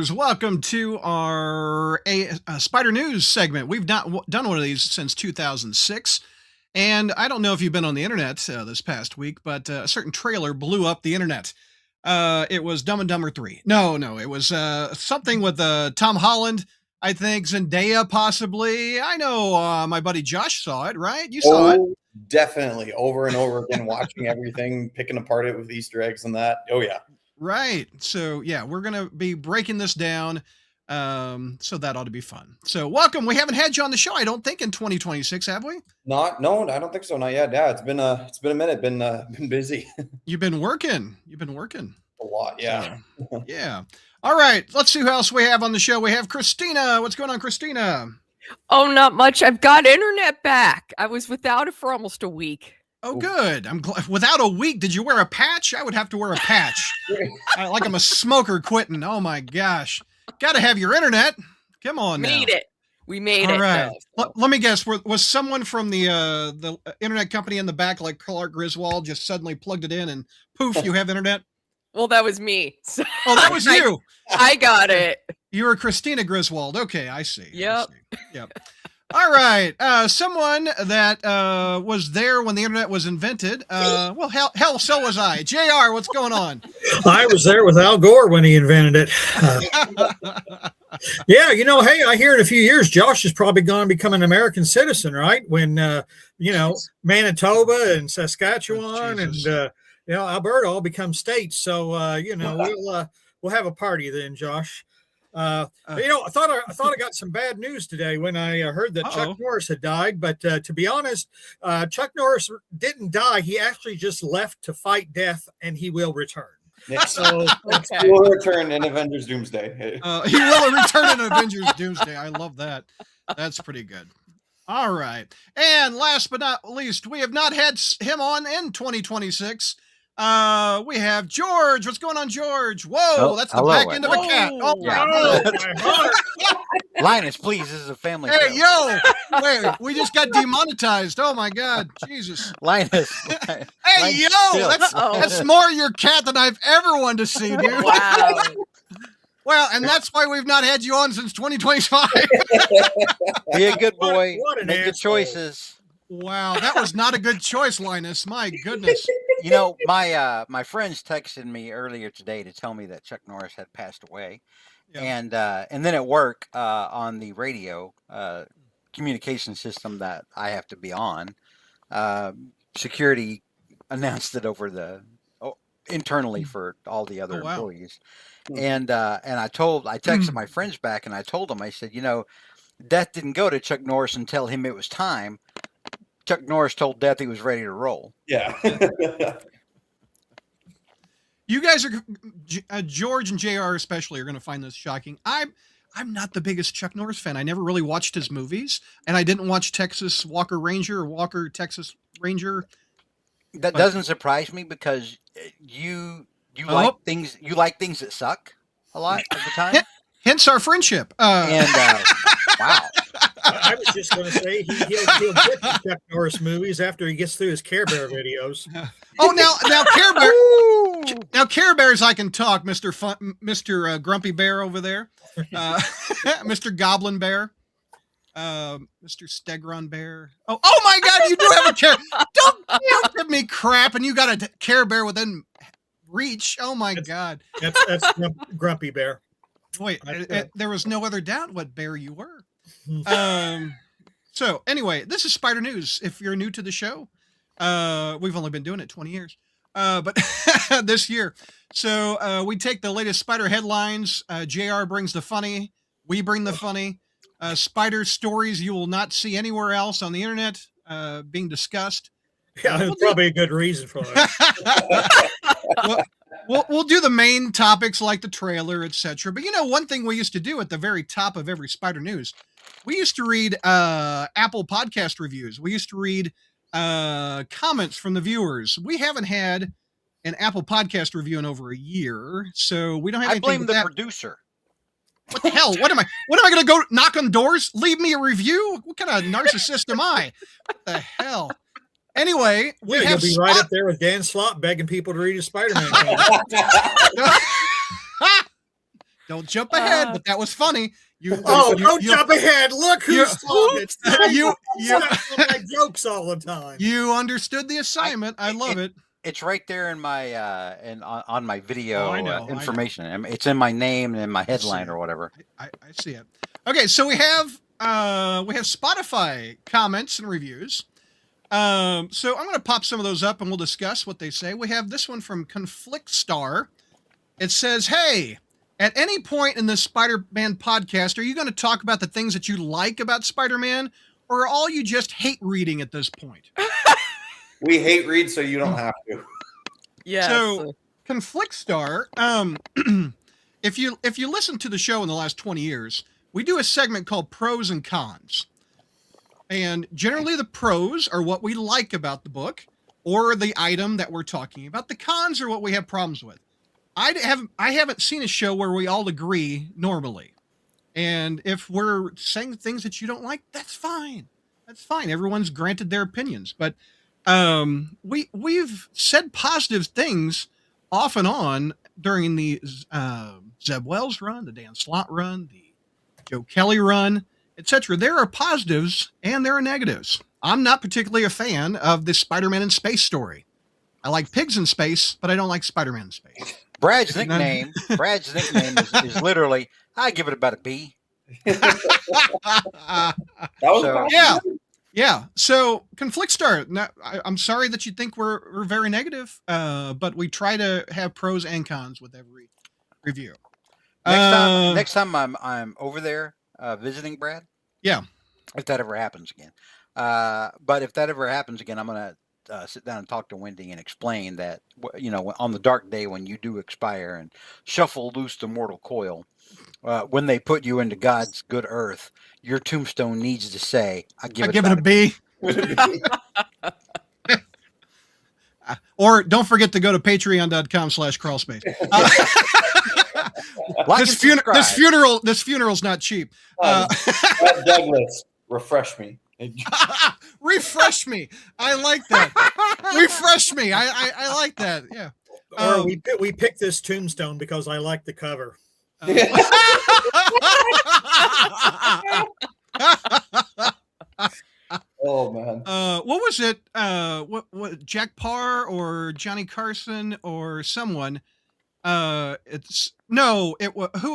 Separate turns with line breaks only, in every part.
viewers, welcome to our Spider News segment. We've not done one of these since 2006, and I don't know if you've been on the internet this past week, but a certain trailer blew up the internet. It was Dumb and Dumber 3. No, it was something with Tom Holland, I think, Zendaya possibly. I know my buddy Josh saw it, right? You saw it.
Definitely. Over and over again, watching everything, picking apart it with Easter eggs and that. Oh, yeah.
Right. So, yeah, we're going to be breaking this down. So that ought to be fun. So welcome. We haven't had you on the show, I don't think, in 2026, have we?
No, I don't think so. Not yet. Yeah, it's been a minute. Been busy.
You've been working.
A lot. Yeah.
So, yeah. All right. Let's see who else we have on the show. We have Christina. What's going on, Christina?
Oh, not much. I've got internet back. I was without it for almost a week.
Oh, good. I'm glad. Without a week, did you wear a patch? I would have to wear a patch. Like I'm a smoker quitting. Oh my gosh. Got to have your internet. Come on now.
We made it.
All right. Let me guess. Was someone from the internet company in the back, like Clark Griswold, just suddenly plugged it in and poof, you have internet?
Well, that was me. So
oh, that was you.
I got it.
You were Christina Griswold. Okay, I see.
Yep.
Yep. All right. Someone that was there when the internet was invented. Well, hell, so was I. JR, what's going on?
I was there with Al Gore when he invented it. Yeah, hey, I hear in a few years, Josh is probably going to become an American citizen, right? When, Manitoba and Saskatchewan and, Alberta all become states. So, we'll have a party then, Josh. I thought I got some bad news today when I heard that Chuck Norris had died. But to be honest, Chuck Norris didn't die. He actually just left to fight death, and he will return.
Yeah. So he will return in Avengers Doomsday.
He will return in Avengers Doomsday. I love that. That's pretty good. All right. And last but not least, we have not had him on in 2026. We have George. What's going on, George? Whoa, that's the back end of a cat. Oh,
yeah. Linus, please. This is a family show.
Hey, yo. Wait, we just got demonetized. Oh, my God. Jesus.
Linus.
Hey, yo. That's more your cat than I've ever wanted to see, dude.
Wow.
Well, and that's why we've not had you on since 2025.
Be a good boy. Make good choices.
Wow, that was not a good choice, Linus. My goodness.
My friends texted me earlier today to tell me that Chuck Norris had passed away. Yeah. And then at work, on the radio communication system that I have to be on, security announced it over internally for all the other employees. And I texted my friends back and I told them, I said, Death didn't go to Chuck Norris and tell him it was time. Chuck Norris told Death he was ready to roll.
Yeah.
You guys are, George and JR especially, are going to find this shocking. I'm not the biggest Chuck Norris fan. I never really watched his movies, and I didn't watch Texas Walker Ranger or Walker Texas Ranger.
That doesn't surprise me because you like things that suck a lot at the time.
Hence our friendship.
Wow.
I was just going to say he'll get the Chuck Norris movies after he gets through his Care Bear videos.
Now Care Bears, I can talk, Mr. Grumpy Bear over there, Mr. Goblin Bear, Mr. Stegron Bear. Oh my God, you do have a Care. Don't give me crap, and you got a Care Bear within reach. Oh my God,
that's Grumpy Bear.
Wait, there was no other doubt what bear you were. So anyway, this is Spider News. If you're new to the show, we've only been doing it 20 years, but this year. So we take the latest Spider headlines. JR brings the funny. We bring the funny. Spider stories you will not see anywhere else on the internet being discussed.
Yeah, there's probably a good reason for that.
We'll do the main topics like the trailer, etc. But one thing we used to do at the very top of every Spider News, we used to read Apple podcast reviews. We used to read comments from the viewers. We haven't had an Apple podcast review in over a year, so we don't have anything.
I blame the producer.
What the hell? What am I going to go knock on doors? Leave me a review? What kind of narcissist am I? What the hell? Anyway,
you'll be right up there with Dan Slott begging people to read his Spider-Man comic.
Don't jump ahead, but that was funny.
Don't jump ahead. Look who's talking.
You
my jokes all the time.
You understood the assignment. I love it.
It's right there in my on my video information.
I know.
It's in my name and in my headline or whatever.
I see it. Okay, so we have Spotify comments and reviews. So I'm going to pop some of those up and we'll discuss what they say. We have this one from Conflict Star. It says, "Hey, at any point in this Spider-Man podcast, are you going to talk about the things that you like about Spider-Man, or are all you just hate reading at this point?"
We hate read, so you don't have to.
Yeah.
So, Conflict Star, if you listen to the show in the last 20 years, we do a segment called Pros and Cons. And generally the pros are what we like about the book or the item that we're talking about. The cons are what we have problems with. I haven't seen a show where we all agree normally. And if we're saying things that you don't like, that's fine. That's fine. Everyone's granted their opinions. But we've said positive things off and on during the Zeb Wells run, the Dan Slott run, the Joe Kelly run, etc. There are positives and there are negatives. I'm not particularly a fan of the Spider-Man in space story. I like pigs in space, but I don't like Spider-Man in space.
Brad's nickname is literally, I give it about a B.
Yeah. So Conflict Star. Now, I'm sorry that you think we're very negative, but we try to have pros and cons with every review.
Next time I'm over there visiting Brad.
Yeah.
If that ever happens again. But if that ever happens again, I'm gonna sit down and talk to Wendy and explain that on the dark day when you do expire and shuffle loose the mortal coil, when they put you into God's good earth, your tombstone needs to say, I give it a B.
Or don't forget to go to patreon.com/crawlspace. This funeral's not cheap.
Douglas, refresh me.
Refresh me. I like that. Refresh me. I like that. Yeah.
Or we picked this tombstone because I like the cover.
Oh man.
What was it? What Jack Parr or Johnny Carson or someone? Who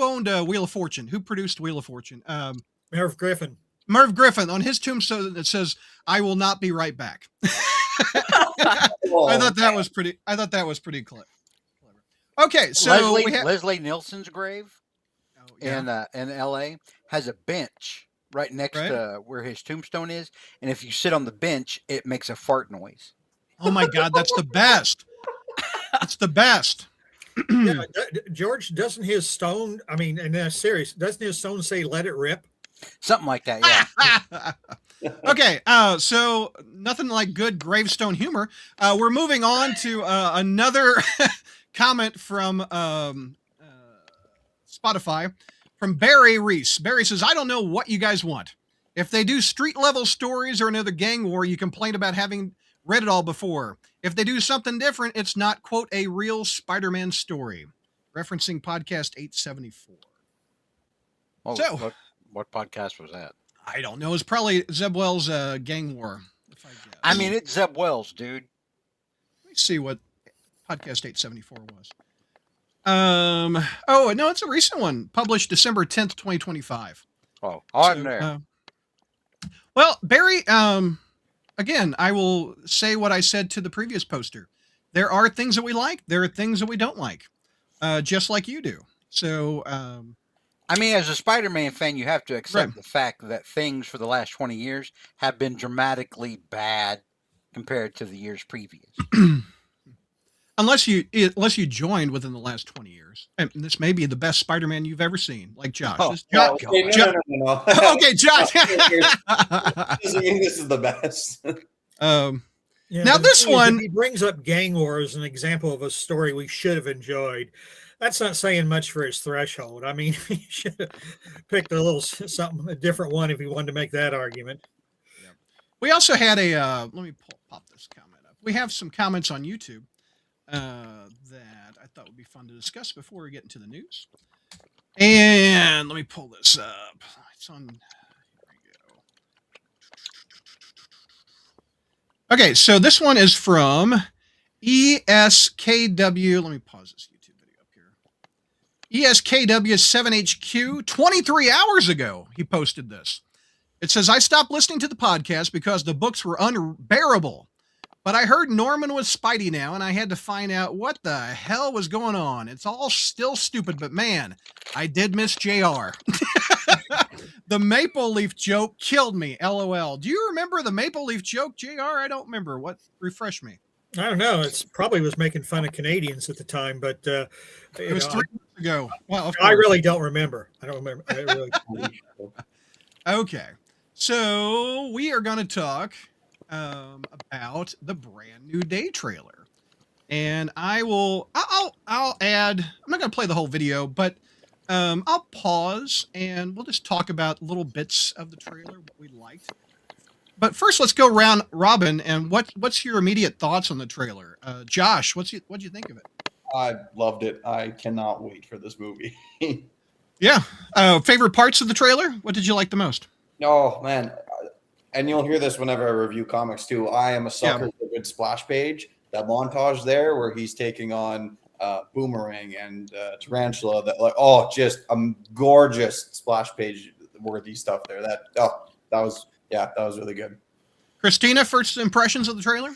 owned Wheel of Fortune? Who produced Wheel of Fortune?
Merv Griffin.
Merv Griffin. On his tombstone it says, "I will not be right back." I thought that was pretty clever. Okay, so
Leslie Nielsen's grave in L.A. has a bench right next to where his tombstone is, and if you sit on the bench, it makes a fart noise.
Oh my God, that's the best! That's the best.
Yeah, George, doesn't his stone? I mean, in a series, doesn't his stone say "Let it rip"?
Something like that. Yeah.
Okay, so nothing like good gravestone humor. We're moving on to another comment from Spotify from Barry Reese. Barry says, "I don't know what you guys want. If they do street level stories or another gang war, you complain about having read it all before. If they do something different, it's not, quote, a real Spider-Man story." Referencing podcast 874.
Oh,
so,
what podcast was that?
I don't know. It's probably Zeb Wells' gang war. If I guess.
I mean, it's Zeb Wells, dude.
Let me see what podcast 874 was. Oh, no, it's a recent one. Published December 10th, 2025.
Oh, on there.
Well, Barry, again, I will say what I said to the previous poster. There are things that we like. There are things that we don't like. Just like you do. So,
I mean, as a Spider-Man fan, you have to accept the fact that things for the last 20 years have been dramatically bad compared to the years previous.
Unless you joined within the last 20 years. And this may be the best Spider-Man you've ever seen, like Josh.
No.
Okay, Josh.
Doesn't mean this is the best.
Now this one,
he brings up gang war as an example of a story we should have enjoyed. That's not saying much for his threshold. I mean, he should have picked a different one if he wanted to make that argument.
Yeah. We also had let me pop this comment up. We have some comments on YouTube that I thought would be fun to discuss before we get into the news. And let me pull this up. It's on. Here we go. Okay, so this one is from ESKW. Let me pause this YouTube video up here. ESKW7HQ, 23 hours ago, he posted this. It says, I stopped listening to the podcast because the books were unbearable. But I heard Norman was Spidey now, and I had to find out what the hell was going on. It's all still stupid, but man, I did miss JR. The maple leaf joke killed me, LOL. Do you remember the maple leaf joke, JR? I don't remember. What? Refresh me.
I don't know. It's probably was making fun of Canadians at the time, but
it was 3 months ago. Well,
I really don't remember. I don't remember. I really
Okay. So we are going to talk about the brand new day trailer, and I'll add, I'm not going to play the whole video, but I'll pause and we'll just talk about little bits of the trailer, what we liked. But first, let's go round robin, and what's your immediate thoughts on the trailer? Josh, what'd you think of it?
I loved it. I cannot wait for this movie.
Yeah. Favorite parts of the trailer? What did you like the most?
Oh man, and you'll hear this whenever I review comics too. I am a sucker for a good splash page. That montage there where he's taking on Boomerang and Tarantula. That just a gorgeous splash page worthy stuff there. That was really good.
Christina, first impressions of the trailer?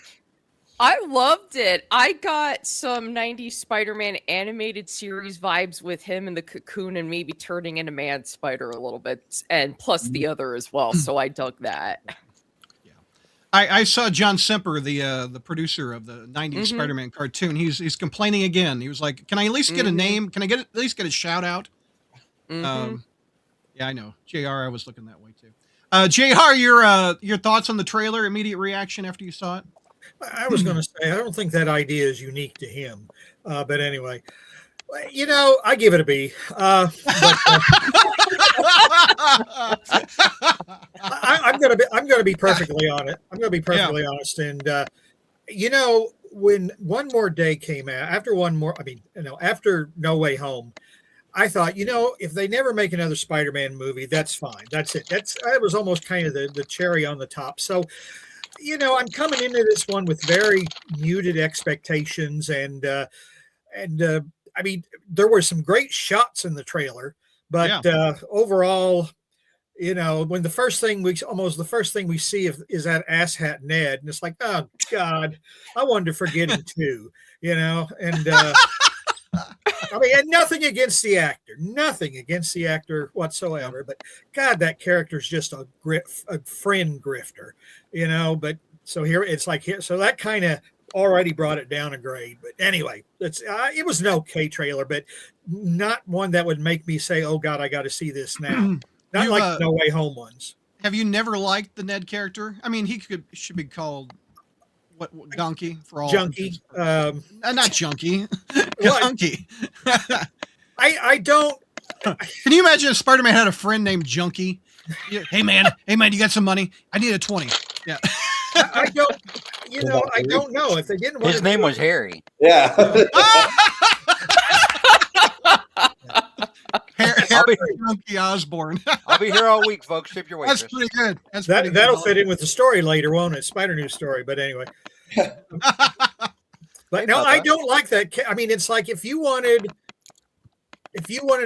I loved it. I got some 90s Spider-Man animated series vibes with him in the cocoon and maybe turning into Man Spider a little bit, and plus the other as well. So I dug that.
Yeah, I saw John Semper, the producer of the 90s Spider-Man cartoon. He's complaining again. He was like, "Can I at least get a name? Can I at least get a shout out?" Yeah, I know. JR, I was looking that way too. JR, your thoughts on the trailer? Immediate reaction after you saw it?
I was going to say, I don't think that idea is unique to him. But anyway, I give it a B. I'm going to be perfectly honest. I'm going to be perfectly honest. And, when One More Day came out, after No Way Home, I thought, if they never make another Spider-Man movie, that's fine. That's it. That was almost kind of the cherry on the top. So, I'm coming into this one with very muted expectations, and there were some great shots in the trailer, but overall, when the first thing we see is that asshat Ned, and it's like, oh God, I wanted to forget him too, and and nothing against the actor whatsoever, but God, that character's just a friend grifter, but so here it's like so that kind of already brought it down a grade. But anyway, it was an okay trailer, but not one that would make me say, oh God, I got to see this now. Not like No Way Home ones.
Have you never liked the Ned character? I mean, should be called what Donkey for all
Junkie.
Not Junkie. Junkie.
I don't.
Can you imagine if Spider-Man had a friend named Junkie? Hey man, you got some money? I need a 20. Yeah.
I don't. I don't know if they didn't.
His name was Harry.
Yeah.
Harry Junkie Osborne.
I'll be here all week, folks. Tip your waitress.
That's pretty good.
That'll fit in with the story later, won't it? Spider News story. But anyway. But no, I don't like that. I mean, it's like if you wanted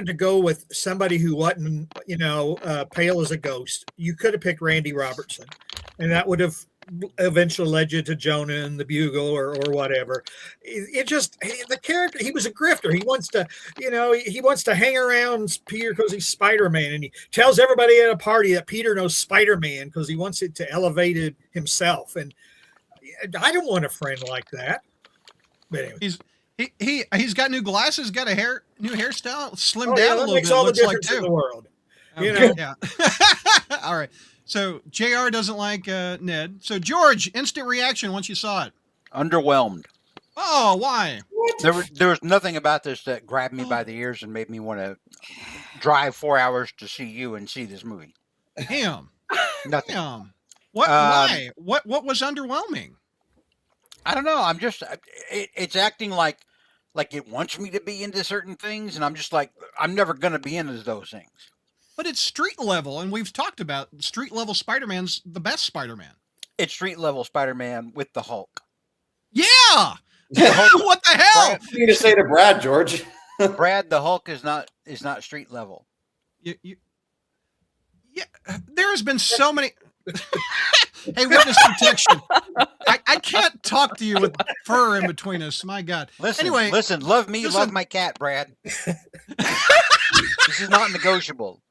to go with somebody who wasn't, pale as a ghost, you could have picked Randy Robertson, and that would have eventually led you to Jonah and the Bugle or whatever. The character, he was a grifter. He wants to hang around Peter because he's Spider-Man, and he tells everybody at a party that Peter knows Spider-Man because he wants it to elevate it himself. And I don't want a friend like that. But anyway.
He's got new glasses, got a new hairstyle, slimmed down a little
makes
bit.
All the
looks
difference
like
in the world.
Okay, yeah. All right. So JR doesn't like Ned. So George, instant reaction once you saw it.
Underwhelmed.
Oh, why?
There was nothing about this that grabbed me by the ears and made me want to drive 4 hours to see you and see this movie.
Damn.
Nothing.
Damn. What? Why? What was underwhelming?
I don't know. I'm just. It's acting like Like it wants me to be into certain things, and I'm just like, I'm never going to be into those things.
But it's street level, and we've talked about street level Spider-Man's the best Spider-Man.
It's street level Spider-Man with the Hulk.
Yeah. What the hell?
What do you need to say to Brad, George?
Brad, the Hulk is not street level.
Yeah, there has been so many. Hey, witness protection. I can't talk to you with fur in between us. My God.
Listen, love me, love my cat, Brad. This is not negotiable.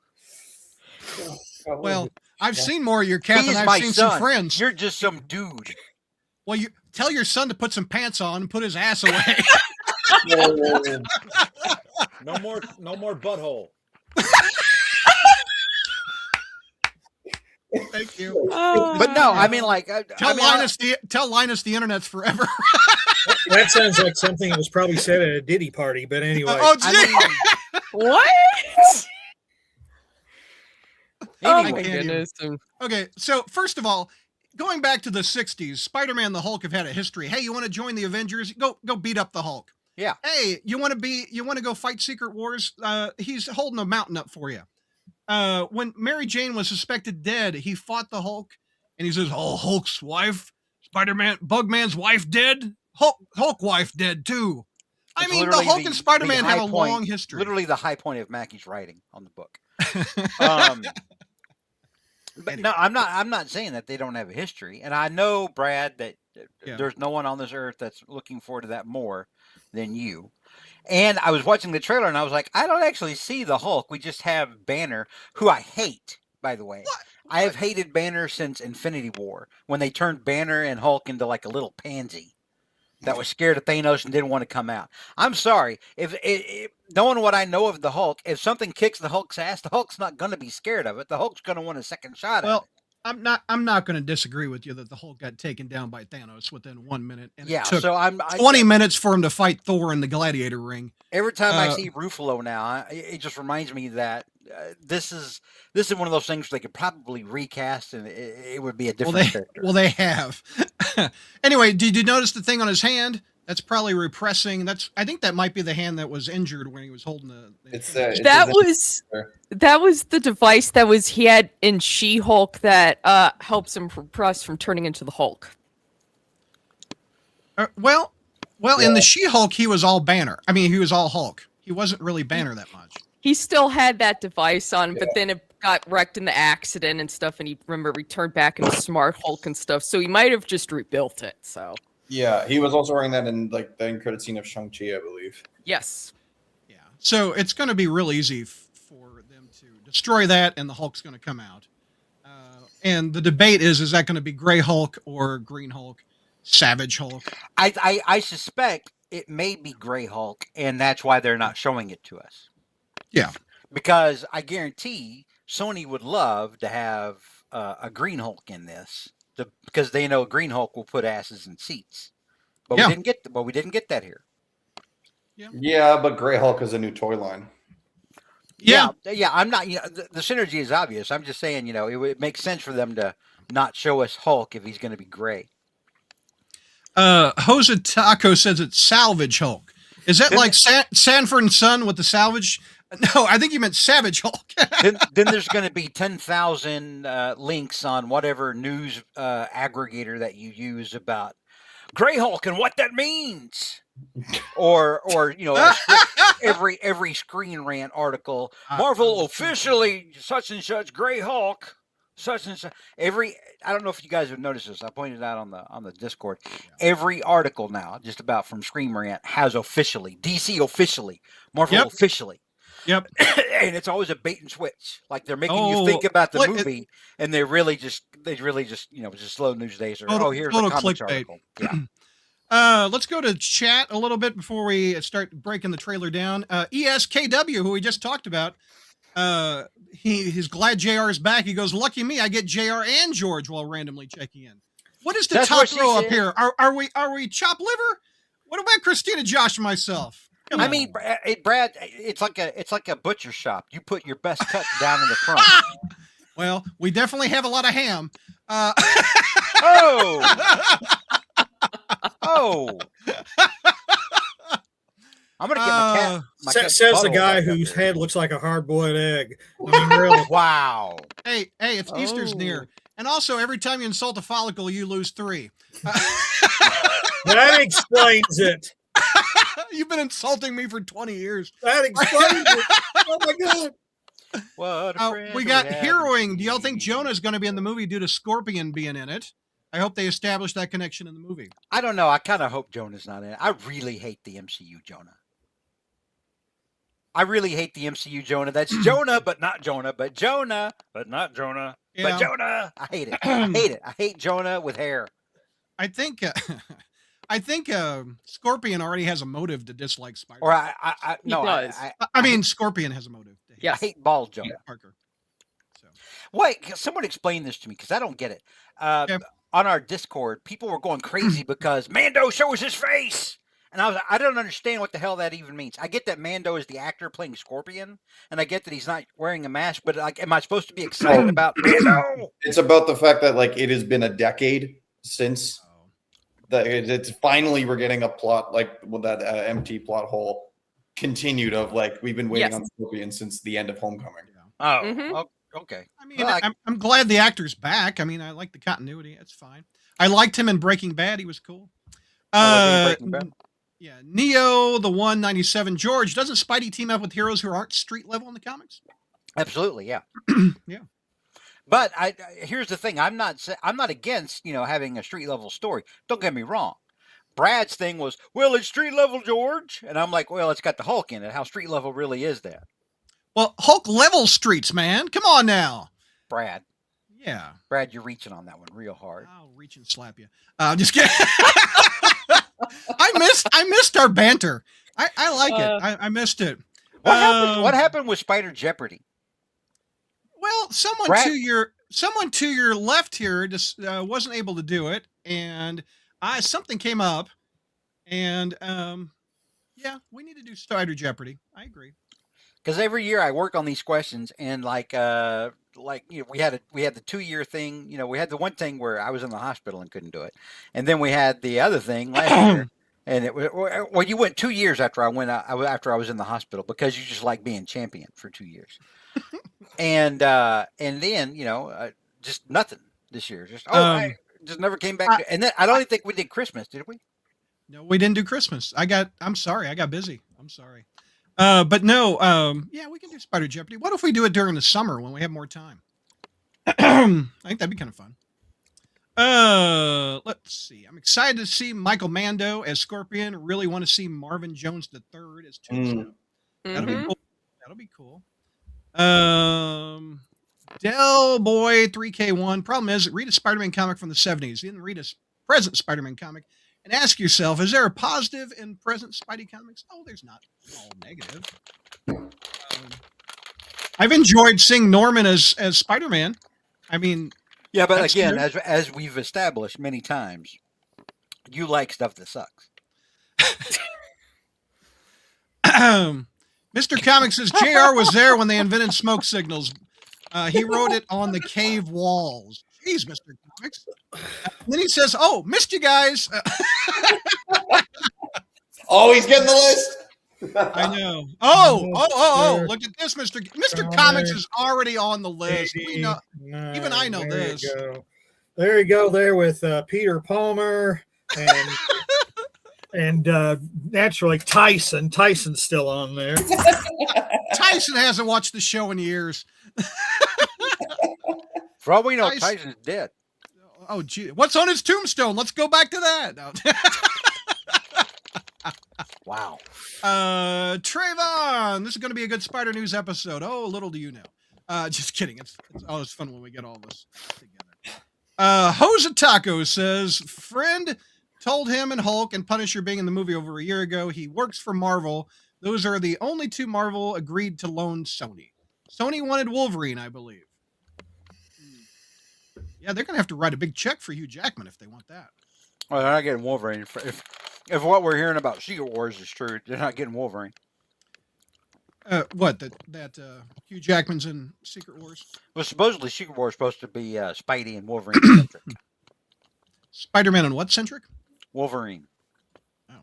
Well, I've seen more of your cat than I've seen some friends.
You're just some dude.
Well, you tell your son to put some pants on and put his ass away.
No more butthole.
Thank you.
But no, I mean, like,
tell Linus the internet's forever.
That sounds like something that was probably said at a Diddy party. But anyway,
what? Oh my
goodness. Okay, so first of all, going back to the 60s, Spider-Man and the Hulk have had a history. Hey, you want to join the Avengers? Go beat up the Hulk.
Yeah.
Hey, you want to go fight Secret Wars? He's holding a mountain up for you. When Mary Jane was suspected dead, he fought the Hulk, and he says, "Oh, Hulk's wife, Bugman's wife dead. Hulk wife dead too." I mean, the Hulk and Spider-Man have a long history.
Literally the high point of Mackey's writing on the book. But no, I'm not saying that they don't have a history, and I know, Brad, that there's no one on this earth that's looking forward to that more than you. And I was watching the trailer, and I was like, I don't actually see the Hulk. We just have Banner, who I hate, by the way. What? I have hated Banner since Infinity War, when they turned Banner and Hulk into like a little pansy that was scared of Thanos and didn't want to come out. I'm sorry. If knowing what I know of the Hulk, if something kicks the Hulk's ass, the Hulk's not going to be scared of it. The Hulk's going to want a second shot at it.
I'm not going to disagree with you that the Hulk got taken down by Thanos within 1 minute, and it took 20 minutes for him to fight Thor in the gladiator ring.
Every time I see Ruffalo now, it just reminds me that this is one of those things they could probably recast, and it would be a different character.
Well, they have. Anyway, did you notice the thing on his hand? That's probably repressing. I think that might be the hand that was injured when he was holding
that was the device he had in She-Hulk that helps him repress from turning into the Hulk.
Well, in the She-Hulk, he was all Banner. I mean, he was all Hulk. He wasn't really Banner that much.
He still had that device on, but then it got wrecked in the accident and stuff, and he returned back into Smart Hulk and stuff. So he might have just rebuilt it. So.
Yeah, he was also wearing that in like the end credit scene of Shang-Chi, I believe.
Yes.
Yeah. So it's going to be real easy for them to destroy that, and the Hulk's going to come out. And the debate is that going to be Gray Hulk or Green Hulk, Savage Hulk?
I suspect it may be Gray Hulk, and that's why they're not showing it to us.
Yeah.
Because I guarantee Sony would love to have a Green Hulk in this. Because they know Green Hulk will put asses in seats, but we didn't get that here.
Yeah, but Gray Hulk is a new toy line.
Yeah. I'm not. The synergy is obvious. I'm just saying, it would make sense for them to not show us Hulk if he's going to be gray.
Jose Taco says it's Salvage Hulk. Is that like Sanford and Son with the Salvage? No, I think you meant Savage Hulk.
then there's going to be 10,000 links on whatever news aggregator that you use about Gray Hulk and what that means, or every Screen Rant article. Marvel officially such and such Gray Hulk. Such and such. I don't know if you guys have noticed this. I pointed out on the Discord. Every article now, just about from Screen Rant, has officially DC officially, Marvel officially.
Yep.
And it's always a bait and switch. Like they're making you think about the movie, and they really just just slow news days. Or here's a comics article. Yeah.
Let's go to chat a little bit before we start breaking the trailer down. ESKW, who we just talked about, he's glad JR is back. He goes, "Lucky me, I get JR and George while randomly checking in." What is the top row up here? Are we chop liver? What about Christina, Josh, and myself?
I mean, Brad, it's like a butcher shop. You put your best cut down in the front.
Well, we definitely have a lot of ham.
Oh. I'm gonna get my cat.
Says the guy whose head looks like a hard-boiled egg. I mean, really.
Wow.
Hey, it's Easter's near. And also, every time you insult a follicle, you lose 3.
That explains it.
You've been insulting me for 20 years.
That explains it. Oh my God.
What a friend
we got
we have
heroing. Do y'all think
indeed.
Jonah is going to be in the movie due to Scorpion being in it? I hope they establish that connection in the movie.
I don't know. I kind of hope Jonah's not in it. I really hate the MCU Jonah. I really hate the MCU Jonah. That's Jonah, but not Jonah. But Jonah, but not Jonah.
Yeah.
But Jonah. I hate it. I hate it. I hate Jonah with hair.
I think Scorpion already has a motive to dislike Spider-Man.
Or I
He
no,
does.
I mean, Scorpion has a motive. To hate
I hate bald Jonah.
Parker. So.
Wait, someone explain this to me because I don't get it. On our Discord, people were going crazy because Mando shows his face. And I don't understand what the hell that even means. I get that Mando is the actor playing Scorpion, and I get that he's not wearing a mask, but like, am I supposed to be excited about Mando?
It's about the fact that like it has been a decade since that it's finally we're getting a plot like that empty plot hole continued of like we've been waiting on Scorpion since the end of Homecoming.
Oh, okay.
I mean, I'm glad the actor's back. I mean, I like the continuity. That's fine. I liked him in Breaking Bad. He was cool. Yeah, Neo, the 197. George, doesn't Spidey team up with heroes who aren't street level in the comics?
Absolutely, yeah.
Yeah.
But here's the thing: I'm not against having a street level story. Don't get me wrong. Brad's thing was, well, it's street level, George, and I'm like, well, it's got the Hulk in it. How street level really is that?
Well, Hulk level streets, man. Come on now,
Brad.
Yeah,
Brad, you're reaching on that one real hard.
I'll reach and slap you. Just kidding. I missed our banter. I like it. I missed it.
What happened with Spider Jeopardy?
Well, someone to your left here just wasn't able to do it, and something came up, and yeah, we need to do Spider Jeopardy. I agree.
Because every year I work on these questions, and we had the 2-year thing. We had the one thing where I was in the hospital and couldn't do it, and then we had the other thing last year. And you went 2 years after I was in the hospital because you just like being champion for 2 years, and then just nothing this year. I just never came back. And then I don't even think we did Christmas, did we?
No, we didn't do Christmas. I'm sorry, I got busy. I'm sorry. But no, yeah, we can do Spider Jeopardy. What if we do it during the summer when we have more time? I think that'd be kind of fun. Let's see. I'm excited to see Michael Mando as Scorpion. Really want to see Marvin Jones III as Tombstone. That'll be cool. That'll be cool. Del Boy 3K1. Problem is, read a Spider-Man comic from the 70s. You didn't read a present Spider-Man comic. And ask yourself, is there a positive in present Spidey comics? Oh, there's not all negative. I've enjoyed seeing Norman as Spider-Man. I mean,
yeah, but again, as we've established many times, you like stuff that sucks.
Mr. Comics says JR was there when they invented smoke signals. He wrote it on the cave walls. Jeez, Mr. Comics. And then he says, "Oh, missed you guys."
Oh, he's getting the list.
I know. Oh! Look at this, Mr. Comics is already on the list. We know, even I know this.
There you go. There with Peter Palmer and naturally Tyson. Tyson's still on there.
Tyson hasn't watched the show in years.
For all we know, Tyson's dead.
Oh, gee. What's on his tombstone? Let's go back to that. No.
Wow.
Trayvon, this is going to be a good Spider News episode. Oh, little do you know. Just kidding. It's always fun when we get all this together. Jose Taco says, friend told him and Hulk and Punisher being in the movie over a year ago, he works for Marvel. Those are the only two Marvel agreed to loan Sony. Sony wanted Wolverine, I believe. Yeah, they're going to have to write a big check for Hugh Jackman if they want that.
Well, they're not getting Wolverine. If what we're hearing about Secret Wars is true, they're not getting Wolverine.
What? That Hugh Jackman's in Secret Wars?
Well, supposedly Secret Wars is supposed to be Spidey and Wolverine centric.
Spider-Man and what centric?
Wolverine.
Oh.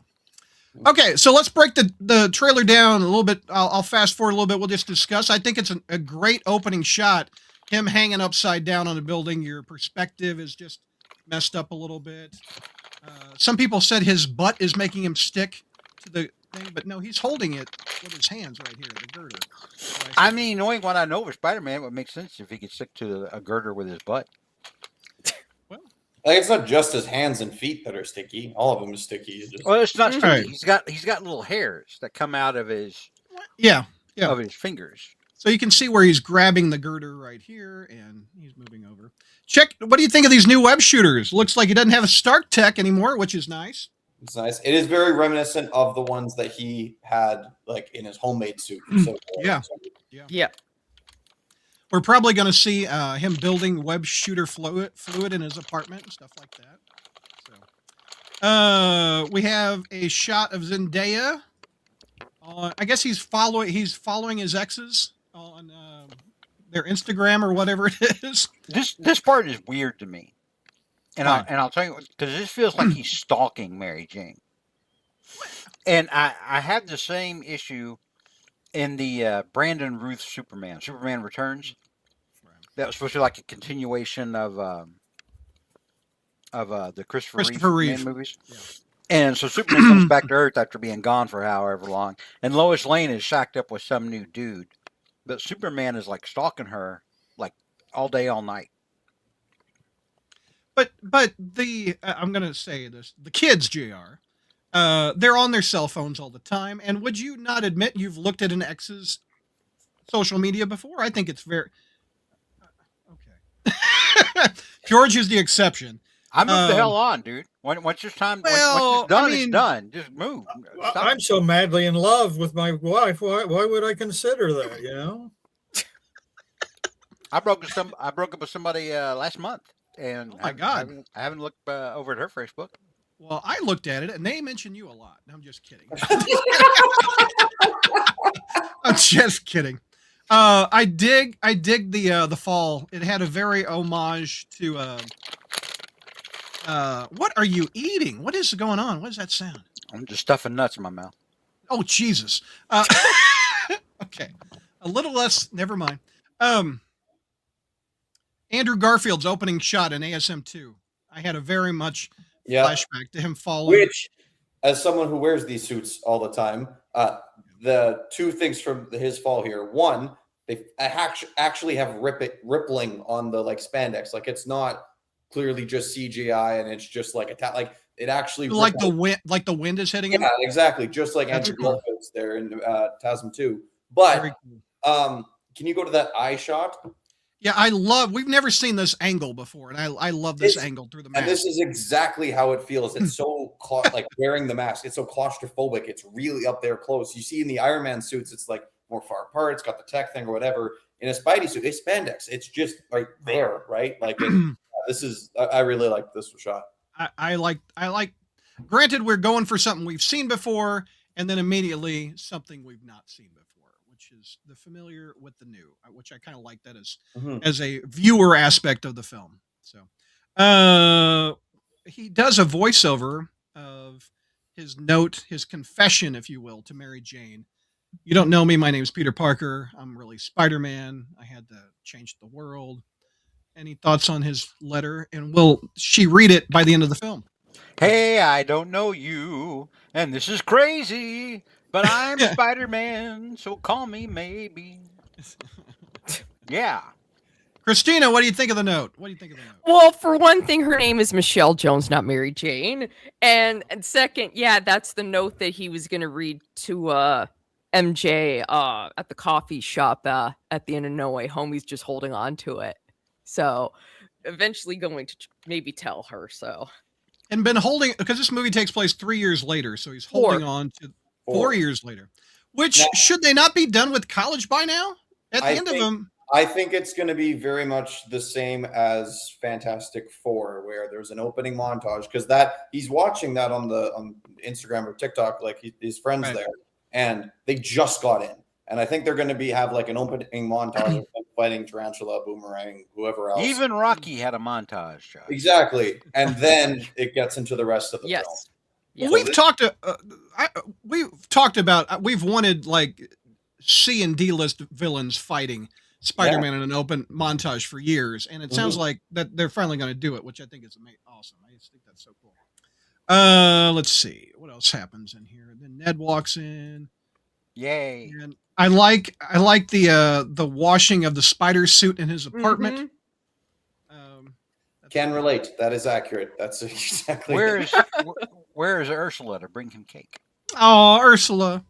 Okay, so let's break the trailer down a little bit. I'll fast forward a little bit. We'll just discuss. I think it's a great opening shot. Him hanging upside down on a building. Your perspective is just messed up a little bit. Some people said his butt is making him stick to the thing, but no, he's holding it with his hands right here, the girder.
I mean, knowing what I know of Spider-Man, it would make sense if he could stick to a girder with his butt.
Well,
like it's not just his hands and feet that are sticky. All of them are sticky.
Well, it's not sticky.
Right.
He's got little hairs that come out of his
of
his fingers.
So you can see where he's grabbing the girder right here, and he's moving over. Check. What do you think of these new web shooters? Looks like he doesn't have a Stark tech anymore, which is nice.
It's nice. It is very reminiscent of the ones that he had like in his homemade suit. So,
Yeah.
We're probably going to see him building web shooter fluid in his apartment and stuff like that. So, we have a shot of Zendaya. I guess he's following his exes on their Instagram or whatever it is.
This part is weird to me, and I'll tell you because this feels like he's stalking Mary Jane. And I had the same issue in the Brandon Routh Superman Returns. That was supposed to be like a continuation of the Christopher Reeve movies. Yeah. And so Superman comes back to Earth after being gone for however long, and Lois Lane is shacked up with some new dude, but Superman is like stalking her like all day, all night.
But I'm gonna say this: the kids, JR, they're on their cell phones all the time. And would you not admit you've looked at an ex's social media before? I think it's very okay. George is the exception.
I moved the hell on, dude. Once your time, once it's done, it's done. Just move.
I'm so madly in love with my wife. Why would I consider that? You know.
I broke up with somebody last month, and
oh my God,
I haven't looked over at her Facebook.
Well, I looked at it, and they mention you a lot. I'm just kidding. I'm just kidding. I dig the fall. It had a very homage to. What are you eating? What is going on? What is that sound?
I'm just stuffing nuts in my mouth.
Oh, Jesus. Okay. A little less. Never mind. Andrew Garfield's opening shot in ASM 2. I had a very much flashback to him falling.
Which, as someone who wears these suits all the time, the two things from his fall here. One, they actually have rippling on the like spandex. Like it's not clearly just CGI, and it's just like like it actually
like the wind is hitting him.
Yeah, exactly, just like Andrew Garfield's there in TASM 2. But can you go to that eye shot?
Yeah, we've never seen this angle before, and I love this angle through the mask.
And this is exactly how it feels. It's so like wearing the mask. It's so claustrophobic. It's really up there close. You see in the Iron Man suits, it's like more far apart. It's got the tech thing or whatever. In a Spidey suit, it's spandex. It's just right there, right? Like this is. I really like this shot.
I like. Granted, we're going for something we've seen before, and then immediately something we've not seen before, which is the familiar with the new, which I kind of like that as a viewer aspect of the film. So, he does a voiceover of his note, his confession, if you will, to Mary Jane. You don't know me. My name is Peter Parker. I'm really Spider-Man. I had to change the world. Any thoughts on his letter? And will she read it by the end of the film?
Hey, I don't know you, and this is crazy, but I'm Spider-Man, so call me maybe. Yeah.
Christina, what do you think of the note?
Well, for one thing, her name is Michelle Jones, not Mary Jane. And second, yeah, that's the note that he was going to read to MJ at the coffee shop at the end of No Way Home. He's just holding on to it. So eventually going to maybe tell her so.
And been holding, because this movie takes place 3 years later, so he's holding on to 4 years later. Which, should they not be done with college by now? At the end of them.
I think it's going to be very much the same as Fantastic Four, where there's an opening montage, because that he's watching that on Instagram or TikTok, like his friends there, and they just got in. And I think they're going to have like an opening montage of them fighting Tarantula, Boomerang, whoever else.
Even Rocky had a montage, Josh.
Exactly. And then it gets into the rest of the film.
Yeah.
We've talked about we've wanted like C and D list villains fighting Spider-Man in an open montage for years, and it sounds like that they're finally going to do it, which I think is awesome. I just think that's so cool. Let's see what else happens in here. Then Ned walks in.
Yay!
And I like the washing of the spider suit in his apartment.
Can relate. That is accurate. That's exactly.
Where's Ursula to bring him cake?
Oh, Ursula!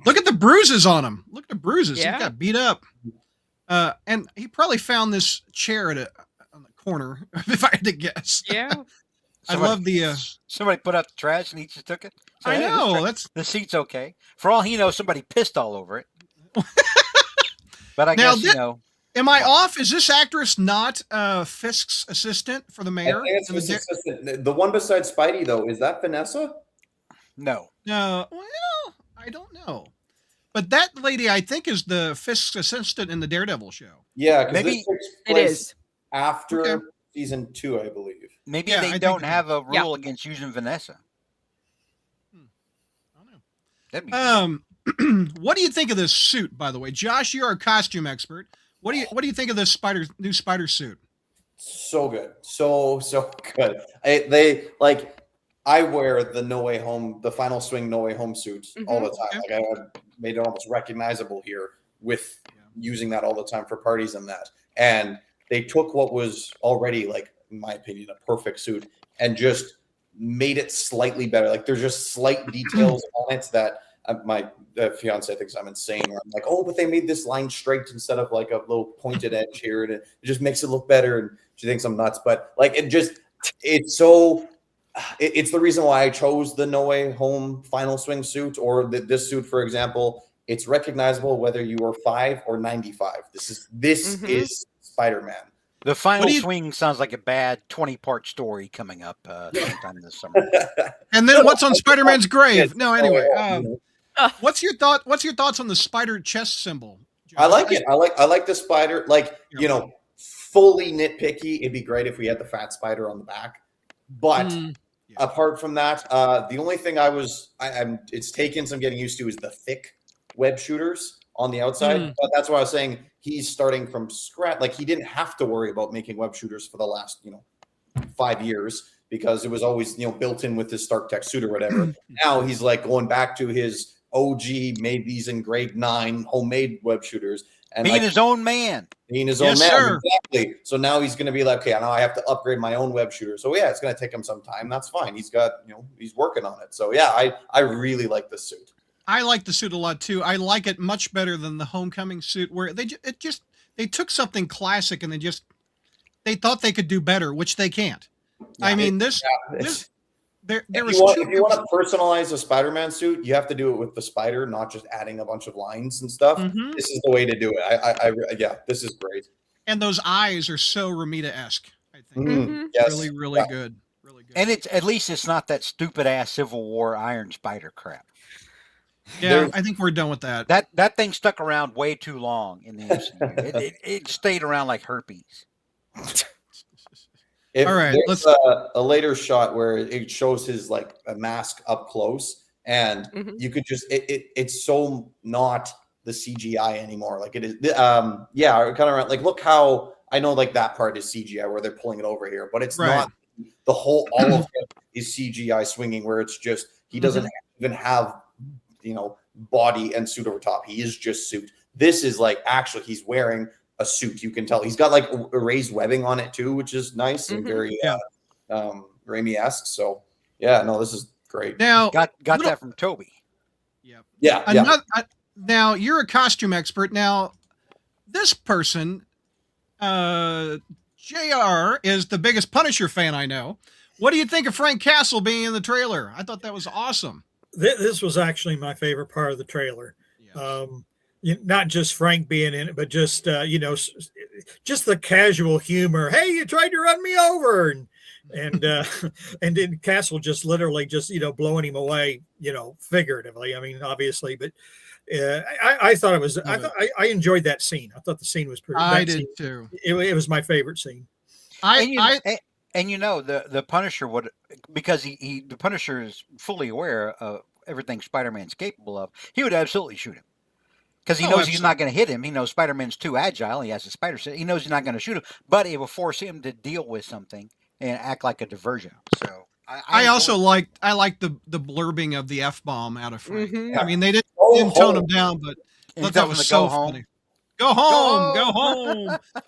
Look at the bruises on him. Look at the bruises.
Yeah.
He got beat up. And he probably found this chair on the corner, if I had to guess.
Yeah.
I love the.
Somebody put out the trash and he just took it. So,
I know
the seat's okay. For all he knows, somebody pissed all over it. But I guess
Am I off? Is this actress not Fisk's assistant for the mayor?
I think it's his assistant. The one beside Spidey, though, is that Vanessa?
No.
No. Well, I don't know. But that lady, I think, is the Fisk's assistant in the Daredevil show.
Yeah, because
maybe
it is
after season 2, I believe.
Maybe they don't have a rule against using Vanessa.
I don't know. What do you think of this suit, by the way? Josh, you're a costume expert. What do you think of this new spider suit?
So good. So good. I wear the No Way Home, the Final Swing No Way Home suit all the time.
Okay.
Like I made it almost recognizable here with using that all the time for parties and that. And they took what was already, like, in my opinion, a perfect suit and just made it slightly better. Like there's just slight details on it that my fiance thinks I'm insane. Where I'm like, oh, but they made this line straight instead of like a little pointed edge here, and it just makes it look better. And she thinks I'm nuts, but like it's the reason why I chose the No Way Home Final Swing suit or this suit, for example. It's recognizable whether you are 5 or 95. This is Spider-Man.
The Final Swing sounds like a bad 20-part story coming up sometime this summer.
And then what's on Spider-Man's grave? No, anyway. What's your thoughts on the spider chest symbol?
I like it. I like the spider. Like, fully nitpicky. It'd be great if we had the fat spider on the back. But apart from that, the only thing it's taken some getting used to is the thick web shooters on the outside. But that's why I was saying he's starting from scratch. Like he didn't have to worry about making web shooters for the last 5 years because it was always built in with his Stark Tech suit or whatever. Now he's like going back to his OG, made these in grade 9 homemade web shooters and
being his own man.
Being his own man, sir. Exactly. So now he's going to be like, okay, now I have to upgrade my own web shooter. So yeah, it's going to take him some time. That's fine. He's got he's working on it. So yeah, I really like this suit.
I like the suit a lot too. I like it much better than the Homecoming suit, where they took something classic and they thought they could do better, which they can't. Yeah, I mean, there was
if you want to personalize a Spider-Man suit, you have to do it with the spider, not just adding a bunch of lines and stuff. This is the way to do it. This is great.
And those eyes are so Romita-esque. I think
yes.
really, really good. Really good.
And at least it's not that stupid ass Civil War Iron Spider crap.
Yeah, I think we're done with that.
That thing stuck around way too long in the MCU. it stayed around like herpes.
All right, let's a later shot where it shows his like a mask up close, and you could just it's so not the CGI anymore. Like it is, kind of like look how I know like that part is CGI where they're pulling it over here, but it's not the whole. All of it is CGI swinging where it's just he doesn't even have body and suit over top. He is just suit. This is like actually he's wearing a suit. You can tell he's got like raised webbing on it too, which is nice and very Raimi-esque. So yeah, no, this is great.
Now
got that from Toby.
Yeah.
Now you're a costume expert. Now this person, JR, is the biggest Punisher fan I know. What do you think of Frank Castle being in the trailer? I thought that was awesome.
This was actually my favorite part of the trailer. Yes. Not just Frank being in it, but just just the casual humor. Hey, you tried to run me over, and then Castle just literally blowing him away, figuratively. I mean, obviously, but I thought it was. I enjoyed that scene. I thought the scene was pretty.
I did too.
It was my favorite scene.
And And the Punisher would, because the Punisher is fully aware of everything Spider-Man's capable of. He would absolutely shoot him because he knows he's not going to hit him. He knows Spider-Man's too agile. He has a spider sense. He knows he's not going to shoot him, but it will force him to deal with something and act like a diversion. So
I also like the blurbing of the F-bomb out of Frank.
Mhm.
I mean, they didn't tone him down, but
And he
that
tells him
was
to
so
go home.
funny. Go home, go home.
I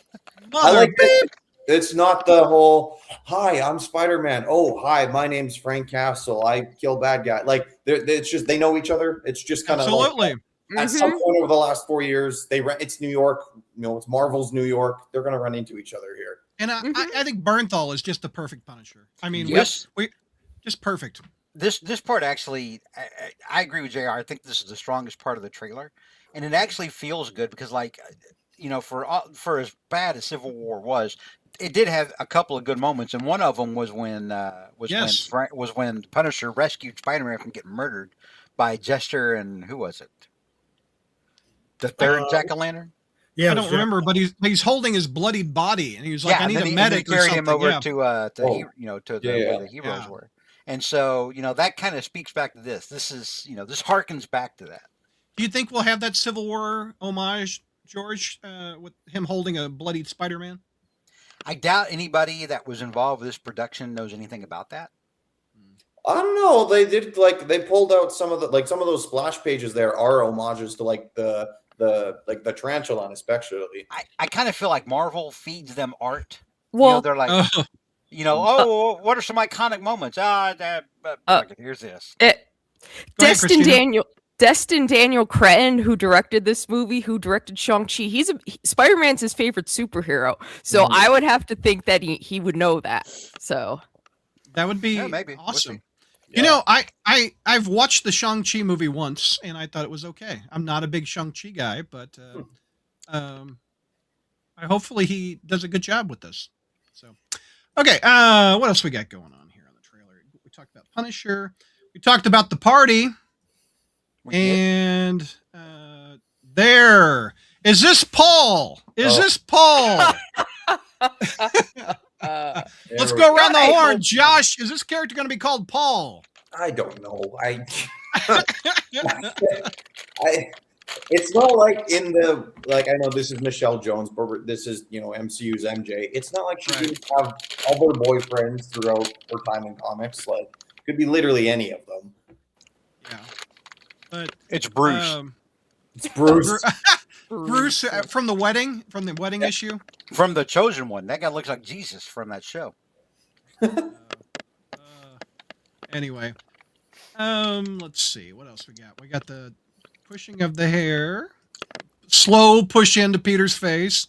Mother
like
beep.
that. It's not the whole, hi, I'm Spider-Man. Oh, hi, my name's Frank Castle. I kill bad guy. Like, it's just, they know each other. It's just kind of
Absolutely.
like, at some point over the last 4 years, it's New York. It's Marvel's New York. They're going to run into each other here.
And I think Bernthal is just the perfect Punisher. I mean,
Yes.
we just perfect.
This part actually, I agree with JR. I think this is the strongest part of the trailer, and it actually feels good because, like, for as bad as Civil War was, it did have a couple of good moments, and one of them was when when Punisher rescued Spider-Man from getting murdered by Jester and who was it? The third Jack-o'-lantern.
Yeah,
I don't remember, but he's holding his bloodied body, and he was like, "I need a medic."
Carried him over
yeah.
to where the heroes were, and so that kind of speaks back to this. This is this harkens back to that.
Do you think we'll have that Civil War homage, George, with him holding a bloodied Spider-Man?
I doubt anybody that was involved with this production knows anything about that.
I don't know. They did they pulled out some of those splash pages. There are homages to the tarantula, especially.
I kind of feel like Marvel feeds them art.
Well,
they're like, what are some iconic moments? Here's this.
Destin Daniel Cretton, who directed this movie, who directed Shang-Chi, Spider-Man's his favorite superhero. So I would have to think that he would know that. So
that would be
maybe
awesome.
We'll
I've watched the Shang-Chi movie once, and I thought it was okay. I'm not a big Shang-Chi guy, but hopefully he does a good job with this. So, okay, what else we got going on here on the trailer? We talked about Punisher. We talked about the party. And there is this Paul. This Paul? Let's go around the horn. Josh, is this character going to be called Paul?
I don't know. It's not like in the I know this is Michelle Jones, but this is MCU's MJ. It's not like she didn't have other boyfriends throughout her time in comics. Like, could be literally any of them.
Yeah. But
it's Bruce.
It's Bruce.
Bruce from the wedding issue.
From the Chosen One. That guy looks like Jesus from that show.
Anyway, let's see what else we got. We got the pushing of the hair, slow push into Peter's face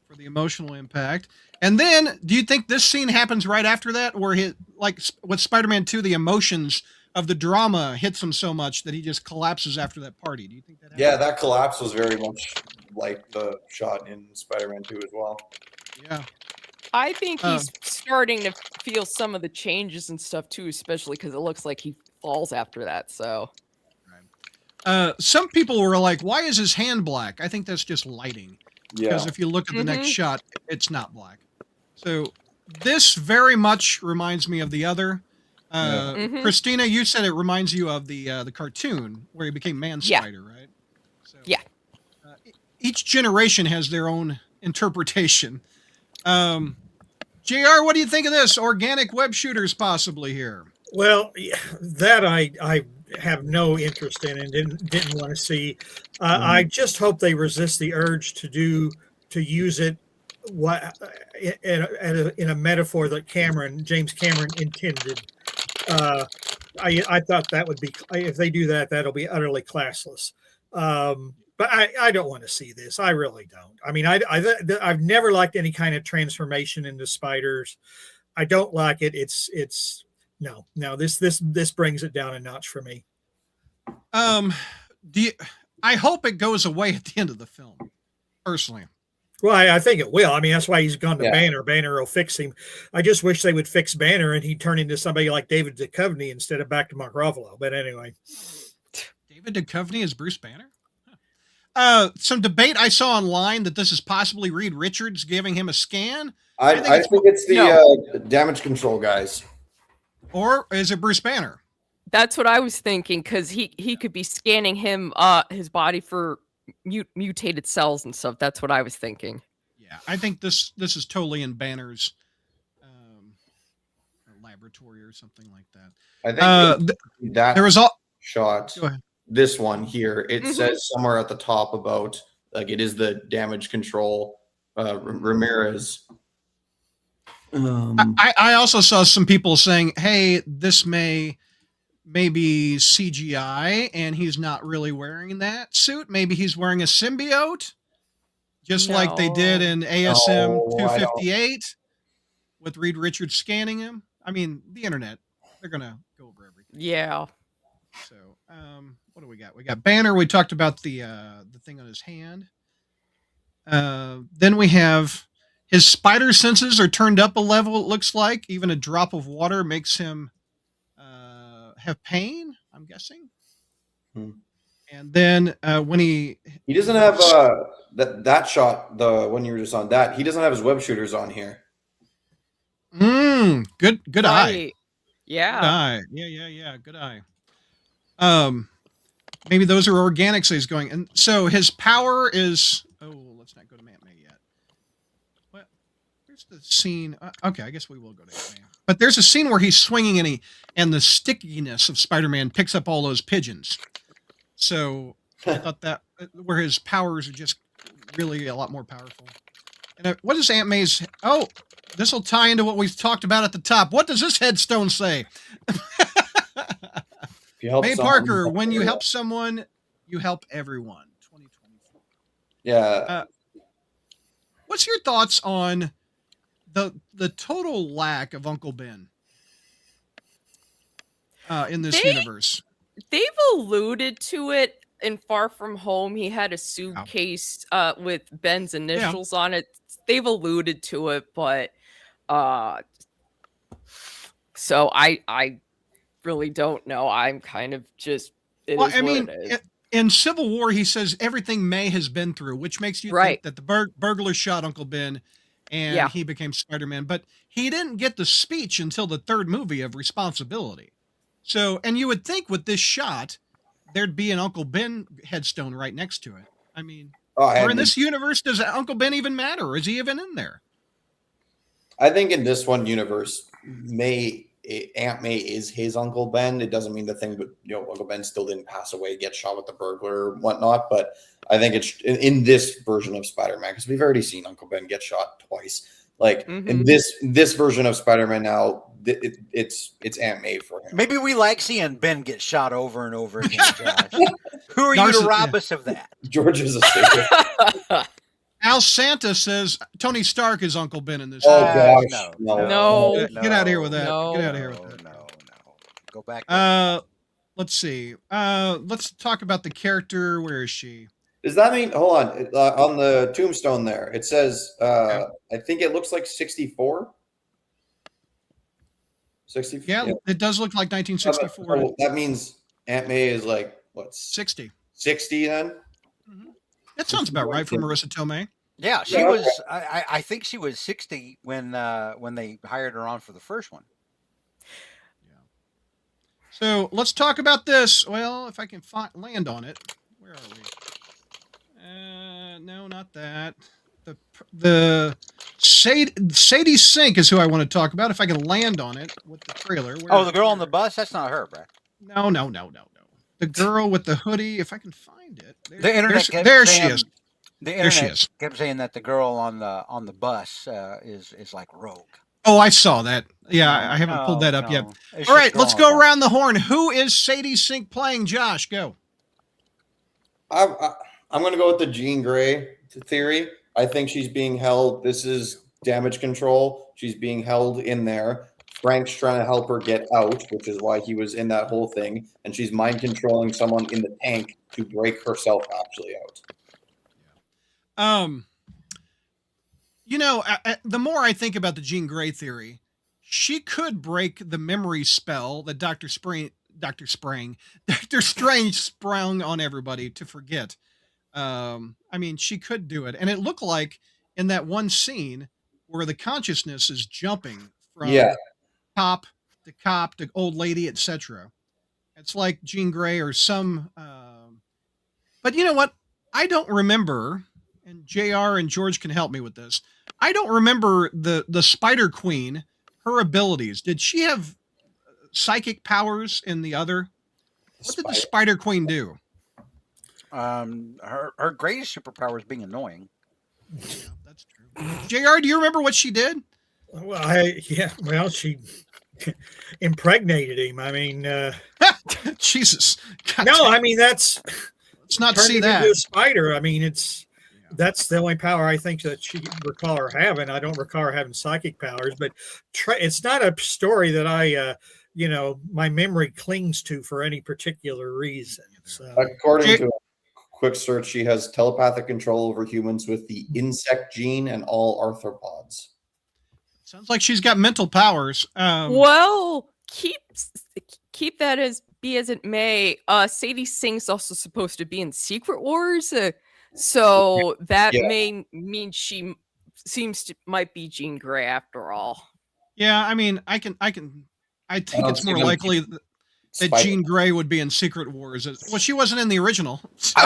for the emotional impact. And then, do you think this scene happens right after that, where like with Spider-Man 2, the emotions of the drama hits him so much that he just collapses after that party? Do you think that happens?
Yeah, that collapse was very much like the shot in Spider-Man 2 as well.
Yeah.
I think he's starting to feel some of the changes and stuff too, especially because it looks like he falls after that. So,
some people were like, "Why is his hand black?" I think that's just lighting.
Yeah.
Because if you look at the next shot, it's not black. So this very much reminds me of the other. Christina, you said it reminds you of the cartoon where he became Man Spider, right? So,
yeah.
Each generation has their own interpretation. JR, what do you think of this? Organic web shooters possibly here?
Well, that I have no interest in and didn't want to see. I just hope they resist the urge to use it in a metaphor that James Cameron intended. I thought that would be, if they do that, that'll be utterly classless. But I don't want to see this. I really don't. I mean, I've never liked any kind of transformation into spiders. I don't like it. It's no. This brings it down a notch for me.
I hope it goes away at the end of the film, personally.
Well, I think it will. I mean, that's why he's gone to Banner. Banner will fix him. I just wish they would fix Banner and he'd turn into somebody like David Duchovny instead of back to Mark Ruffalo. But anyway.
David Duchovny is Bruce Banner? Some debate I saw online that this is possibly Reed Richards giving him a scan.
I think it's the damage control guys.
Or is it Bruce Banner?
That's what I was thinking, because he could be scanning his body for mutated cells and stuff. That's what I was thinking.
Yeah, I think this is totally in Banner's laboratory or something like that.
I think that
there was all
shot. This one here, it says somewhere at the top about like it is the damage control Ramirez.
I also saw some people saying, "Hey, this may be CGI, and he's not really wearing that suit. Maybe he's wearing a symbiote, just like they did in ASM 258 with Reed Richards scanning him." I mean, the internet, they're gonna go over everything.
Yeah.
So, what do we got? We got Banner. We talked about the thing on his hand. Then we have his spider senses are turned up a level. It looks like even a drop of water makes him have pain. I'm guessing. And then when he
doesn't have that shot, the one you were just on, that he doesn't have his web shooters on here.
Good eye.
Yeah.
Good eye. Yeah. Good eye. Maybe those are organics that he's going. And so his power is, let's not go to Aunt May yet. Well, here's the scene. Okay, I guess we will go to Aunt May. But there's a scene where he's swinging and the stickiness of Spider-Man picks up all those pigeons. So I thought that where his powers are just really a lot more powerful. And what is Aunt May's? Oh, this will tie into what we've talked about at the top. What does this headstone say? May Parker, when you help someone, you help everyone. 2024.
Yeah.
What's your thoughts on the total lack of Uncle Ben in this universe?
They've alluded to it in Far From Home. He had a suitcase with Ben's initials on it. They've alluded to it, but so I really don't know. I'm kind of just what it is.
In Civil War, he says everything May has been through, which makes you think that the burglar shot Uncle Ben and he became Spider-Man. But he didn't get the speech until the third movie of Responsibility. So, and you would think with this shot, there'd be an Uncle Ben headstone right next to it. I mean, or in this universe, does Uncle Ben even matter? Or is he even in there?
I think in this one universe, Aunt May is his Uncle Ben. It doesn't mean the thing, but Uncle Ben still didn't pass away, get shot with the burglar or whatnot. But I think it's in this version of Spider-Man, because we've already seen Uncle Ben get shot twice. Like in this version of Spider-Man now, it's Aunt May for him.
Maybe we like seeing Ben get shot over and over again, Josh. Who are you to rob us of that?
George is a savior.
Al Santa says Tony Stark is Uncle Ben in this.
Oh gosh,
no.
Get out of here with that. Get out of here with that.
No. Go back.
Let's see. Let's talk about the character. Where is she?
Does that mean? Hold on the tombstone there. It says. I think it looks like 64. 64.
Yeah, it does look like 1964.
So that means Aunt May is like what?
60.
60 then.
That sounds about right for Marissa Tomei.
Yeah, she was. I think she was 60 when they hired her on for the first one.
Yeah. So let's talk about this. Well, if I can land on it, where are we? No, not that. The Sadie Sink is who I want to talk about. If I can land on it with the trailer.
The girl on the bus. That's not her, Brad.
No. The girl with the hoodie. If I can find it.
The internet.
There she is.
The internet kept saying that the girl on the bus is like Rogue.
Oh, I saw that. Yeah, I haven't pulled that up yet. All right, let's go around the horn. Who is Sadie Sink playing? Josh, go.
I'm going to go with the Jean Grey theory. I think she's being held. This is damage control. She's being held in there. Frank's trying to help her get out, which is why he was in that whole thing. And she's mind controlling someone in the tank to break herself actually out.
The more I think about the Jean Grey theory, she could break the memory spell that Dr. Strange sprung on everybody to forget. She could do it. And it looked like in that one scene where the consciousness is jumping from
Yeah.
cop to old lady, etc. It's like Jean Grey or some. But you know what? I don't remember, and JR and George can help me with this. I don't remember the Spider Queen, her abilities. Did she have psychic powers in the other? What did the Spider Queen do?
Her greatest superpower is being annoying.
Yeah, that's true. JR, do you remember what she did?
Well, she impregnated him. I mean,
Jesus. God
no,
damn.
I mean let's
not
turned
see
him
that.
into a spider. I mean, that's the only power I think that she recall her having. I don't recall her having psychic powers, but it's not a story that I, my memory clings to for any particular reason. So,
According to a quick search, she has telepathic control over humans with the insect gene and all arthropods.
Sounds like she's got mental powers.
Well, keep that as be as it may. Sadie Singh's also supposed to be in Secret Wars, so that may mean she might be Jean Grey after all.
Yeah, I mean, I think it's more likely that Jean Grey would be in Secret Wars. Well, she wasn't in the original. So.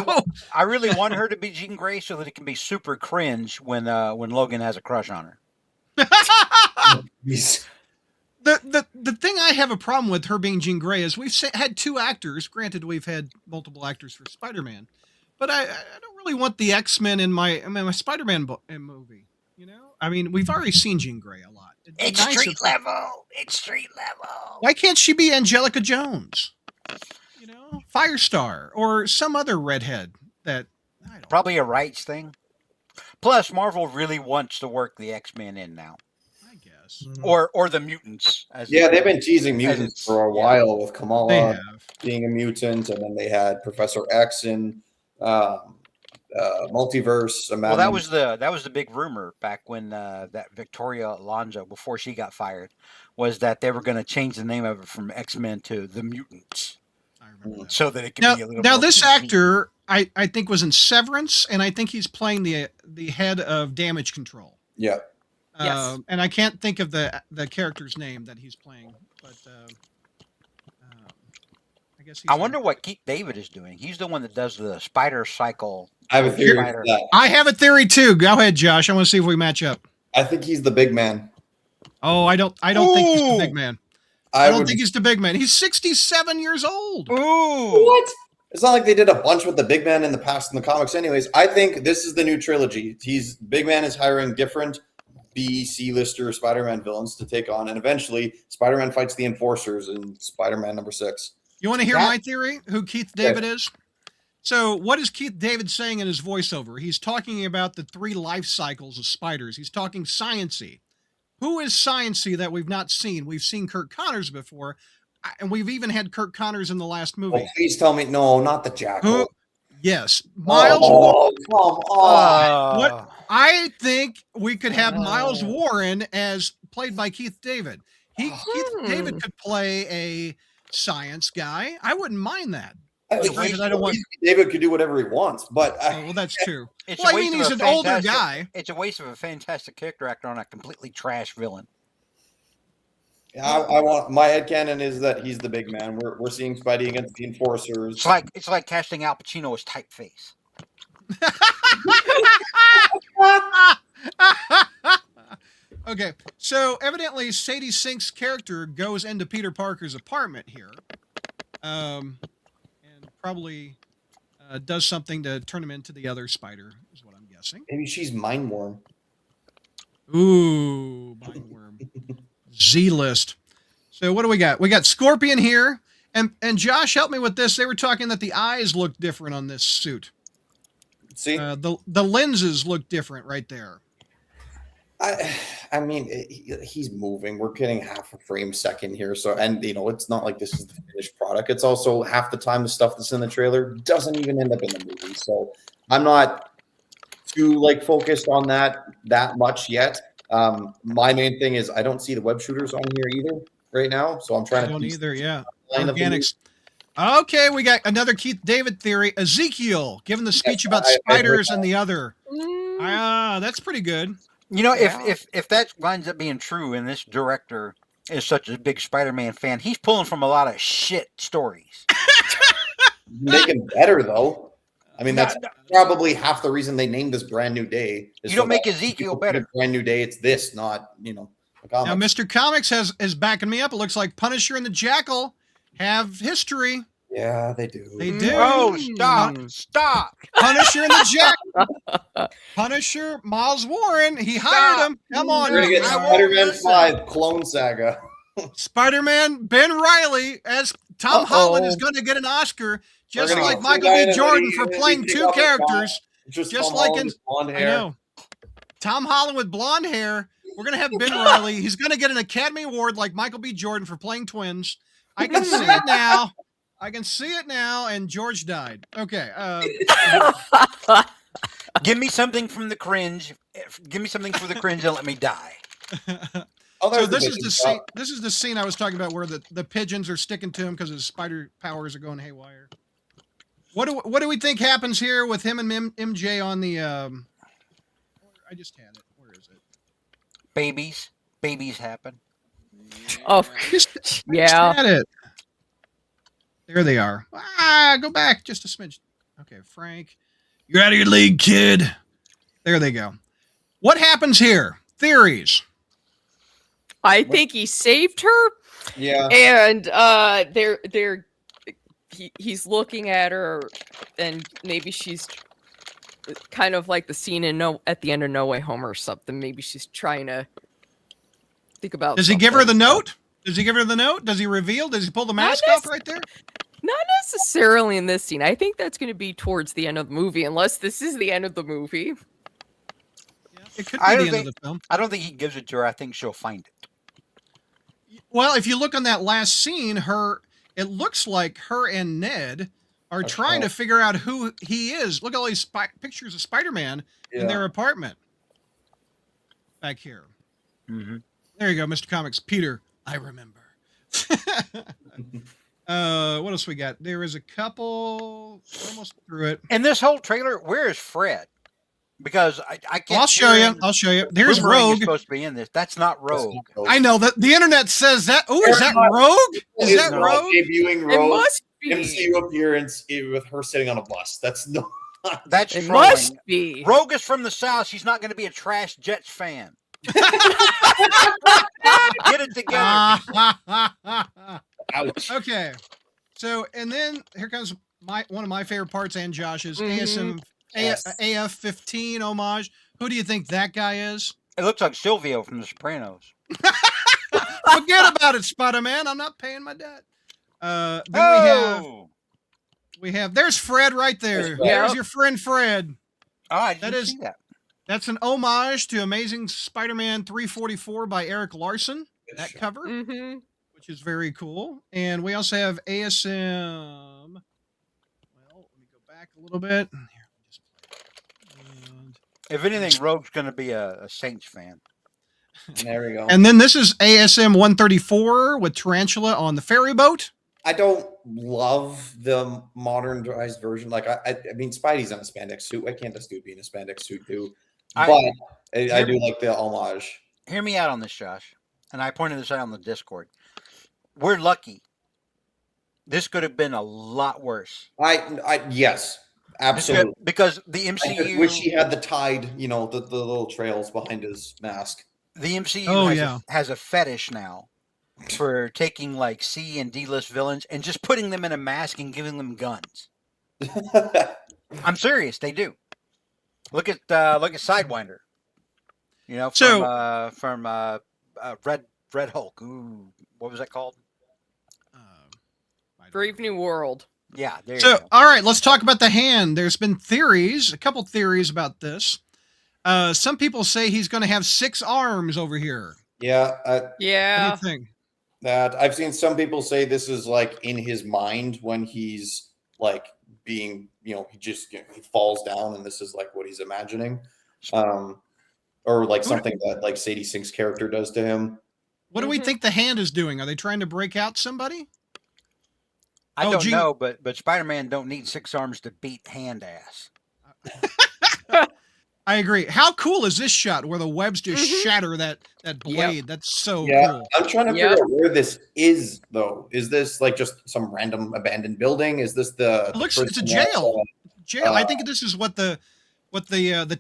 I really want her to be Jean Grey so that it can be super cringe when Logan has a crush on her.
The thing I have a problem with her being Jean Grey is we've had two actors. Granted, we've had multiple actors for Spider-Man, but I don't really want the X-Men in my Spider-Man movie. You know, I mean, we've already seen Jean Grey a lot.
It's street level. It's street level.
Why can't she be Angelica Jones? You know, Firestar or some other redhead that
probably a rights thing. Plus, Marvel really wants to work the X-Men in now.
I guess.
Or the mutants.
They've been teasing mutants for a while with Kamala being a mutant, and then they had Professor X in Multiverse.
Well, that was the big rumor back when that Victoria Alonso, before she got fired, was that they were going to change the name of it from X-Men to the Mutants.
I remember that.
So that it could be a little
now
more
this
PC.
actor, I think, was in Severance, and I think he's playing the head of Damage Control.
Yeah.
Yes.
And I can't think of the character's name that he's playing, but I guess
I wonder what Keith David is doing. He's the one that does the spider cycle.
I have a theory for that.
I have a theory too. Go ahead, Josh. I want to see if we match up.
I think he's the big man.
Oh, I don't think he's the big man. I don't think he's the big man. He's 67 years old.
Ooh.
What? It's not like they did a bunch with the big man in the past in the comics anyways. I think this is the new trilogy. Big Man is hiring different B-C-lister Spider-Man villains to take on, and eventually Spider-Man fights the Enforcers in Spider-Man #6.
You want to hear my theory, who Keith David is? So what is Keith David saying in his voiceover? He's talking about the 3 life cycles of spiders. He's talking science-y. Who is science-y that we've not seen? We've seen Kirk Connors before, and we've even had Kirk Connors in the last movie.
Oh, please tell me, no, not the Jackal.
Yes, Miles.
Come on.
What I think we could have Miles Warren as played by Keith David. Keith David could play a science guy. I wouldn't mind that.
David could do whatever he wants, but
well, that's true.
It's
well, I mean, he's an older guy.
It's a waste of a fantastic character actor on a completely trash villain.
I want my headcanon is that he's the big man. We're seeing Spidey against the Enforcers.
It's like casting Al Pacino as typeface.
Okay, so evidently Sadie Sink's character goes into Peter Parker's apartment here, and probably does something to turn him into the other spider, is what I'm guessing.
Maybe she's Mindworm.
Ooh, Mindworm. Z-list. So what do we got? We got Scorpion here, and Josh, help me with this. They were talking that the eyes look different on this suit.
See,
the lenses look different right there.
I mean, he's moving. We're getting half a frame second here. So, and it's not like this is the finished product. It's also half the time the stuff that's in the trailer doesn't even end up in the movie. So I'm not too focused on that much yet. My main thing is I don't see the web shooters on here either right now. So I'm trying to.
I don't either. Yeah. Organics. Okay, we got another Keith David theory. Ezekiel giving the speech about spiders and the other. That's pretty good.
You know,
Yeah.
if that winds up being true, and this director is such a big Spider-Man fan, he's pulling from a lot of shit stories.
Make it better though. I mean, that's
No,
probably half the reason they named this Brand New Day. Is
you don't
so
make
that
Ezekiel
people think
better.
Brand New Day. It's this, not a
Now,
comics.
Mr. Comics is backing me up. It looks like Punisher and the Jackal have history.
Yeah, they do.
They do.
Oh, stop!
Punisher and the Jackal. Punisher, Miles Warren. He hired him. Come on.
We're gonna get
I won't
Spider-Man
listen.
5 Clone Saga.
Spider-Man Ben Reilly as Tom Holland is going to get an Oscar, just
gonna
like
get
Michael
some guy
B.
in a
Jordan
hoodie
for
and he
playing
take
two
off his hat.
characters.
Just
Just
Tom
like
Holland
in
with blonde
I
hair.
know Tom Holland with blonde hair. We're going to have Ben Reilly. He's going to get an Academy Award like Michael B. Jordan for playing twins. I can see it now. I can see it now. And George died. Okay.
Give me something from the cringe. Give me something for the cringe and let me die.
Oh,
So
there's
this
the
is the
pigeon
scene.
shop.
This is the scene I was talking about where the pigeons are sticking to him because his spider powers are going haywire. What do we think happens here with him and MJ on the? I just had it. Where is it?
Babies happen.
Oh,
Just
yeah.
had it. There they are. Go back just a smidge. Okay, Frank, you're out of your league, kid. There they go. What happens here? Theories.
I think he saved her,
Yeah.
and he's looking at her, and maybe she's kind of like the scene in at the end of No Way Home or something. Maybe she's trying to think about.
Does he give her the
something.
note? Does he give her the note? Does he reveal? Does he pull the mask off right there?
Not necessarily in this scene. I think that's going to be towards the end of the movie, unless this is the end of the movie.
Yeah, it could be
I
the
don't
end of the film.
I don't think he gives it to her. I think she'll find it.
Well, if you look on that last scene, it looks like her and Ned are trying to figure out who he is. Look at all these pictures of Spider-Man in their apartment. Back here.
Mm-hmm.
There you go, Mr. Comics. Peter, I remember. What else we got? There is a couple. Almost through it.
And this whole trailer, where is Fred? Because I can't.
I'll show you. I'll show you. There's
Boomerang is
Rogue.
supposed to be in this. That's not Rogue.
I know that the internet says that. Oh, is that Rogue? Is that
not
Rogue?
Debuting
It
Rogue
must be.
MCU appearance with her sitting on a bus. That's no.
That's
It
trolling.
must be.
Rogue is from the South. She's not going to be a trash Jets fan. Get it together.
Ouch.
Okay. So, and then here comes one of my favorite parts and Josh's
Mhm.
AF-15 homage. Who do you think that guy is?
It looks like Silvio from The Sopranos.
Forget about it, Spider-Man. I'm not paying my debt. Then we have there's Fred right there.
There's Fred.
There's your friend Fred.
Oh, I didn't
That is-
see that.
That's an homage to Amazing Spider-Man 344 by Eric Larson. That cover,
Mm-hmm.
which is very cool. And we also have ASM. Well, let me go back a little bit. Here, let me just play it.
If anything, Rogue's going to be a Saints fan.
There we go.
And then this is ASM 134 with Tarantula on the ferry boat.
I don't love the modernized version. Like I mean, Spidey's in a spandex suit. Why can't this dude be in a spandex suit too? But I do like the homage.
Hear me out on this, Josh. And I pointed this out on the Discord. We're lucky. This could have been a lot worse.
Yes, absolutely.
Because the
I just
MCU,
wish he had the tide, the little trails behind his mask.
the MCU
Oh,
has a fetish now for taking like C and D list villains and just putting them in a mask and giving them guns. I'm serious, they do. Look at Sidewinder. From Red Hulk. Ooh, what was that called?
Brave New World.
Yeah, there you
So,
go.
all right, let's talk about the hand. There's been a couple theories about this. Some people say he's going to have 6 arms over here.
Yeah,
What
Yeah.
do you think?
that I've seen some people say this is like in his mind when he's like being, he just he falls down and this is like what he's imagining, or like something that like Sadie Sink's character does to him.
What do we think the hand is doing? Are they trying to break out somebody?
I
Oh,
don't
gee.
know, but Spider-Man don't need 6 arms to beat hand ass.
I agree. How cool is this shot where the webs just shatter that blade?
Yep.
That's so
Yeah,
cool.
I'm trying to figure out where this is, though. Is this like just some random abandoned building? Is this the?
It looks.
the
It's a
prison
jail. Jail. I
uh,
think this is what the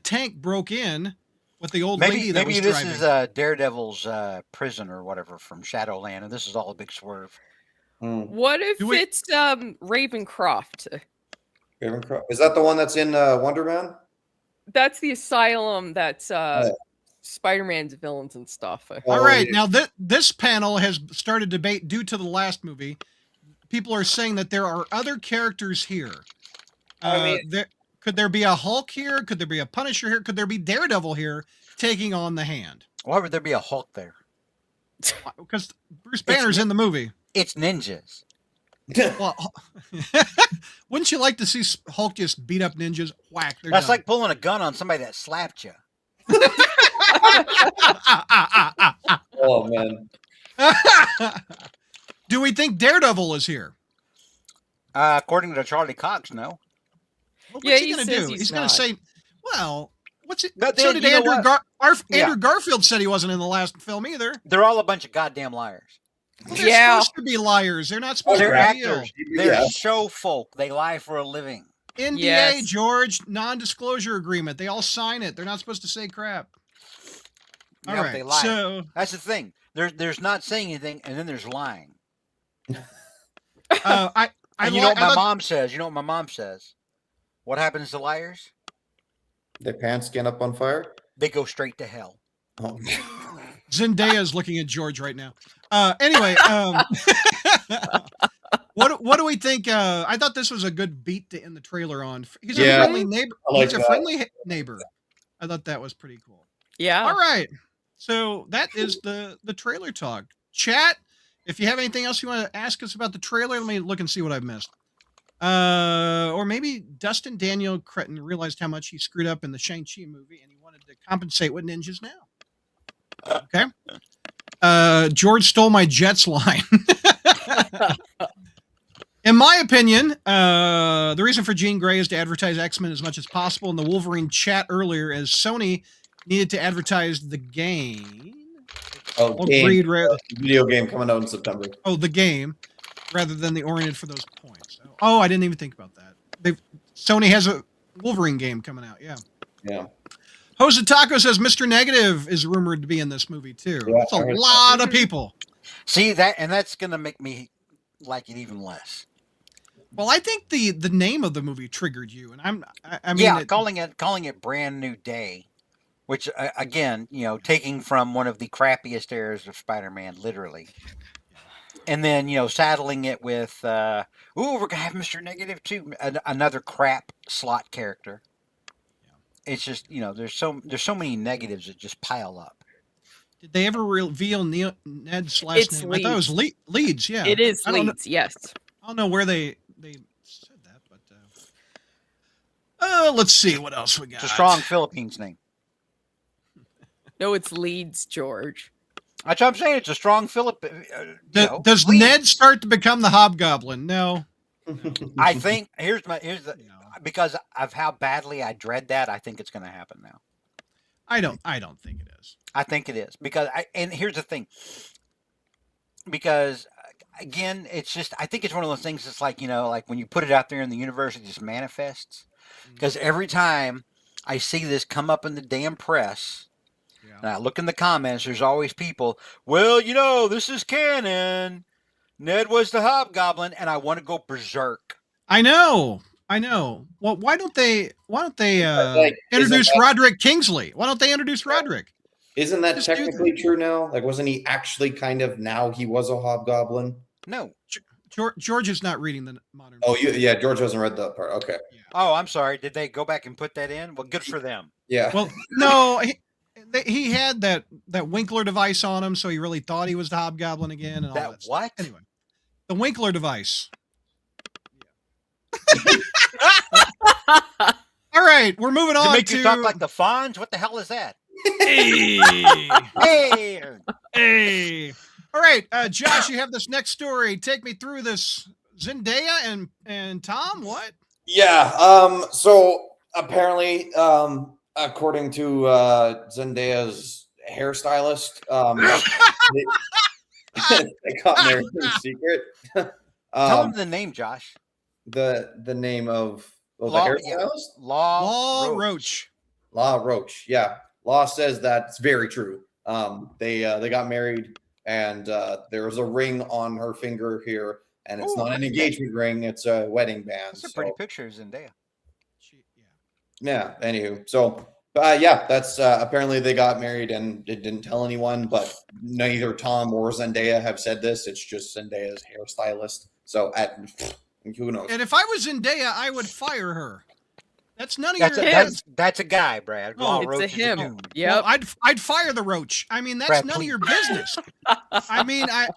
tank broke in. What the old
Maybe
lady that was
this
driving.
is Daredevil's prison or whatever from Shadowland, and this is all a big swerve.
What if it's Ravencroft?
Ravencroft. Is that the one that's in Wonder Man?
That's the asylum. That's Spider-Man's villains and stuff.
All right, now this panel has started debate due to the last movie. People are saying that there are other characters here. Could there be a Hulk here? Could there be a Punisher here? Could there be Daredevil here taking on the Hand?
Why would there be a Hulk there?
Because Bruce Banner's in the movie.
It's ninjas.
Well, wouldn't you like to see Hulk just beat up ninjas? Whack.
That's like pulling a gun on somebody that slapped you.
Oh man.
Do we think Daredevil is here?
According to Charlie Cox, no.
Well, what's he going to do? He's going to say, well, what's it?
But
so
then,
did Andrew
Yeah.
Garfield said he wasn't in the last film either.
They're all a bunch of goddamn liars.
Well, they're supposed to be liars. They're not supposed
They're
to be real.
actors. They're show folk. They lie for a living.
NDA, George, non-disclosure agreement. They all sign it. They're not supposed to say crap. All right.
They lie.
So
that's the thing. There's not saying anything, and then there's lying.
you know
what my mom says? You know what my mom says? What happens to liars?
Their pants get up on fire?
They go straight to hell.
Oh.
Zendaya is looking at George right now. Anyway, what do we think? I thought this was a good beat to end the trailer on. He's a friendly neighbor. He's a friendly neighbor. I thought that was pretty cool.
Yeah.
All right. So that is the trailer talk. Chat, if you have anything else you want to ask us about the trailer, let me look and see what I've missed. Or maybe Dustin Daniel Cretton realized how much he screwed up in the Shang-Chi movie and he wanted to compensate with ninjas now. Okay. George stole my Jets line. In my opinion, the reason for Jean Grey is to advertise X-Men as much as possible. In the Wolverine chat earlier, as Sony needed to advertise the game.
Video game coming out in September.
Oh, the game, rather than the oriented for those points. Oh, I didn't even think about that. Sony has a Wolverine game coming out. Yeah.
Yeah.
Jose Taco says Mr. Negative is rumored to be in this movie too. Yeah, that's a lot of people.
See that, and that's gonna make me like it even less.
Well, I think the name of the movie triggered you, and I mean,
calling it Brand New Day, which again, taking from one of the crappiest eras of Spider-Man, literally, and then saddling it with, we're gonna have Mr. Negative too, another crap Slott character. It's just there's so many negatives that just pile up.
Did they ever reveal Ned's last name?
Leeds.
I thought it was Leeds. Yeah,
it is Leeds. Yes.
I don't know where they said that, but let's see what else we got.
It's a strong Philippines name.
No, it's Leeds, George.
That's what I'm saying. It's a strong
Does
Leeds.
Ned start to become the Hobgoblin? No.
I think because of how badly I dread that, I think it's going to happen now.
I don't think it is.
I think it is and here's the thing. Because again, it's just, I think it's one of those things that's like, like when you put it out there in the universe, it just manifests. Because every time I see this come up in the damn press, and I look in the comments, there's always people, well, this is canon. Ned was the Hobgoblin, and I want to go berserk.
I know. Well, why don't they introduce Roderick Kingsley? Why don't they introduce Roderick?
Isn't that technically true now? Like, wasn't he actually kind of, now he was a Hobgoblin?
No.
George is not reading the modern.
Oh, George hasn't read that part. Okay.
Yeah.
Oh, I'm sorry. Did they go back and put that in? Well, good for them.
Yeah.
Well, no, he had that Winkler device on him, so he really thought he was the Hobgoblin again. And all that
what?
Stuff. Anyway, the Winkler device. All right, we're moving on.
Make you talk like the Fonz? What the hell is that?
Hey. Hey. All right, Josh, you have this next story. Take me through this. Zendaya and Tom, what?
Yeah. So apparently, According to Zendaya's hairstylist, they got married in secret.
Tell them the name, Josh.
The name of the
Law,
hairstylist?
yeah.
Law Roach.
Law Roach. Yeah. Law says that's very true. They got married, and there was a ring on her finger here, and it's not an engagement ring; it's a wedding band.
That's a pretty picture of Zendaya.
Yeah. Anywho, so yeah, that's apparently they got married and it didn't tell anyone, but neither Tom or Zendaya have said this. It's just Zendaya's hairstylist. So who knows?
And if I was Zendaya, I would fire her. That's none of your.
That's a guy, Brad.
Oh, it's a him. Yeah,
well, I'd fire the Roach. I mean, that's
Brad,
none
please.
of your business. I mean, I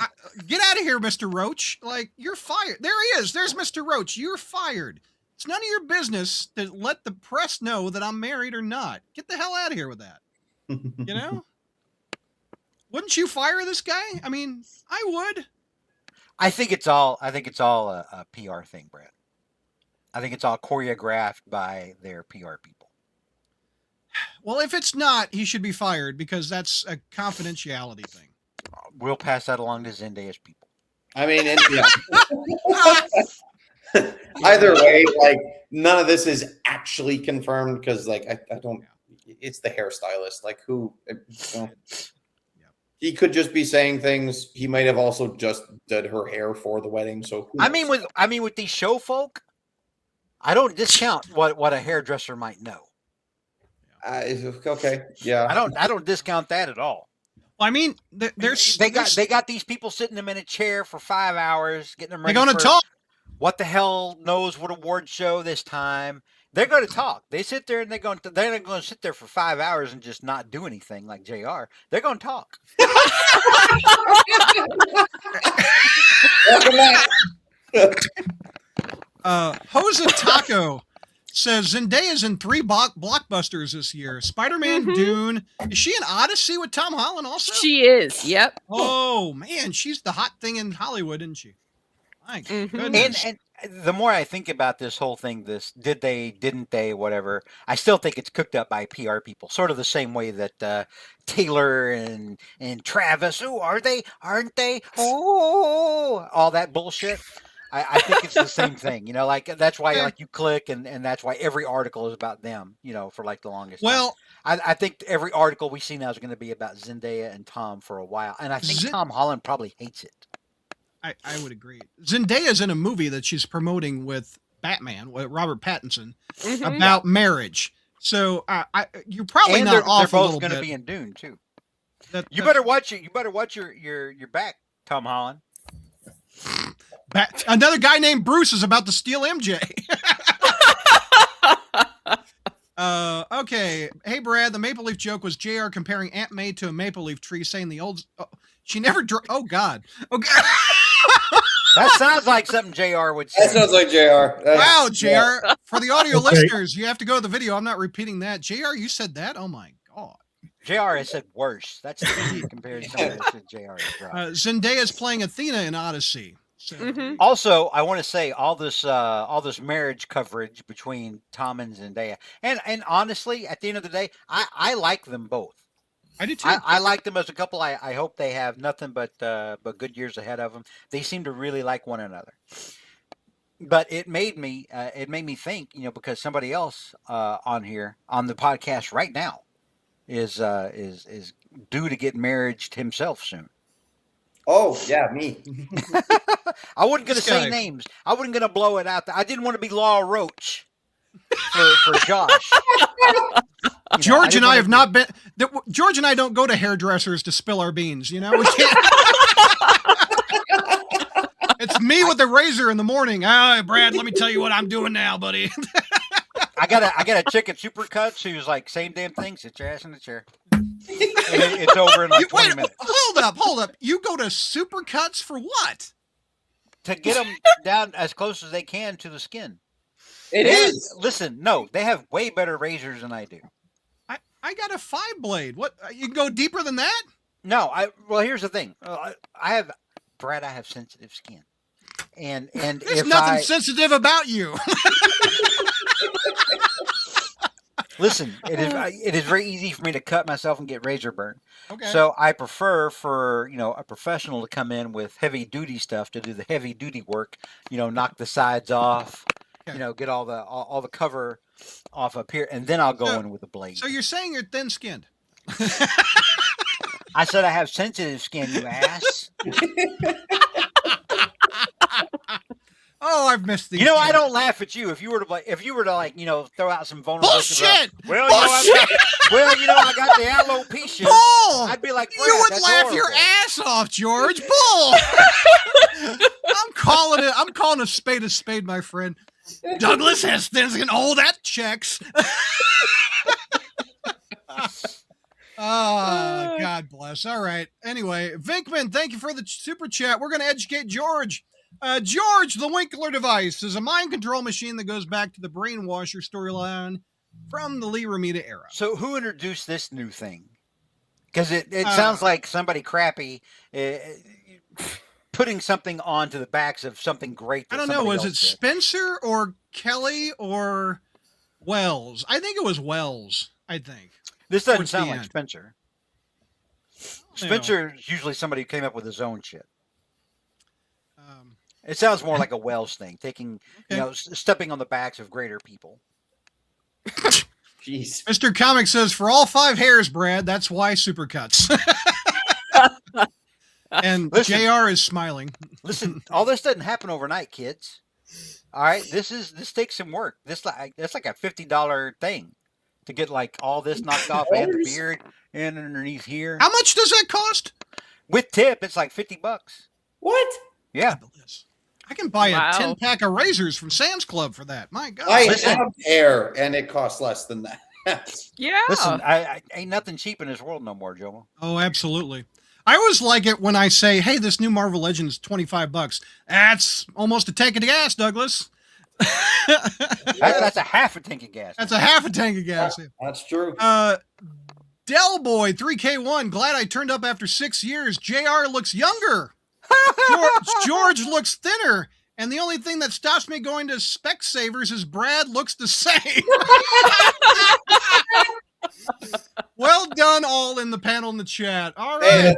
get out of here, Mr. Roach. Like, you're fired. There he is. There's Mr. Roach. You're fired. It's none of your business to let the press know that I'm married or not. Get the hell out of here with that. You know? Wouldn't you fire this guy? I mean, I would.
I think it's all a PR thing, Brad. I think it's all choreographed by their PR people.
Well, if it's not, he should be fired because that's a confidentiality thing.
We'll pass that along to Zendaya's people.
I mean, either way, like none of this is actually confirmed because, like, I don't. It's the hairstylist. Like, who? He could just be saying things. He might have also just did her hair for the wedding. So
I mean, with these show folk, I don't discount what a hairdresser might know.
Okay, yeah,
I don't discount that at all.
Well, I mean,
they got these people sitting them in a chair for 5 hours, getting them ready.
They're going to talk.
What the hell knows what award show this time? They're going to talk. They sit there and they're not going to sit there for 5 hours and just not do anything like JR. They're going to talk.
Jose Taco says Zendaya's in 3 blockbusters this year. Spider-Man, Dune. Is she in Odyssey with Tom Holland also?
she is. Yep.
Oh, man. She's the hot thing in Hollywood, isn't she? My goodness.
And the more I think about this whole thing, this did they, didn't they, whatever, I still think it's cooked up by PR people, sort of the same way that Taylor and Travis, oh, are they, aren't they, oh, all that bullshit. I think it's the same thing, you know, like that's why like you click and that's why every article is about them, you know, for like the longest time. I think every article we see now is going to be about Zendaya and Tom for a while. And I think Tom Holland probably hates it.
I would agree. Zendaya's in a movie that she's promoting with Batman, with Robert Pattinson, about marriage. So you're probably not off a little bit.
They're both going to be in Dune too. You better watch it. You better watch your back, Tom Holland.
Another guy named Bruce is about to steal MJ. Okay. Hey, Brad, the Maple Leaf joke was JR comparing Aunt May to a maple leaf tree, saying the old... she never... oh, God. Okay.
That sounds like something JR would say.
That sounds like JR.
Wow, JR. For the audio listeners, you have to go to the video. I'm not repeating that. JR, you said that? Oh, my God.
JR has said worse. That's the comparison that JR has.
Zendaya's playing Athena in Odyssey. So.
Also, I want to say all this marriage coverage between Tom and Zendaya, and honestly, at the end of the day, I like them both.
I do too.
I like them as a couple. I hope they have nothing but good years ahead of them. They seem to really like one another. But it made me think, you know, because somebody else on here on the podcast right now is due to get married himself soon.
Oh, yeah, me.
I wasn't going to say names. I wasn't going to blow it out there. I didn't want to be Law Roach for Josh.
George and I have not been... George and I don't go to hairdressers to spill our beans, you know? We can't... It's me with the razor in the morning. Brad, let me tell you what I'm doing now, buddy.
I got a chick at Supercuts who's like, same damn thing. Sit your ass in the chair. It's over in like 20 minutes.
Hold up. You go to Supercuts for what?
To get them down as close as they can to the skin.
It is.
Listen, no, they have way better razors than I do.
I got a 5-blade. What? You can go deeper than that?
No, well, here's the thing. I have sensitive skin. And
there's nothing sensitive about you.
Listen, it is very easy for me to cut myself and get razor burn.
Okay.
So I prefer for a professional to come in with heavy duty stuff to do the heavy duty work. Knock the sides off.
Okay.
Get all the cover off up here, and then I'll go in with a blade.
So you're saying you're thin-skinned?
I said I have sensitive skin, you ass.
Oh, I've missed these.
I don't laugh at you. If you were to throw out some vulnerable
bullshit.
Well,
Bullshit.
I got the alopecia.
Bull.
I'd be like,
you would
that's
laugh
horrible.
your ass off, George. Bull. I'm calling a spade, my friend. Douglas has thin skin. Oh, that checks. Oh, God bless. All right. Anyway, Vinkman, thank you for the super chat. We're going to educate George. George, the Winkler device is a mind control machine that goes back to the brainwasher storyline from the Lee Romita era.
So who introduced this new thing? Because it sounds like somebody crappy putting something onto the backs of something great.
I don't know. Was it Spencer or Kelly or Wells? I think it was Wells.
This doesn't sound like Spencer. Spencer is usually somebody who came up with his own shit. It sounds more like a Wells thing, taking, stepping on the backs of greater people.
Jeez.
Mr. Comic says, for all 5 hairs, Brad, that's why Supercuts. And listen, JR is smiling.
Listen, all this doesn't happen overnight, kids. All right, this takes some work. That's like a $50 thing to get like all this knocked off and the beard and underneath here.
How much does that cost?
With tip, it's like $50.
What?
Yeah.
I can buy a 10-pack of razors from Sam's Club for that. My God.
I have hair, and it costs less than that.
Yeah.
Listen, I ain't nothing cheap in this world no more, Jomo.
Oh, absolutely. I always like it when I say, hey, this new Marvel Legends is $25. That's almost a tank of gas, Douglas.
That's a half a tank of gas.
That's a half a tank of gas.
That's true.
Del Boy 3K1, glad I turned up after 6 years. JR looks younger. George looks thinner. And the only thing that stops me going to Specsavers is Brad looks the same. Well done, all in the panel in the chat. All right.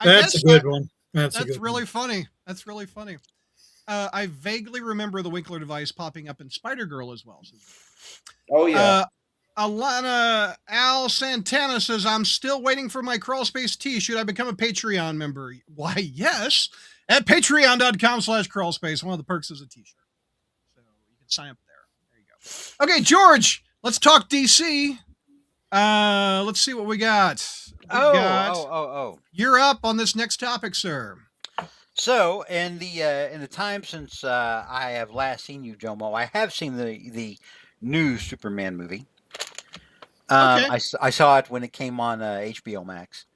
That's a good one.
That's really funny. That's really funny. I vaguely remember the Winkler device popping up in Spider-Girl as well.
Oh, yeah.
Alana Al Santana says, I'm still waiting for my crawl space tee. Should I become a Patreon member? Why, yes. At patreon.com/crawlspace. One of the perks is a t-shirt. So you can sign up there. There you go. Okay, George, let's talk DC. Let's see what we got. You're up on this next topic, sir.
So, in the time since I have last seen you, Jomo, I have seen the new Superman movie. I saw it when it came on HBO Max.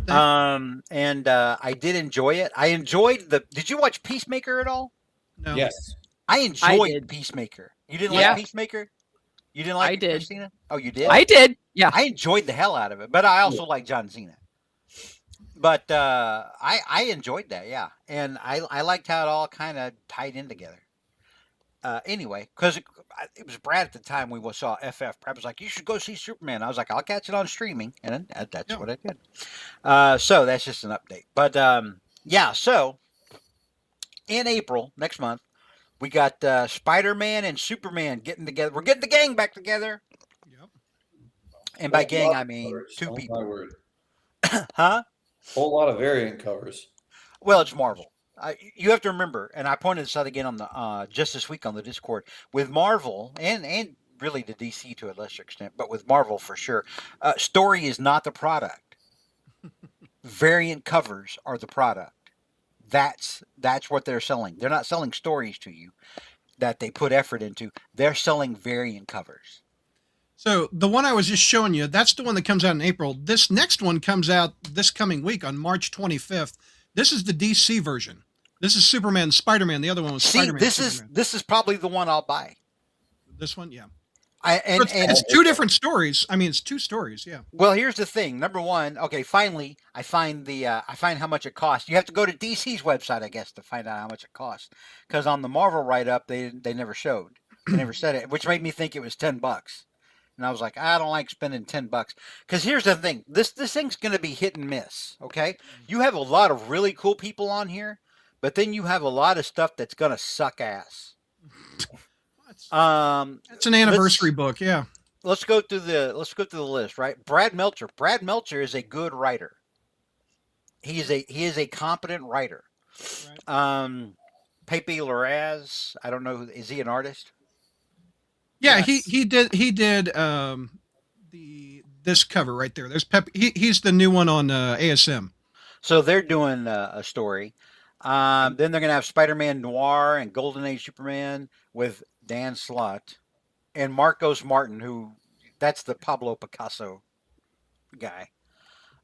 And I did enjoy it. I enjoyed Did you watch Peacemaker at all?
No.
Yes.
I enjoyed Peacemaker. You didn't like Peacemaker? You didn't like Christina? Oh, you did?
I did. Yeah.
I enjoyed the hell out of it, but I also like John Cena. But I enjoyed that, yeah. And I liked how it all kind of tied in together. Anyway, because it was Brad at the time we saw FF. Brad was like, you should go see Superman. I was like, I'll catch it on streaming. And that's what I did. So that's just an update. But yeah, so in April, next month, we got Spider-Man and Superman getting together. We're getting the gang back together.
Yep.
And by gang, I mean two people.
My word.
Huh?
Whole lot of variant covers.
Well, it's Marvel. You have to remember, and I pointed this out again on the just this week on the Discord, with Marvel and really the DC to a lesser extent, but with Marvel for sure, story is not the product. Variant covers are the product. That's what they're selling. They're not selling stories to you that they put effort into. They're selling variant covers.
So the one I was just showing you, that's the one that comes out in April. This next one comes out this coming week on March 25th. This is the DC version. This is Superman, Spider-Man. The other one was Spider-Man.
This is probably the one I'll buy.
This one, yeah.
It's
two different stories. I mean, it's two stories, yeah.
Well, here's the thing. Number one, okay, finally, I find how much it costs. You have to go to DC's website, I guess, to find out how much it costs. Because on the Marvel write-up, they never showed. They never said it, which made me think it was $10. And I was like, I don't like spending $10 because here's the thing: this thing's going to be hit and miss. Okay, you have a lot of really cool people on here, but then you have a lot of stuff that's going to suck ass.
It's an anniversary book, yeah.
Let's go through the list, right? Brad Meltzer. Brad Meltzer is a good writer. He is a competent writer. Right. Pepe Larraz, I don't know, is he an artist?
Yeah, yes. he did this cover right there. There's Pepe. He's the new one on ASM.
So they're doing a story. Then they're going to have Spider-Man Noir and Golden Age Superman with Dan Slott and Marcos Martin, who that's the Pablo Picasso guy.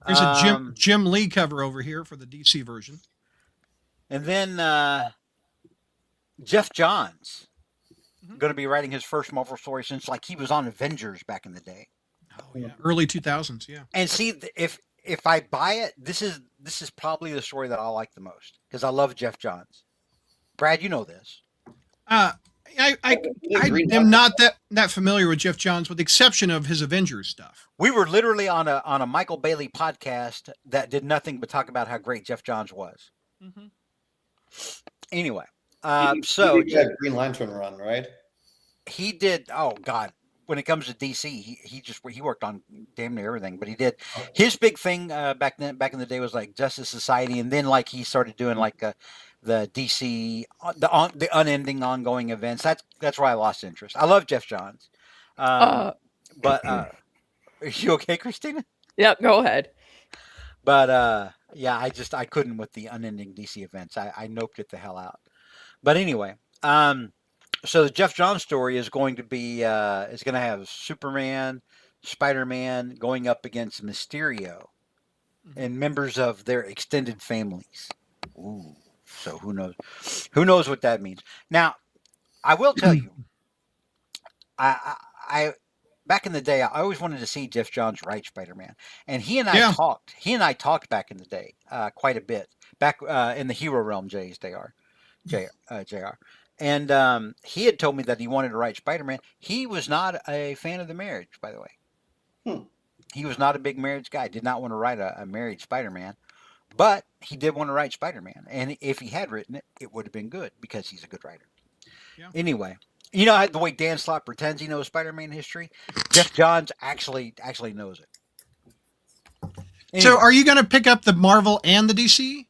There's a Jim Lee cover over here for the DC version.
And then Jeff Johns going to be writing his first Marvel story since like he was on Avengers back in the day.
Oh yeah, early 2000s, yeah.
And see, if I buy it, this is probably the story that I like the most because I love Jeff Johns. Brad, you know this.
I am not that familiar with Jeff Johns, with the exception of his Avengers stuff.
We were literally on a Michael Bailey podcast that did nothing but talk about how great Jeff Johns was. Mm-hmm. Anyway, so
he had Green Lantern run, right?
He did. Oh God. When it comes to DC, he worked on damn near everything. But he did his big thing back in the day was like Justice Society, and then like he started doing like the DC the unending ongoing events. That's where I lost interest. I love Jeff Johns, but are you okay, Christina?
Yep, go ahead.
But yeah, I couldn't with the unending DC events. I noped it the hell out. But anyway, so the Jeff Johns story is going to be is going to have Superman, Spider-Man going up against Mysterio and members of their extended families. Ooh, so who knows what that means. Now, I will tell you, I back in the day, I always wanted to see Jeff Johns write Spider-Man, and he and I talked back in the day quite a bit back in the Hero Realm days. JR. And he had told me that he wanted to write Spider-Man. He was not a fan of the marriage, by the way. He was not a big marriage guy. Did not want to write a married Spider-Man. But he did want to write Spider-Man. And if he had written it, it would have been good because he's a good writer. Yeah. Anyway, you know the way Dan Slott pretends he knows Spider-Man history? Jeff Johns actually knows it. Anyway.
So are you going to pick up the Marvel and the DC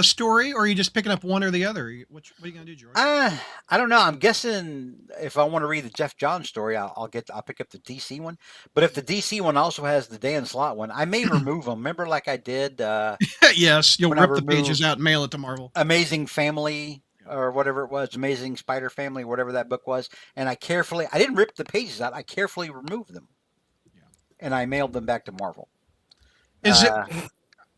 story, or are you just picking up one or the other? What are you gonna do, George?
I don't know. I'm guessing if I want to read the Jeff Johns story, I'll pick up the DC one. But if the DC one also has the Dan Slott one, I may remove them. Remember, like I did.
Yes, you'll rip the pages out and mail it to Marvel.
Amazing Family or whatever it was, Amazing Spider Family, whatever that book was. And I didn't rip the pages out. I carefully removed them, and I mailed them back to Marvel.
Is it?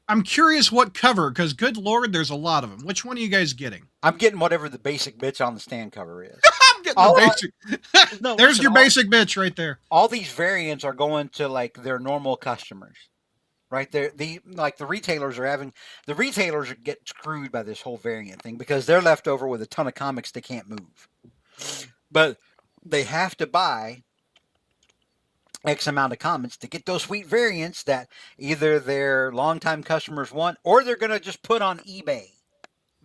I'm curious what cover, because good Lord, there's a lot of them. Which one are you guys getting?
I'm getting whatever the basic bitch on the stand cover is.
I'm getting the basic. No, there's your basic bitch right there.
All these variants are going to like their normal customers, right? The retailers get screwed by this whole variant thing because they're left over with a ton of comics they can't move, but they have to buy X amount of comments to get those sweet variants that either their longtime customers want or they're going to just put on eBay.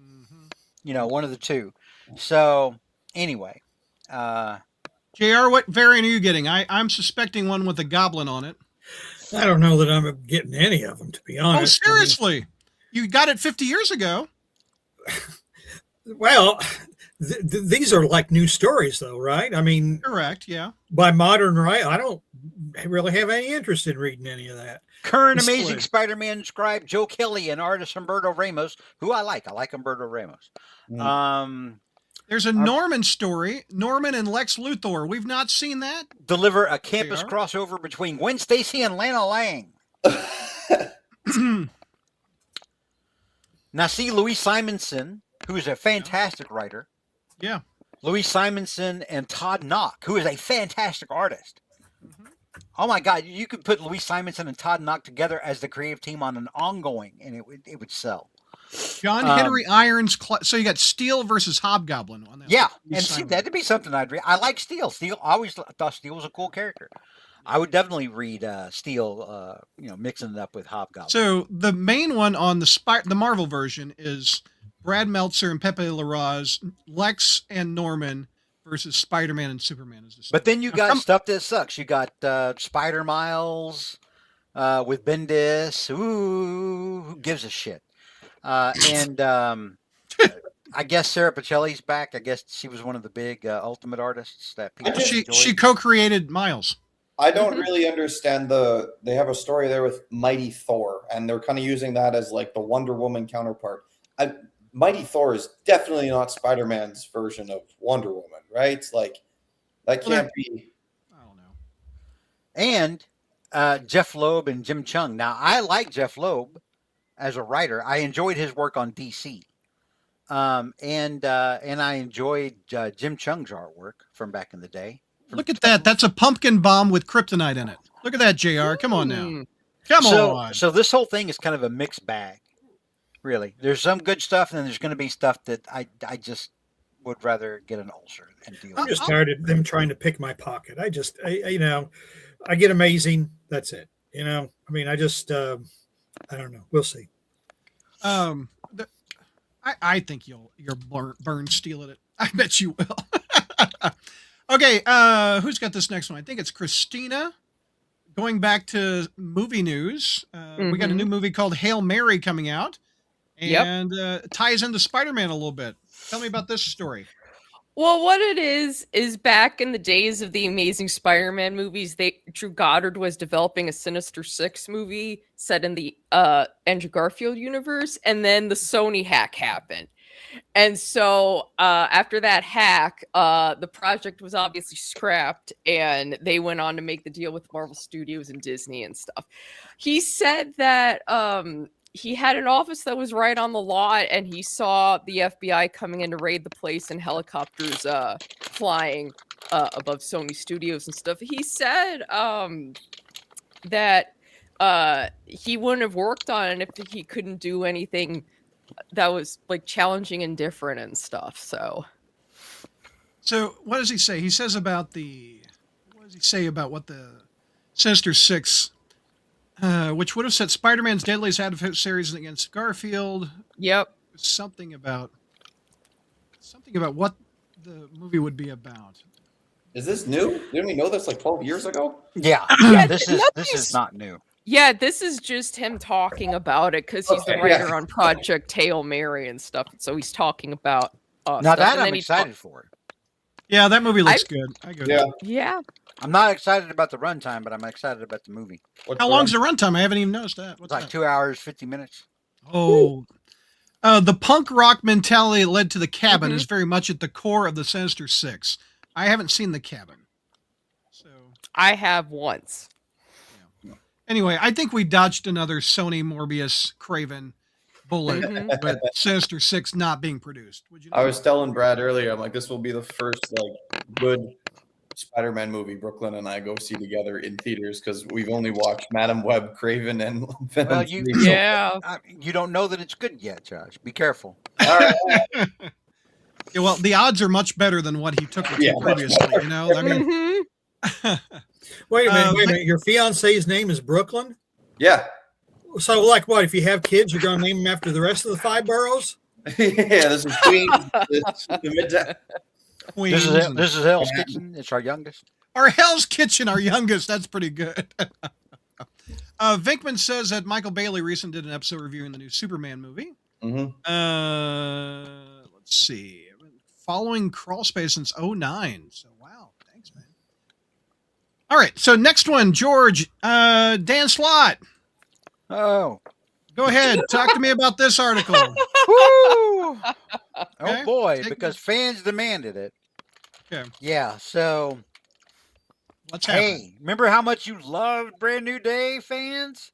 Mm-hmm. One of the two. So anyway,
JR, what variant are you getting? I'm suspecting one with a goblin on it.
I don't know that I'm getting any of them, to be honest.
Oh, seriously? You got it 50 years ago.
Well, these are like new stories, though, right? I mean,
correct, yeah.
By modern right, I don't really have any interest in reading any of that.
Current Amazing Spider-Man scribe Joe Kelly and artist Humberto Ramos, who I like. I like Humberto Ramos.
There's a Norman story, Norman and Lex Luthor. We've not seen that.
Deliver a campus crossover between Gwen Stacy and Lana Lang. Now, see, Louise Simonson, who is a fantastic writer.
Yeah.
Louise Simonson and Todd Knock, who is a fantastic artist. Mm-hmm. Oh my God, you could put Louise Simonson and Todd Knock together as the creative team on an ongoing, and it would sell.
John Henry Irons. So you got Steel versus Hobgoblin on that.
Yeah, and see, that'd be something I'd read. I like Steel. Steel, I always thought Steel was a cool character. I would definitely read Steel, mixing it up with Hobgoblin.
So the main one on the Marvel version is Brad Meltzer and Pepe Larraz, Lex and Norman versus Spider-Man and Superman.
But then you got stuff that sucks. You got Spider Miles with Bendis. Ooh, who gives a shit? And I guess Sarah Pacelli's back. I guess she was one of the big Ultimate artists that people
she co-created Miles.
I don't really understand they have a story there with Mighty Thor, and they're kind of using that as like the Wonder Woman counterpart. Mighty Thor is definitely not Spider-Man's version of Wonder Woman, right? It's like, that can't be.
I don't
know. And Jeff Loeb and Jim Chung. Now, I like Jeff Loeb as a writer. I enjoyed his work on DC. And I enjoyed Jim Chung's artwork from back in the day.
Look at that. That's a pumpkin bomb with kryptonite in it. Look at that, JR. Come on now. Come on.
So this whole thing is kind of a mixed bag. Really, there's some good stuff, and then there's going to be stuff that I just would rather get an ulcer and deal with.
I'm just tired of them trying to pick my pocket. I get amazing. That's it. I mean, I don't know. We'll see.
I think you'll burn Steel at it. I bet you will. Okay, who's got this next one? I think it's Christina. Going back to movie news, we got a new movie called Hail Mary coming out. And ties into Spider-Man a little bit. Tell me about this story.
Well, what it is back in the days of the Amazing Spider-Man movies, Drew Goddard was developing a Sinister Six movie set in the Andrew Garfield universe, and then the Sony hack happened. And so after that hack, the project was obviously scrapped, and they went on to make the deal with Marvel Studios and Disney and stuff. He said that he had an office that was right on the lot, and he saw the FBI coming in to raid the place and helicopters flying above Sony Studios and stuff. He said that he wouldn't have worked on it if he couldn't do anything that was like challenging and different and stuff. So
what does he say? He says about what does he say about what the Sinister Six, which would have set Spider-Man's deadliest adversaries against Garfield.
Yep.
Something about what the movie would be about.
Is this new? Didn't we know this like 12 years ago?
Yeah. This is not new.
Yeah, this is just him talking about it because he's the writer on Project Hail Mary and stuff. So he's talking about
now
stuff.
that I'm excited for.
Yeah, that movie looks good. I go.
Yeah.
I'm not excited about the runtime, but I'm excited about the movie.
How long's the runtime? I haven't even noticed that.
It's like 2 hours, 50 minutes.
Oh. The punk rock mentality that led to The Cabin is very much at the core of the Sinister Six. I haven't seen The Cabin. So
I have once.
Anyway, I think we dodged another Sony Morbius Craven bullet with Sinister Six not being produced. Would you know?
I was telling Brad earlier, I'm like, this will be the first like good Spider-Man movie Brooklyn and I go see together in theaters because we've only watched Madam Web, Craven, and Venom.
Well, you don't know that it's good yet, Josh. Be careful.
All right.
Yeah, well, the odds are much better than what he took previously. You know, I mean.
Wait a minute. Your fiance's name is Brooklyn?
Yeah.
So, like what? If you have kids, you're going to name them after the rest of the 5 boroughs?
Yeah, this is Queens.
This is Hell's Kitchen. It's our youngest.
Our Hell's Kitchen, our youngest. That's pretty good. Vinkman says that Michael Bailey recently did an episode reviewing the new Superman movie. Let's see. Following Crawl Space since 2009. So, wow. Thanks, man. All right. So, next one, George. Dan Slott.
Oh.
Go ahead. Talk to me about this article.
Woo!
Okay.
Oh, boy. Because fans demanded it.
Okay.
Yeah. So,
what's happening?
Hey, remember how much you loved Brand New Day, fans?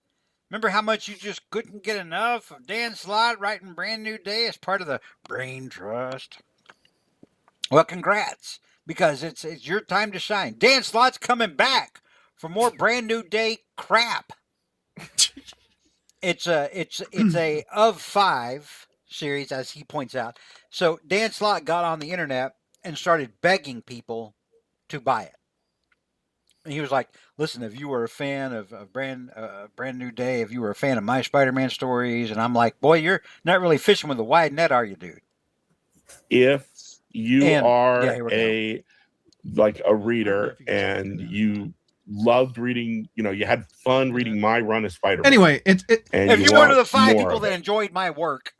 Remember how much you just couldn't get enough of Dan Slott writing Brand New Day as part of the Brain Trust? Well, congrats, because it's your time to shine. Dan Slott's coming back for more Brand New Day crap. it's a of 5 series, as he points out. So Dan Slott got on the internet and started begging people to buy it. And he was like, "Listen, if you were a fan of Brand New Day, if you were a fan of my Spider-Man stories," and I'm like, "Boy, you're not really fishing with a wide net, are you, dude?"
If you are
here we
a reader and you loved reading, you had fun reading my run of Spider-Man.
Anyway,
if you're one of the 5 people that enjoyed my work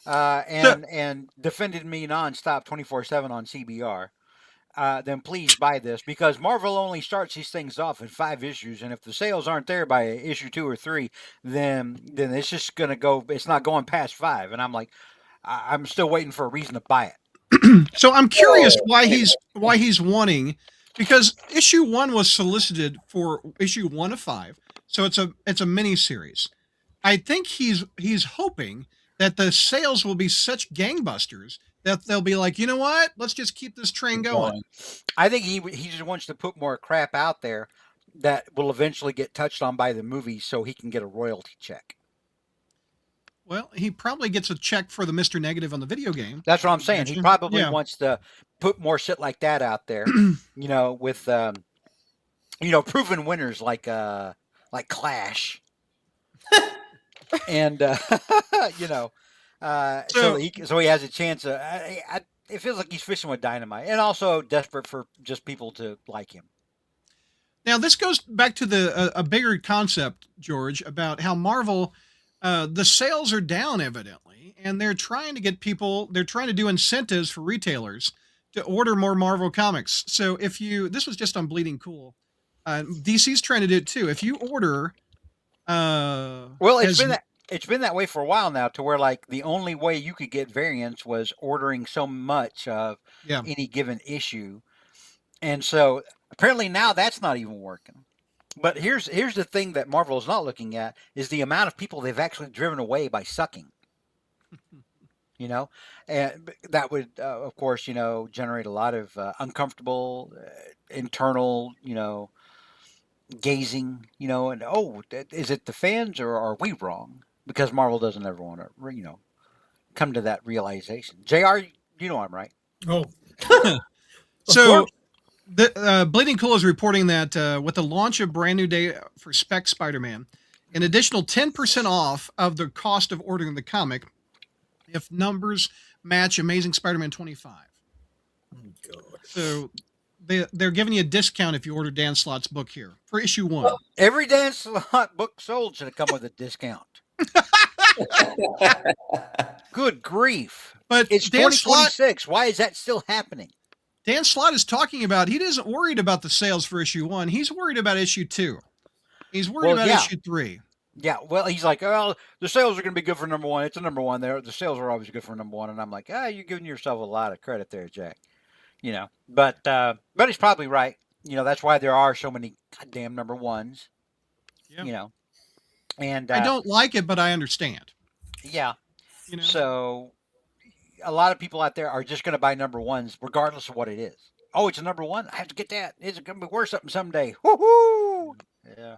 and defended me nonstop 24/7 on CBR, then please buy this, because Marvel only starts these things off in 5 issues, and if the sales aren't there by issue 2 or 3, then it's just gonna go. It's not going past 5, and I'm like, I'm still waiting for a reason to buy it.
So I'm curious why he's wanting, because issue 1 was solicited for issue 1 of 5, so it's a mini series. I think he's hoping that the sales will be such gangbusters that they'll be like, you know what? Let's just keep this train going.
I think he just wants to put more crap out there that will eventually get touched on by the movie, so he can get a royalty check.
Well, he probably gets a check for the Mr. Negative on the video game.
That's what I'm saying. He probably wants to put more shit like that out there, with proven winners like Clash. And so he has a chance. It feels like he's fishing with dynamite, and also desperate for just people to like him.
Now, this goes back to a bigger concept, George, about how Marvel, the sales are down evidently, and they're trying to get people. They're trying to do incentives for retailers to order more Marvel comics. So this was just on Bleeding Cool. DC's trying to do it too. If you order,
it's been that way for a while now, to where like the only way you could get variants was ordering so much of any given issue, and so apparently now that's not even working. But here's the thing that Marvel is not looking at, is the amount of people they've actually driven away by sucking. And that would of course generate a lot of uncomfortable internal gazing, and is it the fans or are we wrong? Because Marvel doesn't ever want to, come to that realization. JR, I'm right.
Oh,
so the Bleeding Cool is reporting that with the launch of Brand New Day for Spec Spider-Man, an additional 10% off of the cost of ordering the comic if numbers match Amazing Spider-Man 25.
Oh, God.
So they're giving you a discount if you order Dan Slott's book here for issue 1.
Every Dan Slott book sold should have come with a discount. Good grief.
But
it's
Dan
2026. Slott, why is that still happening?
Dan Slott is talking about, he isn't worried about the sales for issue 1. He's worried about issue 2. He's worried about issue 3.
Yeah, well, he's like, the sales are going to be good for number 1. It's a number 1 there. The sales are always good for number 1. And I'm like, you're giving yourself a lot of credit there, Jack. But he's probably right. That's why there are so many goddamn number 1s. Yeah. And
I don't like it, but I understand.
Yeah. So a lot of people out there are just going to buy number 1s regardless of what it is. Oh, it's a number 1. I have to get that. Is it going to be worth something someday? Woohoo! Yeah.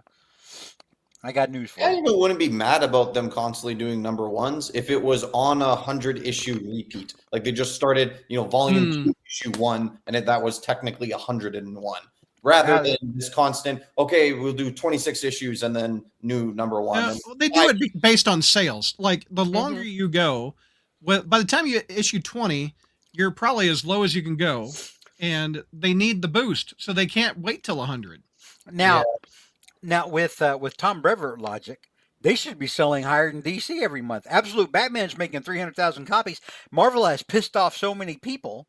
I got news for you.
I even wouldn't be mad about them constantly doing number 1s if it was on a 100-issue repeat. Like they just started, volume 2, issue 1, and that was technically 101. Rather than this constant, okay, we'll do 26 issues and then new number 1.
They do it based on sales. Like the longer you go, by the time you issue 20, you're probably as low as you can go, and they need the boost, so they can't wait till 100.
Now with Tom Brevoort logic, they should be selling higher than DC every month. Absolute Batman's making 300,000 copies. Marvel has pissed off so many people.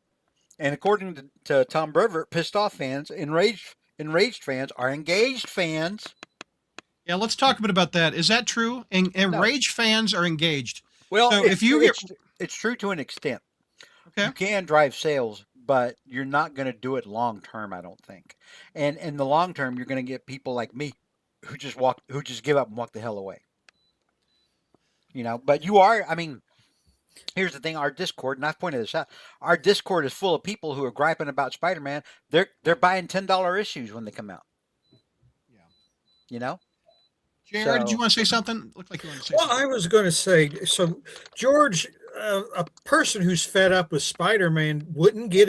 And according to Tom Brevoort, pissed off fans, enraged fans are engaged fans.
Yeah, let's talk a bit about that. Is that true? Enraged fans are engaged.
Well,
so
it's true to an extent.
Okay.
You can drive sales, but you're not going to do it long term, I don't think. And in the long term, you're going to get people like me who just give up and walk the hell away. But you are, here's the thing, our Discord, and I've pointed this out, our Discord is full of people who are griping about Spider-Man. They're buying $10 issues when they come out. Yeah.
Jared, did you want to say something? Looked like you wanted to say
Well,
something.
I was going to say, so George, a person who's fed up with Spider-Man wouldn't get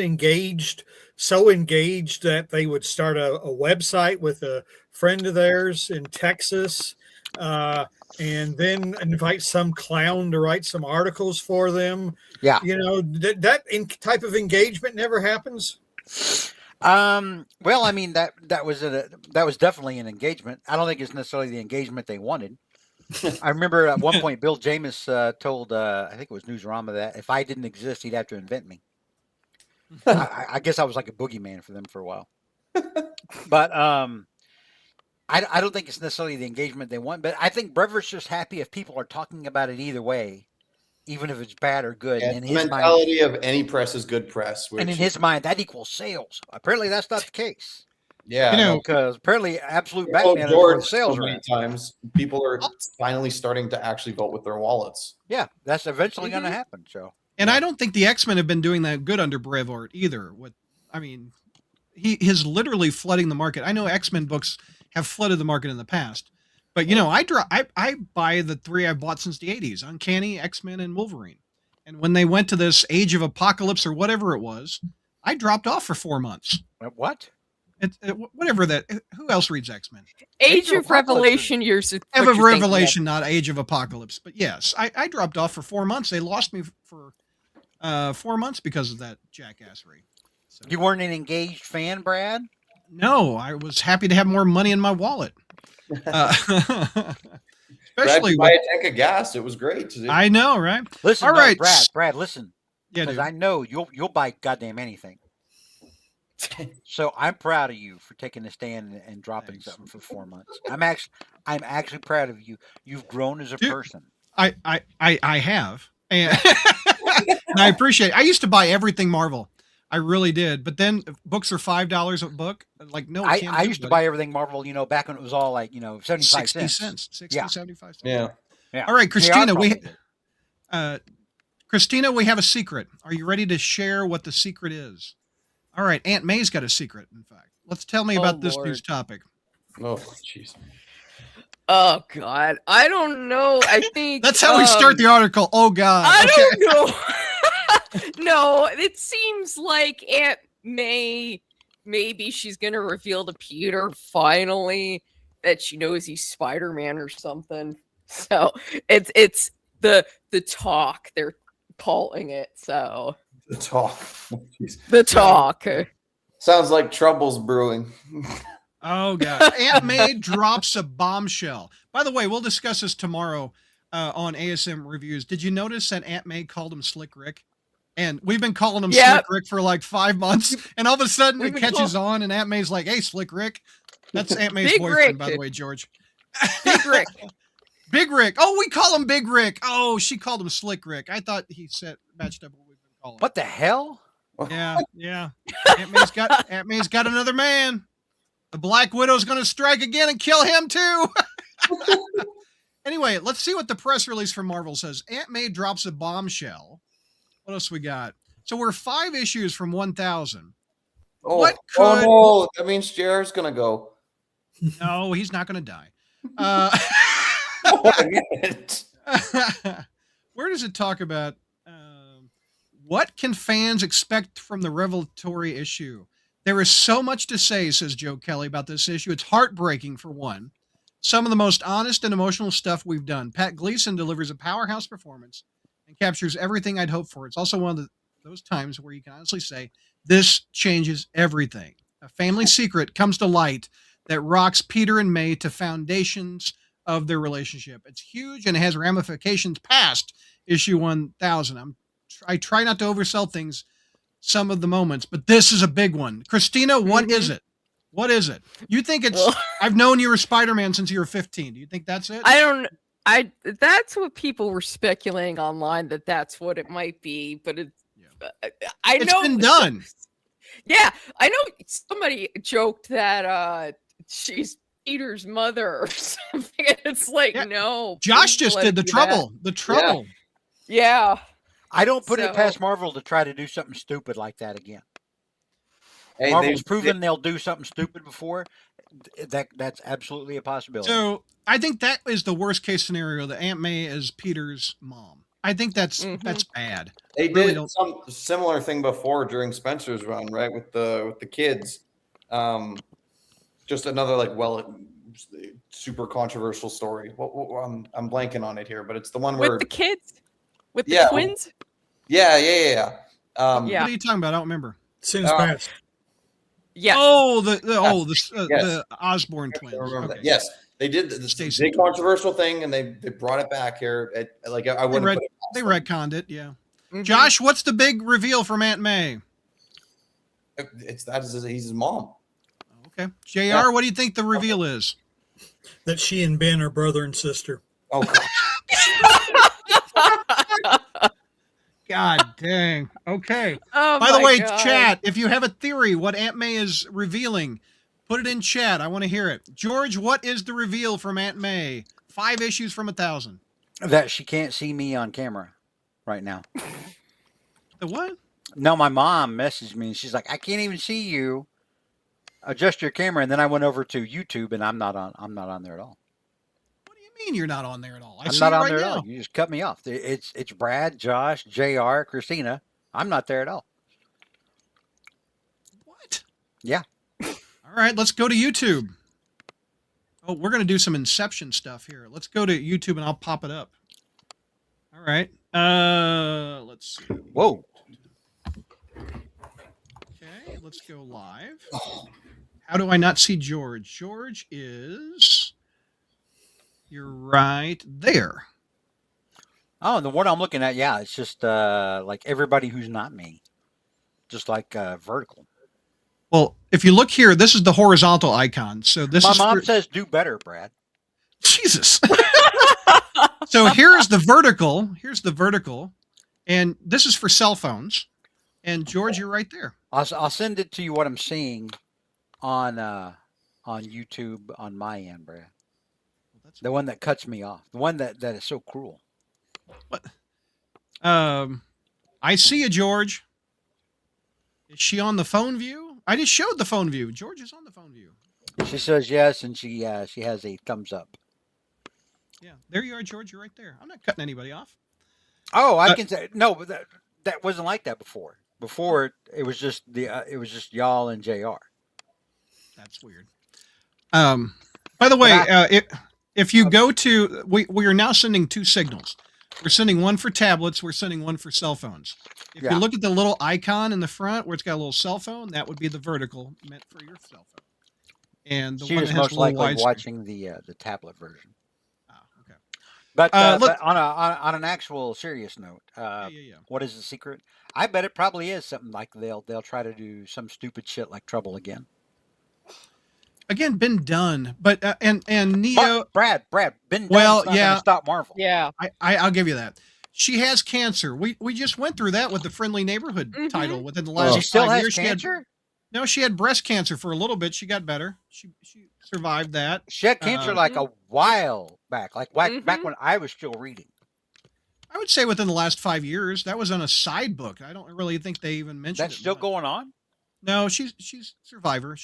so engaged that they would start a website with a friend of theirs in Texas, and then invite some clown to write some articles for them.
Yeah.
That type of engagement never happens.
Well, I mean that was definitely an engagement. I don't think it's necessarily the engagement they wanted. I remember at one point Bill Jamis told I think it was Newsarama that if I didn't exist, he'd have to invent me. I guess I was like a boogeyman for them for a while. But I don't think it's necessarily the engagement they want. But I think Brever's just happy if people are talking about it either way, even if it's bad or good.
Yeah,
and
the mentality of any press is good press.
And in his mind, that equals sales. Apparently, that's not the case.
Yeah,
because apparently, absolute Batman
George,
sales
so many times people are finally starting to actually vote with their wallets.
Yeah, that's eventually going to happen. So,
and I don't think the X-Men have been doing that good under Brevoort either. He is literally flooding the market. I know X-Men books have flooded the market in the past, but I buy the 3 I've bought since the 80s: Uncanny, X-Men, and Wolverine. And when they went to this Age of Apocalypse or whatever it was, I dropped off for 4 months.
What?
Whatever that. Who else reads X-Men?
Age of Revelation years.
Age of Revelation, not Age of Apocalypse. But yes, I dropped off for 4 months. They lost me for 4 months because of that jackassery. So.
You weren't an engaged fan, Brad?
No, I was happy to have more money in my wallet.
Especially buy a tank of gas. It was great.
I know, right?
Listen,
all right,
Brad, listen. Yeah, because I know you'll buy goddamn anything. So I'm proud of you for taking a stand and dropping something for 4 months. I'm actually proud of you. You've grown as a person.
I have, and I appreciate it. I used to buy everything Marvel. I really did, but then books are $5 a book. Like no,
I used to buy everything Marvel. Back when it was all like 75
60
cents,
75 cents.
Yeah.
All right, Christina, we have a secret. Are you ready to share what the secret is? All right, Aunt May's got a secret. In fact, let's tell me about this news topic.
Oh, jeez.
Oh God, I don't know. I think
that's how we start the article. Oh God,
I don't know. No, it seems like Aunt May, maybe she's going to reveal to Peter finally that she knows he's Spider-Man or something. So it's the talk they're calling it. So
the talk.
The talk.
Sounds like trouble's brewing.
Oh God. Aunt May drops a bombshell. By the way, we'll discuss this tomorrow on ASM Reviews. Did you notice that Aunt May called him Slick Rick? And we've been calling him Slick Rick for like 5 months. And all of a sudden it catches on and Aunt May's like, hey, Slick Rick. That's Aunt May's boyfriend, by the way, George.
Big Rick.
Big Rick. Oh, we call him Big Rick. Oh, she called him Slick Rick. I thought he said matched up what we've been calling him.
What the hell?
Yeah. Aunt May's got another man. The Black Widow's going to strike again and kill him too. Anyway, let's see what the press release from Marvel says. Aunt May drops a bombshell. What else we got? So we're 5 issues from 1,000.
Oh no, that means Jared's going to go.
No, he's not going to die. Where does it talk about what can fans expect from the revelatory issue? There is so much to say, says Joe Kelly, about this issue. It's heartbreaking, for one. Some of the most honest and emotional stuff we've done. Pat Gleason delivers a powerhouse performance and captures everything I'd hoped for. It's also one of those times where you can honestly say, this changes everything. A family secret comes to light that rocks Peter and May to foundations of their relationship. It's huge and it has ramifications past issue 1,000. I try not to oversell things, some of the moments, but this is a big one. Christina, what is it? What is it? You think it's, I've known you were Spider-Man since you were 15. Do you think that's it?
That's what people were speculating online, that's what it might be, but it's
been done.
Yeah, I know somebody joked that she's Peter's mother or something. It's like, no.
Josh just did the trouble. The trouble.
Yeah.
I don't put it past Marvel to try to do something stupid like that again. Hey, Marvel's proven they'll do something stupid before. That's absolutely a possibility.
So I think that is the worst case scenario. That Aunt May is Peter's mom. I think that's bad.
They
Really
did some similar thing before during Spencer's run, right? With the kids. Just another super controversial story. I'm blanking on it here, but it's the one where
with the kids, with the twins.
Yeah.
Yeah. What are you talking about? I don't remember.
Since past.
Yes.
Oh, the Osborne twins.
Okay. Yes, they did the big controversial thing, and they brought it back here. I wouldn't.
They retconned it. Yeah. Josh, what's the big reveal from Aunt May?
He's his mom.
Okay. JR, what do you think the reveal is?
That she and Ben are brother and sister.
Oh,
God dang. Okay.
Oh,
by the way,
God.
chat, if you have a theory what Aunt May is revealing, put it in chat. I want to hear it. George, what is the reveal from Aunt May? 5 issues from 1,000.
That she can't see me on camera right now.
The what?
No, my mom messaged me and she's like, I can't even see you. Adjust your camera. And then I went over to YouTube and I'm not on there at all.
What do you mean you're not on there at all?
I'm not on there at all. You just cut me off. It's Brad, Josh, JR, Christina. I'm not there at all.
What?
Yeah.
All right, let's go to YouTube. Oh, we're going to do some Inception stuff here. Let's go to YouTube and I'll pop it up. All right. Let's see.
Whoa.
Okay, let's go live. How do I not see George? George is... You're right there.
Oh, the one I'm looking at, yeah, it's just like everybody who's not me. Just like vertical.
Well, if you look here, this is the horizontal icon. So this
My mom says do better, Brad.
Jesus. So here's the vertical. Here's the vertical. And this is for cell phones. And George, you're right there.
I'll send it to you what I'm seeing on YouTube on my end, Brad. The one that cuts me off. The one that is so cruel.
What? I see you, George. Is she on the phone view? I just showed the phone view. George is on the phone view.
She says yes, and she has a thumbs up.
Yeah, there you are, George. You're right there. I'm not cutting anybody off.
Oh, I can say no, but that wasn't like that before. Before it was just y'all and JR.
That's weird. By the way, if you go to we are now sending 2 signals. We're sending one for tablets. We're sending one for cell phones. If you look at the little icon in the front where it's got a little cell phone, that would be the vertical meant for your cell phone. And the
she
one
was
that has
most likely
widescreen.
watching the tablet version.
Oh, okay.
But,
look,
but on an actual serious note, what is the secret? I bet it probably is something like they'll try to do some stupid shit like Trouble again.
Again, been done, but and Neo,
Brad, been done.
Well,
yeah, stop Marvel.
Yeah,
I'll give you that. She has cancer. We just went through that with the Friendly Neighborhood title within the last.
She still
5
has
years.
cancer.
No, she had breast cancer for a little bit. She got better. She survived that.
She had cancer like a while back, back when I was still reading.
I would say within the last 5 years. That was on a side book. I don't really think they even mentioned
That's still going on?
No, she's survivor.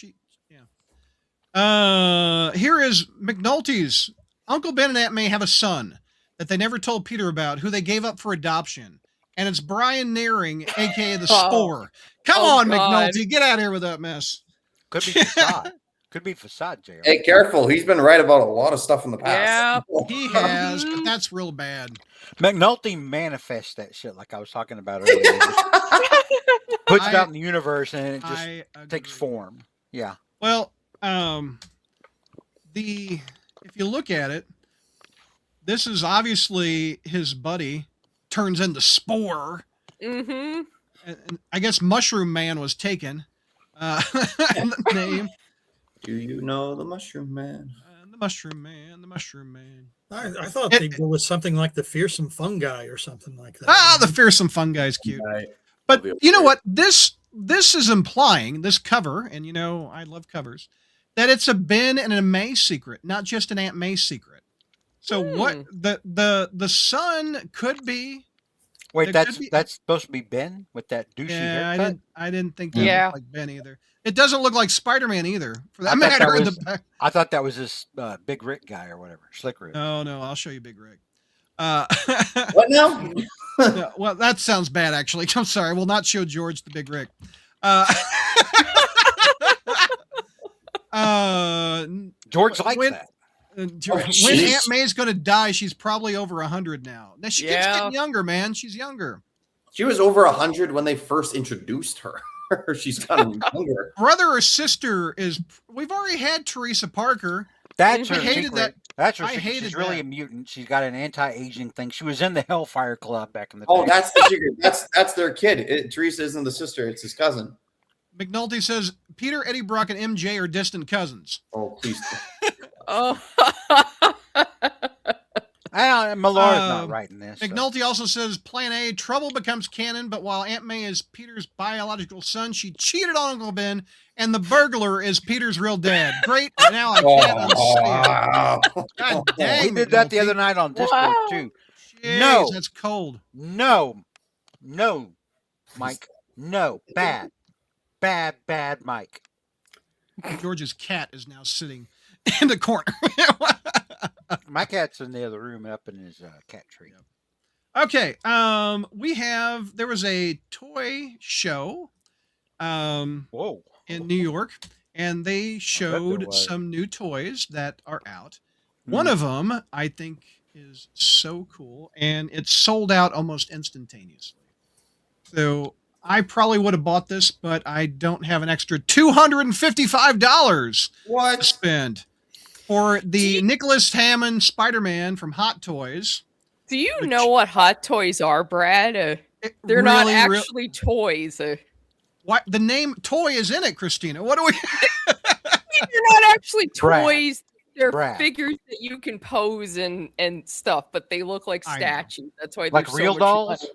Here is McNulty's. Uncle Ben and Aunt May have a son that they never told Peter about, who they gave up for adoption. And it's Brian Naring, a.k.a. the Spore. Come on, God. McNulty. Get out of here with that mess.
Could be facade. Could be facade, JR.
Hey, careful. He's been right about a lot of stuff in the past.
Yeah,
he has, but that's real bad.
McNulty manifests that shit like I was talking about earlier. Puts it out in the universe and it just takes form. Yeah.
Well, if you look at it, this is obviously his buddy turns into Spore.
Mm-hmm.
And I guess Mushroom Man was taken. The name.
Do you know the Mushroom Man?
The Mushroom Man. The Mushroom Man.
I thought they'd go with something like the Fearsome Fungi or something like that.
Ah, the Fearsome Fungi is cute. Right. But you know what? This is implying, this cover, and you know I love covers, that it's a Ben and a May secret, not just an Aunt May secret. So what the son could be
Wait, that's supposed to be Ben with that douchey haircut?
I didn't think that
Yeah.
looked like Ben either. It doesn't look like Spider-Man either, for that
I thought that
matter.
was- I thought that was this Big Rick guy or whatever, Slick Rick.
No, I'll show you Big Rick.
What now?
No, well, that sounds bad, actually. I'm sorry. I will not show George the Big Rick.
George likes that.
When
jeez.
Aunt May's going to die, she's probably over 100 now. Now she keeps
Yeah.
getting younger, man. She's younger.
She was over 100 when they first introduced her. She's gotten younger.
Brother or sister is. We've already had Teresa Parker.
That's
I
her
hated
secret.
that.
That's her
I
secret.
hated
She's really
that.
a mutant. She's got an anti-aging thing. She was in the Hellfire Club back in the
Oh,
day.
that's the secret. That's their kid. Teresa isn't the sister; it's his cousin.
McNulty says Peter, Eddie Brock, and MJ are distant cousins.
Oh, please.
Oh.
Millar's not writing this. so.
McNulty also says Plan A, Trouble becomes canon, but while Aunt May is Peter's biological son, she cheated on Uncle Ben, and the burglar is Peter's real dad. Great. Now I can't unsee it. God dang.
We did that the
McNulty.
other night on Discord
Wow.
too.
Jeez,
No.
that's cold.
No, Mike. No, bad, Mike.
George's cat is now sitting in the corner.
My cat's in the other room up in his cat tree.
Okay. There was a toy show
Whoa.
in New York, and they showed
was.
some new toys that are out. One of them I think is so cool, and it's sold out almost instantaneously. So I probably would have bought this, but I don't have an extra $255 to
What?
spend for the Nicholas Hammond Spider-Man from Hot Toys.
Do you know what Hot Toys are, Brad? They're not actually toys.
What the name toy is in it, Christina? What do we?
They're not actually
Brad.
toys. They're
Brad.
figures that you can pose and stuff, but they look like
I know.
statues. That's why
Like
they're
real
so much
dolls?
money.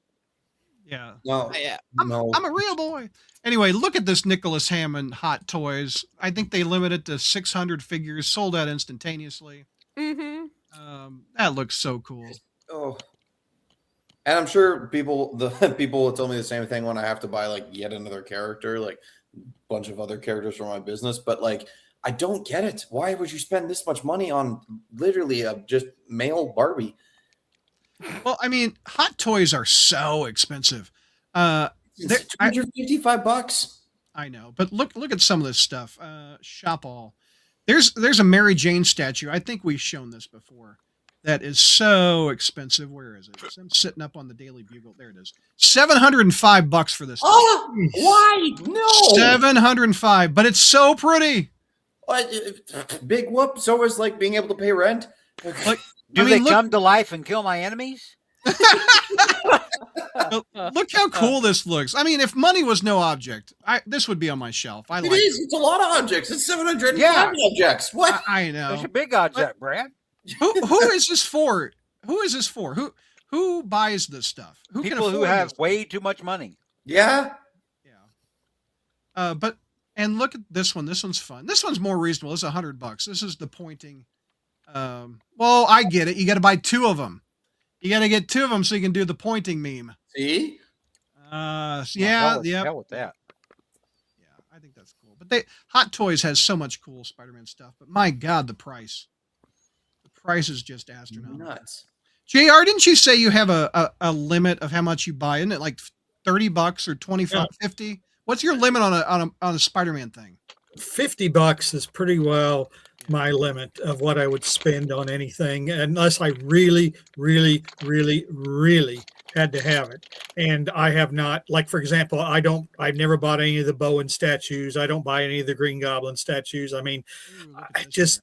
Yeah.
No.
Yeah.
No.
I'm a real boy. Anyway, look at this Nicholas Hammond Hot Toys. I think they limited to 600 figures, sold out instantaneously.
Mm-hmm.
That looks so cool.
Oh. And I'm sure the people will tell me the same thing when I have to buy like yet another character, like a bunch of other characters for my business. But like, I don't get it. Why would you spend this much money on literally a just male Barbie?
Well, I mean, Hot Toys are so expensive.
It's $255.
I know, but look at some of this stuff. Shop All. There's a Mary Jane statue. I think we've shown this before. That is so expensive. Where is it? I'm sitting up on the Daily Bugle. There it is. $705 for this.
Oh, why? No.
705, but it's so pretty.
Big whoop. So is like being able to pay rent.
Like,
Do they come to life and kill my enemies?
Look how cool this looks. I mean, if money was no object, this would be on my shelf.
It is. It's a lot of objects. It's 705
Yeah.
objects. What?
I know.
There's a big object, Brad.
Who is this for? Who is this for? Who buys this stuff? Who can
People who
afford
have
this?
way too much money.
Yeah.
Yeah. And look at this one. This one's fun. This one's more reasonable. It's $100. This is the pointing. Well, I get it. You got to buy two of them. You got to get two of them so you can do the pointing meme.
See?
Yeah.
Hell
Yeah.
with that.
Yeah. I think that's cool. But Hot Toys has so much cool Spider-Man stuff. But my God, the price. The price is just astronomical.
Nuts.
JR, didn't you say you have a limit of how much you buy? Isn't it like $30 or 25, 50? What's your limit on a Spider-Man thing?
$50 is pretty well my limit of what I would spend on anything, unless I really, really, really, really had to have it. And I have not, like, for example, I've never bought any of the Bowen statues. I don't buy any of the Green Goblin statues. I mean, I just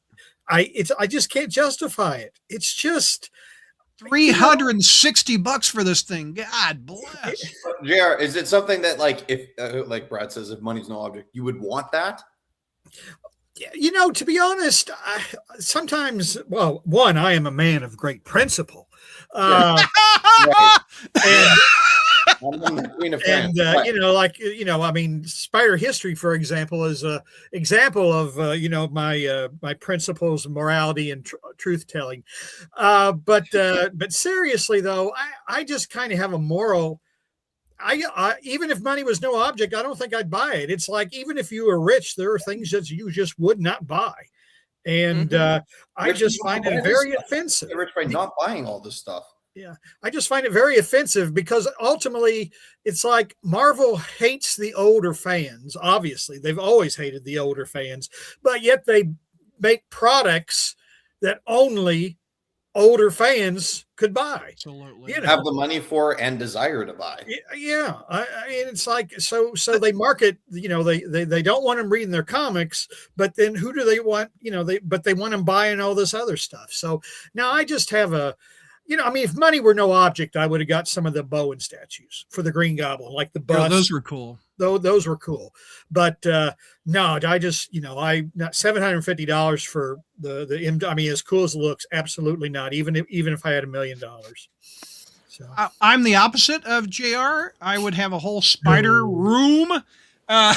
can't justify it. It's just
$360 for this thing. God bless.
JR, is it something that like if like Brad says, if money's no object, you would want that?
to be honest, sometimes, well, one, I am a man of great principle.
Right.
And
I'm the Queen of France.
And I mean, spider history, for example, is a example of my principles of morality and truth telling. But seriously though, I just kind of have a moral. I even if money was no object, I don't think I'd buy it. It's like even if you were rich, there are things that you just would not buy, and I just find it very offensive.
Get rich by not buying all this stuff.
Yeah, I just find it very offensive because ultimately it's like Marvel hates the older fans. Obviously, they've always hated the older fans, but yet they make products that only older fans could buy.
Absolutely.
Have the money for and desire to buy.
Yeah. I mean, it's like, so they market, they don't want them reading their comics, but then who do they want? They want them buying all this other stuff. So now I just have if money were no object, I would have got some of the Bowen statues for the Green Goblin, like the bust.
Those were cool.
Those were cool. But no, I just, I not $750 for the I mean, as cool as it looks, absolutely not. Even if I had $1 million. So
I'm the opposite of JR. I would have a whole spider room. We're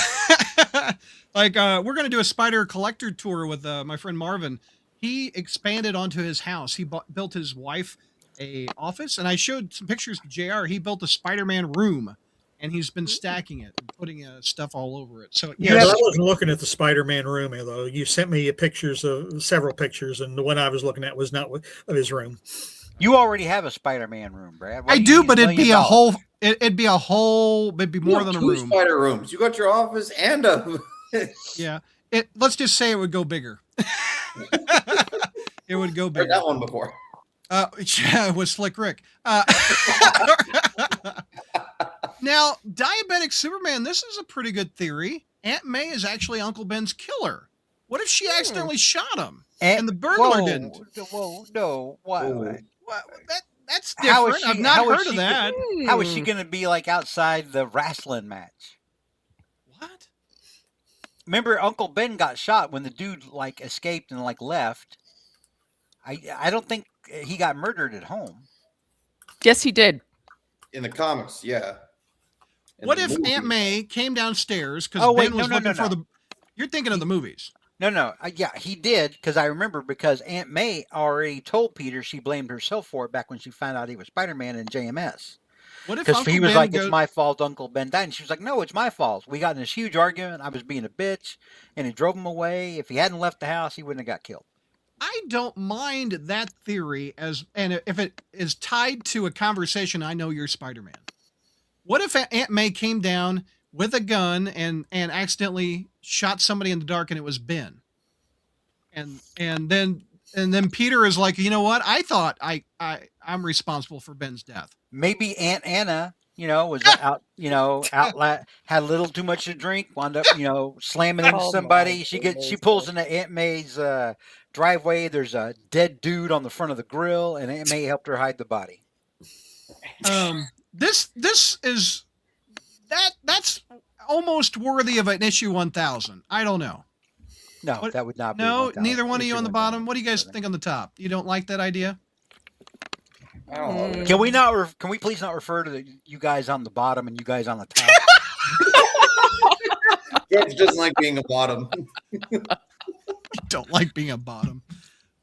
going to do a spider collector tour with my friend Marvin. He expanded onto his house. He built his wife a office, and I showed some pictures to JR. He built a Spider-Man room, and he's been stacking it and putting stuff all over it. So
yeah, I wasn't looking at the Spider-Man room, though. You sent me several pictures, and the one I was looking at was not of his room.
You already have a Spider-Man room, Brad.
I do, but it'd be a whole. It'd be more than a room.
2 spider rooms. You got your office and a.
Yeah. Let's just say it would go bigger. It would go bigger.
Heard that one before.
Yeah, it was Slick Rick. Now, diabetic Superman, this is a pretty good theory. Aunt May is actually Uncle Ben's killer. What if she accidentally shot him and the burglar didn't?
Whoa, no. What?
That's different. I've not heard of that.
How is she going to be like outside the wrestling match?
What?
Remember, Uncle Ben got shot when the dude escaped and left. I don't think he got murdered at home.
Yes, he did.
In the comics, yeah.
What if Aunt May came downstairs because Ben was looking for the... You're thinking of the movies.
No. Yeah, he did, because I remember Aunt May already told Peter she blamed herself for it back when she found out he was Spider-Man in JMS.
What if
Because he was like, it's my fault Uncle Ben died. And she was like, no, it's my fault. We got in this huge argument. I was being a bitch, and it drove him away. If he hadn't left the house, he wouldn't have got killed.
I don't mind that theory and if it is tied to a conversation, I know you're Spider-Man. What if Aunt May came down with a gun and accidentally shot somebody in the dark and it was Ben? And then Peter is like, you know what? I thought I'm responsible for Ben's death.
Maybe Aunt Anna, was out, had a little too much to drink, wound up, slamming into somebody. She pulls into Aunt May's driveway. There's a dead dude on the front of the grill, and Aunt May helped her hide the body.
This is that's almost worthy of an issue 1000. I don't know.
No, that would not be.
No, neither one of you on the bottom. What do you guys think on the top? You don't like that idea?
I don't know.
Can we please not refer to you guys on the bottom and you guys on the top?
George doesn't like being a bottom.
You don't like being a bottom.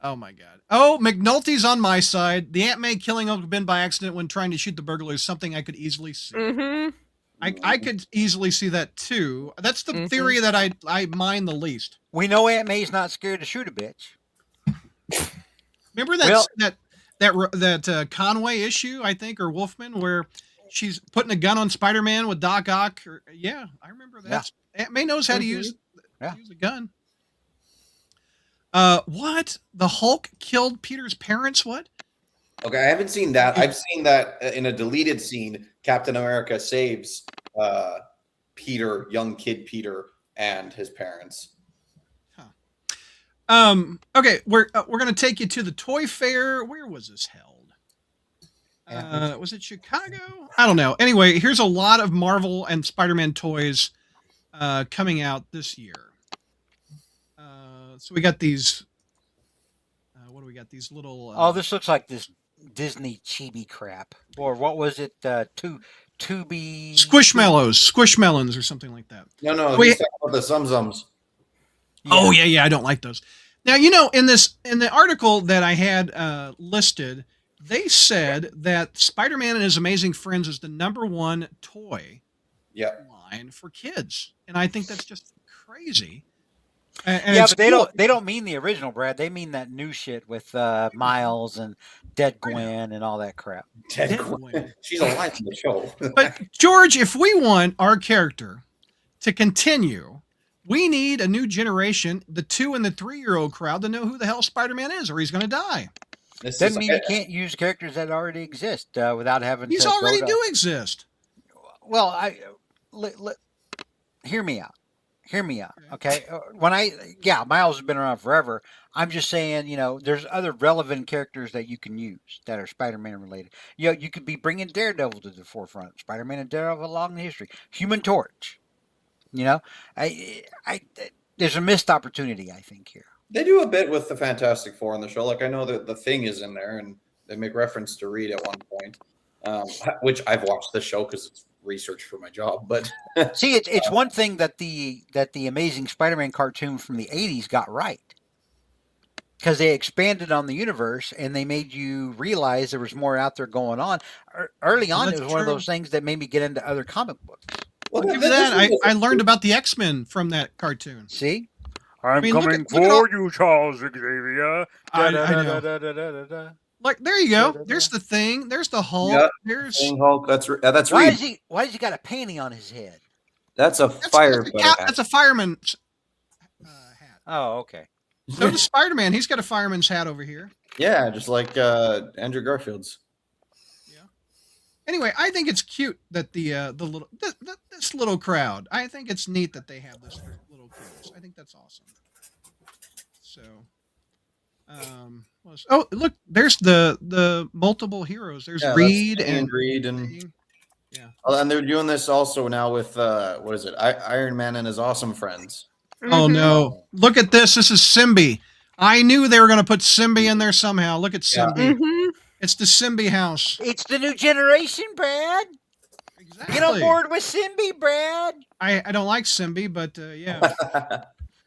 Oh my God. Oh, McNulty's on my side. The Aunt May killing Uncle Ben by accident when trying to shoot the burglar is something I could easily see.
Mm-hmm.
I could easily see that too. That's the theory that I mind the least.
We know Aunt May's not scared to shoot a bitch.
Remember that Conway issue, I think, or Wolfman, where she's putting a gun on Spider-Man with Doc Ock? Yeah, I remember that. Yeah. Aunt May knows how to use a gun. What? The Hulk killed Peter's parents? What?
Okay, I haven't seen that. I've seen that in a deleted scene. Captain America saves Peter, young kid Peter, and his parents.
Okay, we're gonna take you to the toy fair. Where was this held? Was it Chicago? I don't know. Anyway, here's a lot of Marvel and Spider-Man toys coming out this year. So we got these. What do we got? These little.
This looks like this Disney chibi crap. Or what was it? Two
Squishmallows or something like that.
No, he's talking about the Zums.
Yeah. Oh yeah, I don't like those. Now in the article that I had listed, they said that Spider-Man and His Amazing Friends is the #1 toy line for kids, and I think that's just crazy. And
yeah, but they don't mean the original, Brad. They mean that new shit with Miles and Dead Gwen and all that crap.
Dead Gwen. She's alive in the show.
But George, if we want our character to continue, we need a new generation, the 2 and the 3-year-old crowd, to know who the hell Spider-Man is, or he's going to die.
Doesn't mean you can't use characters that already exist without having.
These already do exist.
Well, hear me out. Hear me out, okay? Miles has been around forever. I'm just saying, there's other relevant characters that you can use that are Spider-Man related. You could be bringing Daredevil to the forefront. Spider-Man and Daredevil along the history. Human Torch. There's a missed opportunity, I think, here.
They do a bit with the Fantastic Four on the show. Like, I know that the Thing is in there, and they make reference to Reed at one point, which I've watched the show because it's research for my job. But
see, it's one thing that the Amazing Spider-Man cartoon from the 80s got right, because they expanded on the universe and they made you realize there was more out there going on. Early on, it was one of those things that made me get into other comic books.
Well, give that. I learned about the X-Men from that cartoon.
See?
I'm coming for you, Charles Xavier.
I know. Like, there you go. There's the Thing. There's the Hulk.
Yeah,
there's
Hulk. That's
why
Reed.
Why has he got a panty on his head?
That's a firefighter hat.
That's a fireman's hat.
Oh, okay.
So does Spider-Man. He's got a fireman's hat over here.
Yeah, just like Andrew Garfield's.
Yeah. Anyway, I think it's cute that this little crowd. I think it's neat that they have this little kids. I think that's awesome. So, look, there's the multiple heroes. There's Reed and
yeah. Oh, and they're doing this also now with what is it? Iron Man and his awesome friends.
Oh no! Look at this. This is Symbi. I knew they were going to put Symbi in there somehow. Look at Symbi. Yeah. Mm-hmm. It's the Symbi house.
It's the new generation, Brad. Exactly. Get on board with Symbi, Brad.
I don't like Symbi, but yeah.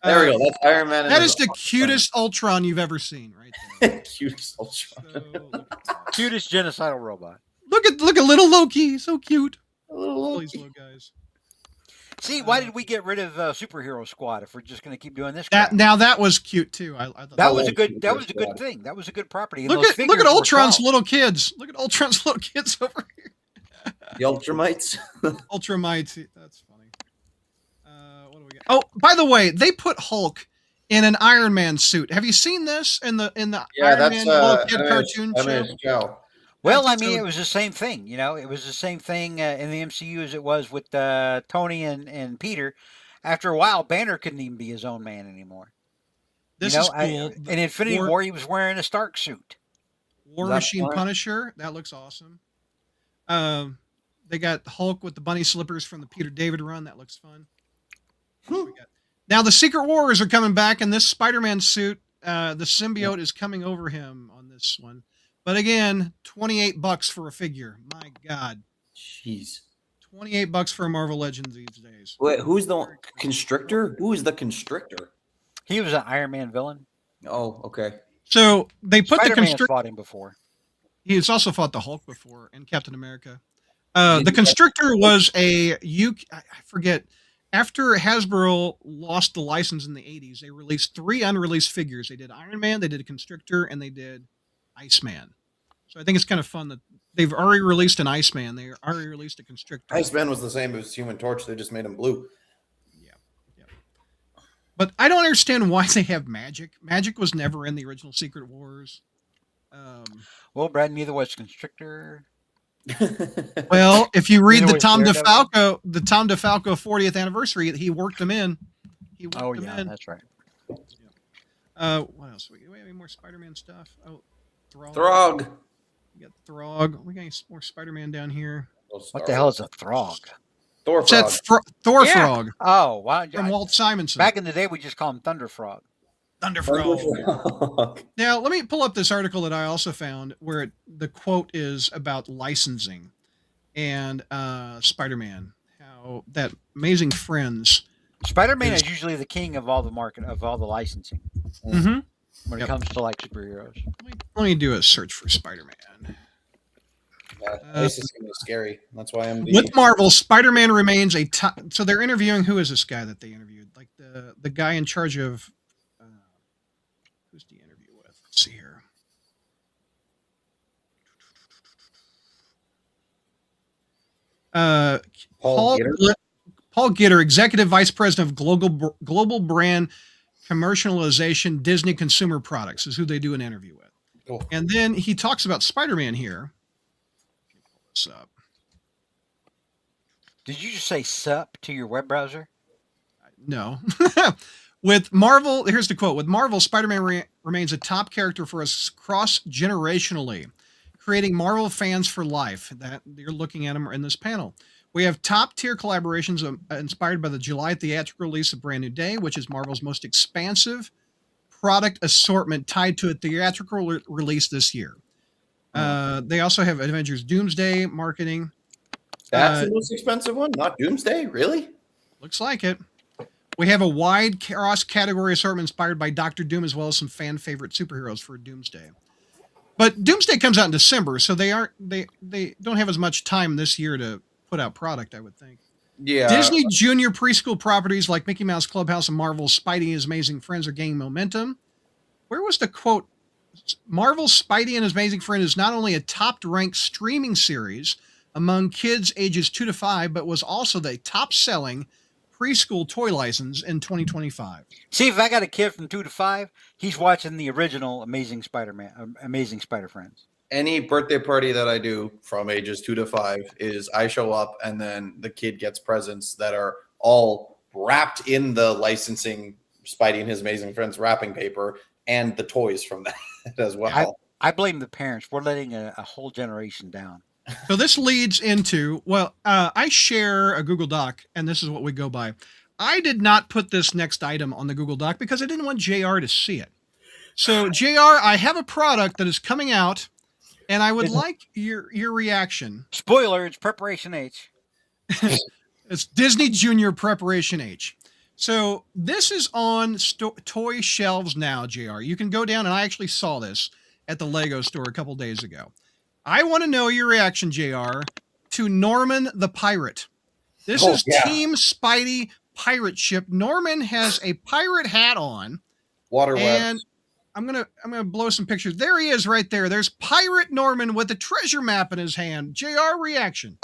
There we go. That's Iron Man.
That is the cutest Ultron you've ever seen, right there.
Cutest Ultron.
Cutest genocidal robot.
Look at little Loki. So cute. All these little guys.
See, why did we get rid of Superhero Squad if we're just going to keep doing this?
Now that was cute too. I thought
that was a good thing. That was a good property.
Look at Ultron's little kids. Look at Ultron's little kids over here.
The Ultramites.
Ultramites. That's funny. What do we got? Oh, by the way, they put Hulk in an Iron Man suit. Have you seen this in the Iron Man little kid cartoon show?
Well, I mean, it was the same thing. It was the same thing in the MCU as it was with Tony and Peter. After a while, Banner couldn't even be his own man anymore.
This is cool.
In Infinity War, he was wearing a Stark suit.
War Machine Punisher. That looks awesome. They got Hulk with the bunny slippers from the Peter David run. That looks fun. Now the Secret Wars are coming back in this Spider-Man suit. The symbiote is coming over him on this one. But again, $28 for a figure. My God.
Jeez.
$28 for a Marvel Legends these days.
Wait, who's the Constrictor? Who is the Constrictor?
He was an Iron Man villain.
Oh, okay.
So they put the Constrictor.
Fought him before.
He's also fought the Hulk before and Captain America. The Constrictor was I forget. After Hasbro lost the license in the 80s, they released 3 unreleased figures. They did Iron Man, they did a Constrictor, and they did Iceman. So I think it's kind of fun that they've already released an Iceman. They already released a Constrictor.
Iceman was the same as Human Torch. They just made him blue.
Yeah. But I don't understand why they have Magic. Magic was never in the original Secret Wars.
Well, Brad, neither was Constrictor.
Well, if you read the Tom DeFalco 40th anniversary, he worked them in.
That's right.
What else? We have any more Spider-Man stuff? Oh,
Throg.
We got Throg. We got any more Spider-Man down here.
What the hell is a Throg?
Thor Frog.
Thor Frog.
Oh, wow.
From Walt Simonson.
Back in the day, we just call him Thunder Frog.
Thunder Frog. Now, let me pull up this article that I also found where the quote is about licensing. and Spider-Man. How that Amazing Friends.
Spider-Man is usually the king of all the licensing
Mm-hmm.
when it comes to like superheroes.
Let me do a search for Spider-Man.
This is gonna be scary. That's why I'm
with Marvel. Spider-Man remains a top. So they're interviewing. Who is this guy that they interviewed? Like the guy in charge of. Who's the interview with? Let's see here. Paul Gitter, Executive Vice President of Global Brand Commercialization, Disney Consumer Products, is who they do an interview with. Cool. And then he talks about Spider-Man here. Let me pull this up.
Did you just say sup to your web browser?
No. With Marvel, here's the quote. With Marvel, Spider-Man remains a top character for us cross-generationally, creating Marvel fans for life. That you're looking at them in this panel. We have top-tier collaborations inspired by the July theatrical release of Brand New Day, which is Marvel's most expansive product assortment tied to a theatrical release this year. They also have Avengers Doomsday marketing.
That's the most expensive one? Not Doomsday? Really?
Looks like it. We have a wide cross-category assortment inspired by Doctor Doom, as well as some fan-favorite superheroes for Doomsday. But Doomsday comes out in December, so they don't have as much time this year to put out product, I would think.
Yeah.
Disney Junior preschool properties like Mickey Mouse Clubhouse and Marvel's Spidey and His Amazing Friends are gaining momentum. Where was the quote? Marvel's Spidey and His Amazing Friend is not only a top-ranked streaming series among kids ages 2 to 5, but was also the top-selling preschool toy license in 2025.
See, if I got a kid from 2 to 5, he's watching the original Amazing Spider-Man, Amazing Spider-Friends.
Any birthday party that I do from ages 2 to 5 is I show up and then the kid gets presents that are all wrapped in the licensing Spidey and His Amazing Friends wrapping paper and the toys from that as well.
I blame the parents. We're letting a whole generation down.
So this leads into, I share a Google Doc, and this is what we go by. I did not put this next item on the Google Doc because I didn't want JR to see it. So, JR, I have a product that is coming out, and I would like your reaction.
Spoiler, it's Preparation H.
It's Disney Junior Preparation H. So this is on toy shelves now, JR. You can go down, and I actually saw this at the Lego store a couple days ago. I want to know your reaction, JR, to Norman the Pirate. This is Team Spidey pirate ship. Norman has a pirate hat on.
Water
and I'm gonna blow some pictures. There he is right there. There's Pirate Norman with a treasure map in his hand. JR, reaction.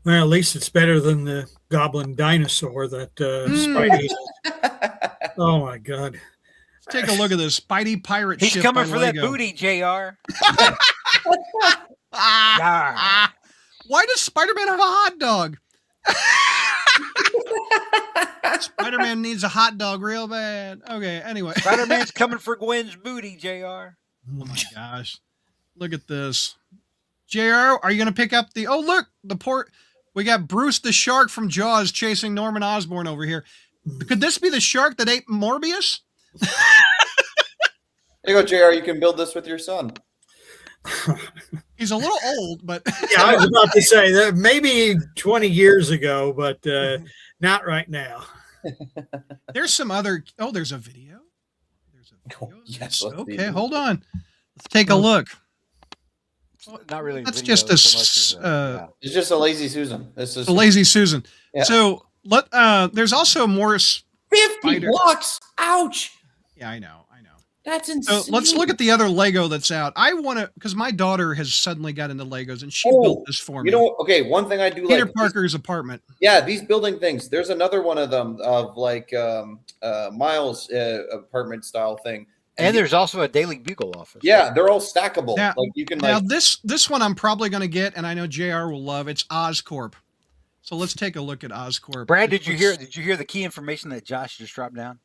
Well, at least it's better than the goblin dinosaur that Spidey. Oh my God.
Let's take a look at this Spidey pirate ship.
He's coming for
Lego.
that booty, JR.
Why does Spider-Man have a hot dog? Spider-Man needs a hot dog real bad. Okay, anyway.
Spider-Man's coming for Gwen's booty, JR.
Oh my gosh. Look at this. JR, are you going to pick up the... Oh, look, we got Bruce the shark from Jaws chasing Norman Osborn over here. Could this be the shark that ate Morbius?
There you go, JR. You can build this with your son.
He's a little old, but...
Yeah, I was about to say that maybe 20 years ago, but not right now.
There's some other... Oh, there's a video?
Yes.
Okay, hold on. Let's take a look.
Not really.
That's just a...
It's just a lazy Susan. This is
a lazy Susan.
Yeah.
So, there's also more...
50 blocks! Ouch!
Yeah, I know.
That's insane.
So let's look at the other Lego that's out. I want to, because my daughter has suddenly got into Legos and she built this for me.
You know, okay, one thing I do
Peter
like
Parker's apartment.
Yeah, these building things. There's another one of them of like Miles' apartment style thing.
And there's also a Daily Bugle office.
Yeah, they're all stackable.
Now,
like you can
this one I'm probably going to get, and I know JR will love. It's Oscorp. So let's take a look at Oscorp.
Brad, did you hear the key information that Josh just dropped down?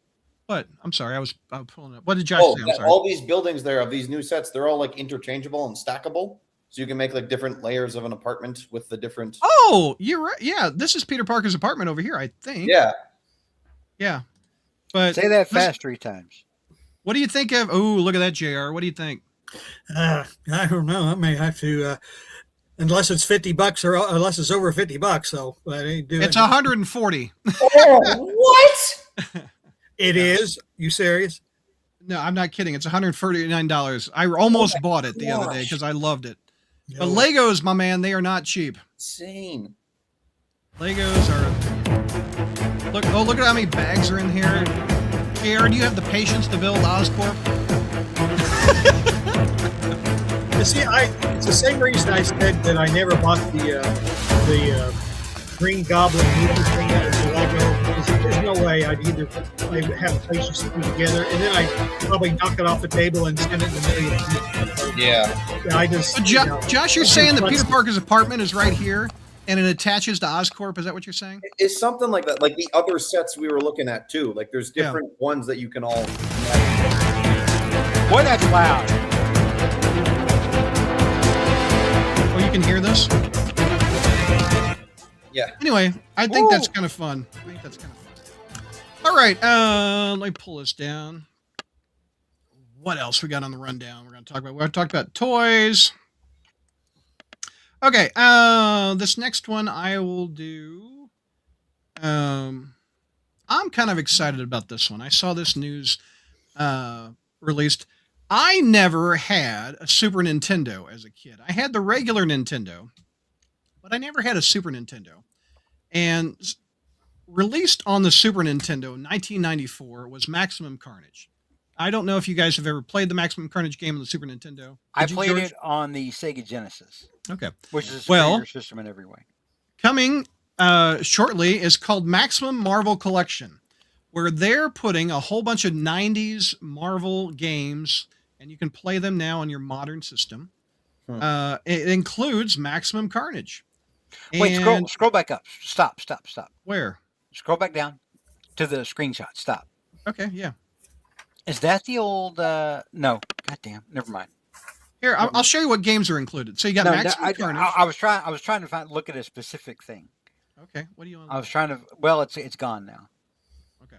What? I'm sorry, I was pulling up. What did Josh say? I'm sorry.
All these buildings there of these new sets, they're all like interchangeable and stackable. So you can make like different layers of an apartment with the different.
Oh, you're right. Yeah, this is Peter Parker's apartment over here, I think.
Yeah.
Yeah. But
say that fast 3 times.
What do you think of? Oh, look at that, JR. What do you think?
I don't know. I may have to. unless it's $50 or unless it's over $50. So that ain't doing.
It's 140.
Oh, what?
It is. You serious?
No, I'm not kidding. It's $149. I almost bought it the other day because I loved it. But Legos, my man, they are not cheap.
Insane.
Legos are. Look at how many bags are in here. JR, do you have the patience to build Oscorp?
You see, it's the same reason I said that I never bought the Green Goblin movie thing out of the Lego, because there's no way I'd either have patience to put it together, and then I'd probably knock it off the table and send it in a million.
Yeah.
I just.
Josh, you're saying that Peter Parker's apartment is right here, and it attaches to Oscorp. Is that what you're saying?
It's something like that. Like the other sets we were looking at too. Like there's different ones that you can all.
Boy, that's loud.
Oh, you can hear this?
Yeah.
Anyway, I think that's kind of fun. All right, let me pull this down. What else we got on the rundown? We're going to talk about toys. Okay, this next one I will do. I'm kind of excited about this one. I saw this news released. I never had a Super Nintendo as a kid. I had the regular Nintendo, but I never had a Super Nintendo. And released on the Super Nintendo in 1994 was Maximum Carnage. I don't know if you guys have ever played the Maximum Carnage game on the Super Nintendo.
I played it on the Sega Genesis.
Okay.
Which is a superior system in every way.
Coming shortly is called Maximum Marvel Collection, where they're putting a whole bunch of 90s Marvel games, and you can play them now on your modern system. It includes Maximum Carnage.
Wait, scroll back up. Stop.
Where?
Scroll back down to the screenshot. Stop.
Okay, yeah.
Is that the old no, goddamn, never mind.
Here, I'll show you what games are included. So you got Maximum Carnage.
I was trying to look at a specific thing.
Okay, what do you want?
I was trying to well, it's gone now.
Okay.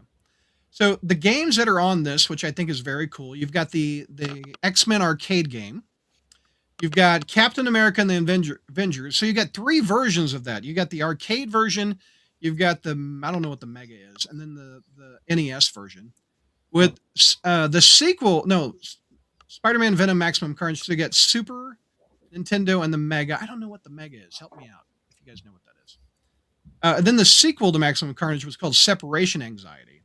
So the games that are on this, which I think is very cool, you've got the X-Men arcade game. You've got Captain America and the Avengers. So you got 3 versions of that. You got the arcade version, you've got the, I don't know what the Mega is, and then the NES version. With the sequel, Spider-Man Venom Maximum Carnage. So you got Super Nintendo and the Mega. I don't know what the Mega is. Help me out if you guys know what that is. Then the sequel to Maximum Carnage was called Separation Anxiety.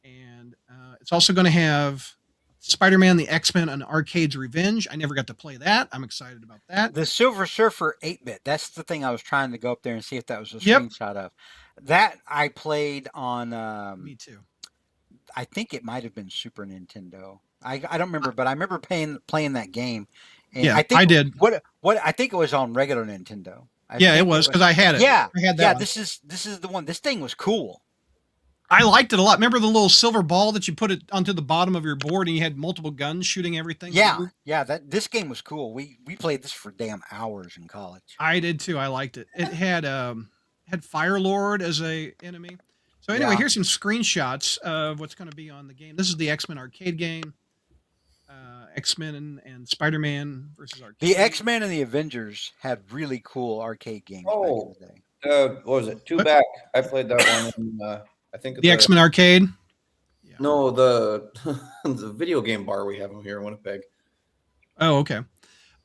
And it's also going to have Spider-Man, the X-Men, and Arcade's Revenge. I never got to play that. I'm excited about that.
The Silver Surfer 8-bit. That's the thing I was trying to go up there and see if that was a screenshot of. That I played on...
Me too.
I think it might have been Super Nintendo. I don't remember, but I remember playing that game. And
yeah,
I think
I did.
What I think it was on regular Nintendo.
It was because I had it.
Yeah,
I had that.
Yeah,
one.
this is the one. This thing was cool.
I liked it a lot. Remember the little silver ball that you put it onto the bottom of your board, and you had multiple guns shooting everything?
Yeah. This game was cool. We played this for damn hours in college.
I did too. I liked it. It had Fire Lord as a enemy. So anyway, here's some screenshots of what's going to be on the game. This is the X-Men arcade game. X-Men and Spider-Man versus arcade.
The X-Men and the Avengers had really cool arcade games back in the day.
What was it? Back. I played that one in, I think
the X-Men arcade.
Yeah. No, the video game bar we have here in Winnipeg.
Oh, okay.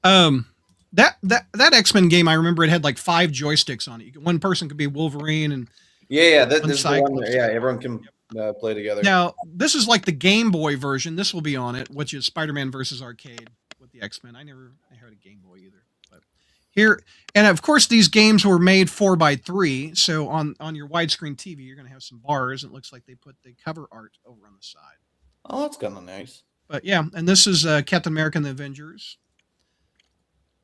That X-Men game, I remember it had like 5 joysticks on it. One person could be Wolverine and
this is the one there. Yeah, everyone can play together.
Now, this is like the Game Boy version. This will be on it, which is Spider-Man versus Arcade with the X-Men. I had a Game Boy either. But here, and of course, these games were made 4x3. So on your widescreen TV, you're going to have some bars. It looks like they put the cover art over on the side.
Oh, that's kind of nice.
But yeah, and this is Captain America and the Avengers.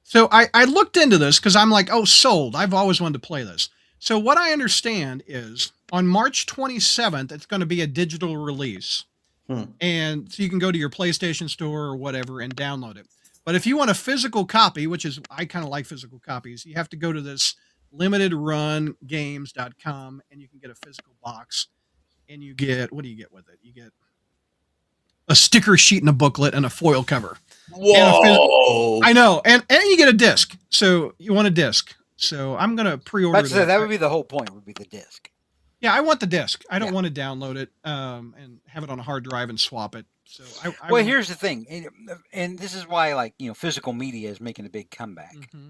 So I looked into this because I'm like, oh, sold. I've always wanted to play this. So what I understand is on March 27th, it's going to be a digital release. And so you can go to your PlayStation store or whatever and download it. But if you want a physical copy, which is, I kind of like physical copies, you have to go to this limitedrungames.com and you can get a physical box. And you get, what do you get with it? You get a sticker sheet and a booklet and a foil cover.
Whoa!
I know, and you get a disc. So you want a disc. So I'm gonna pre-order that.
That would be the whole point. Would be the disc.
Yeah, I want the disc. I don't want to download it and have it on a hard drive and swap it. So
well, here's the thing, and this is why, like, physical media is making a big comeback. Mm-hmm.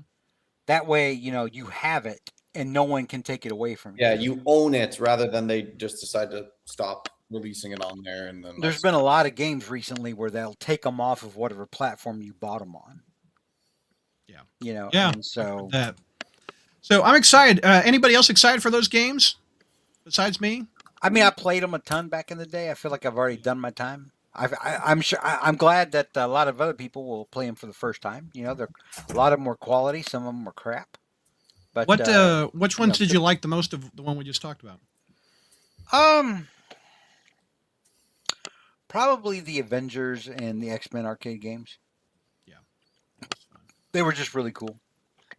That way, you have it and no one can take it away from you.
Yeah, you own it rather than they just decide to stop releasing it on there. And then
there's been a lot of games recently where they'll take them off of whatever platform you bought them on.
Yeah.
And so
I'm excited. Anybody else excited for those games besides me?
I mean, I played them a ton back in the day. I feel like I've already done my time. I'm sure. I'm glad that a lot of other people will play them for the first time. They're a lot of them are quality. Some of them are crap. But
which ones did you like the most of the one we just talked about?
Probably the Avengers and the X-Men arcade games.
Yeah,
they were just really cool.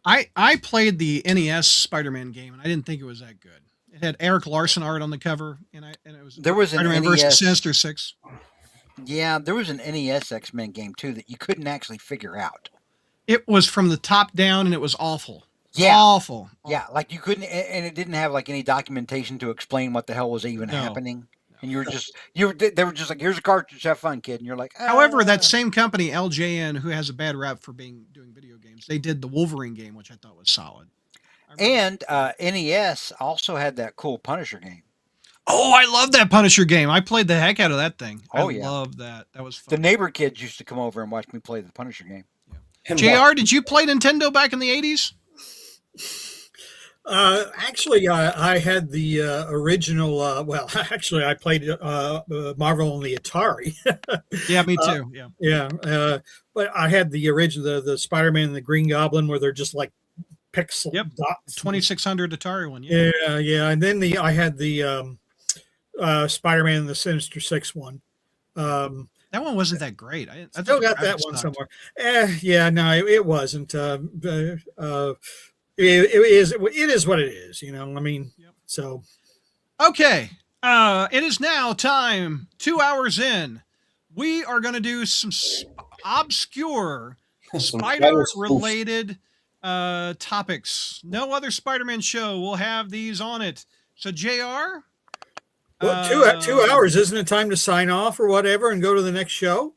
I played the NES Spider-Man game and I didn't think it was that good. It had Eric Larson art on the cover, and it was Spider-Man versus Sinister 6.
Yeah, there was an NES X-Men game too that you couldn't actually figure out.
It was from the top down, and it was awful.
Yeah,
awful.
Yeah, like you couldn't, and it didn't have like any documentation to explain what the hell was even happening. And you were just they were just like, here's a cartridge, have fun, kid. And you're like,
However, that same company, LJN, who has a bad rap for doing video games, they did the Wolverine game, which I thought was solid.
And NES also had that cool Punisher game.
Oh, I love that Punisher game. I played the heck out of that thing.
Oh,
I love that. That was fun.
The neighbor kids used to come over and watch me play the Punisher game.
Yeah. JR, did you play Nintendo back in the 80s?
Actually, I had the original. Actually, I played Marvel on the Atari.
Yeah, me too.
But I had the original, the Spider-Man and the Green Goblin, where they're just like pixel dots.
2600 Atari one.
Yeah. And then I had the Spider-Man and the Sinister 6 one.
That one wasn't that great. I
still got that one somewhere. No, it wasn't. It is what it is. I mean, so.
Okay. It is now time, 2 hours in. We are going to do some obscure spider-related topics. No other Spider-Man show will have these on it. So, JR?
Well, 2 hours, isn't it time to sign off or whatever and go to the next show?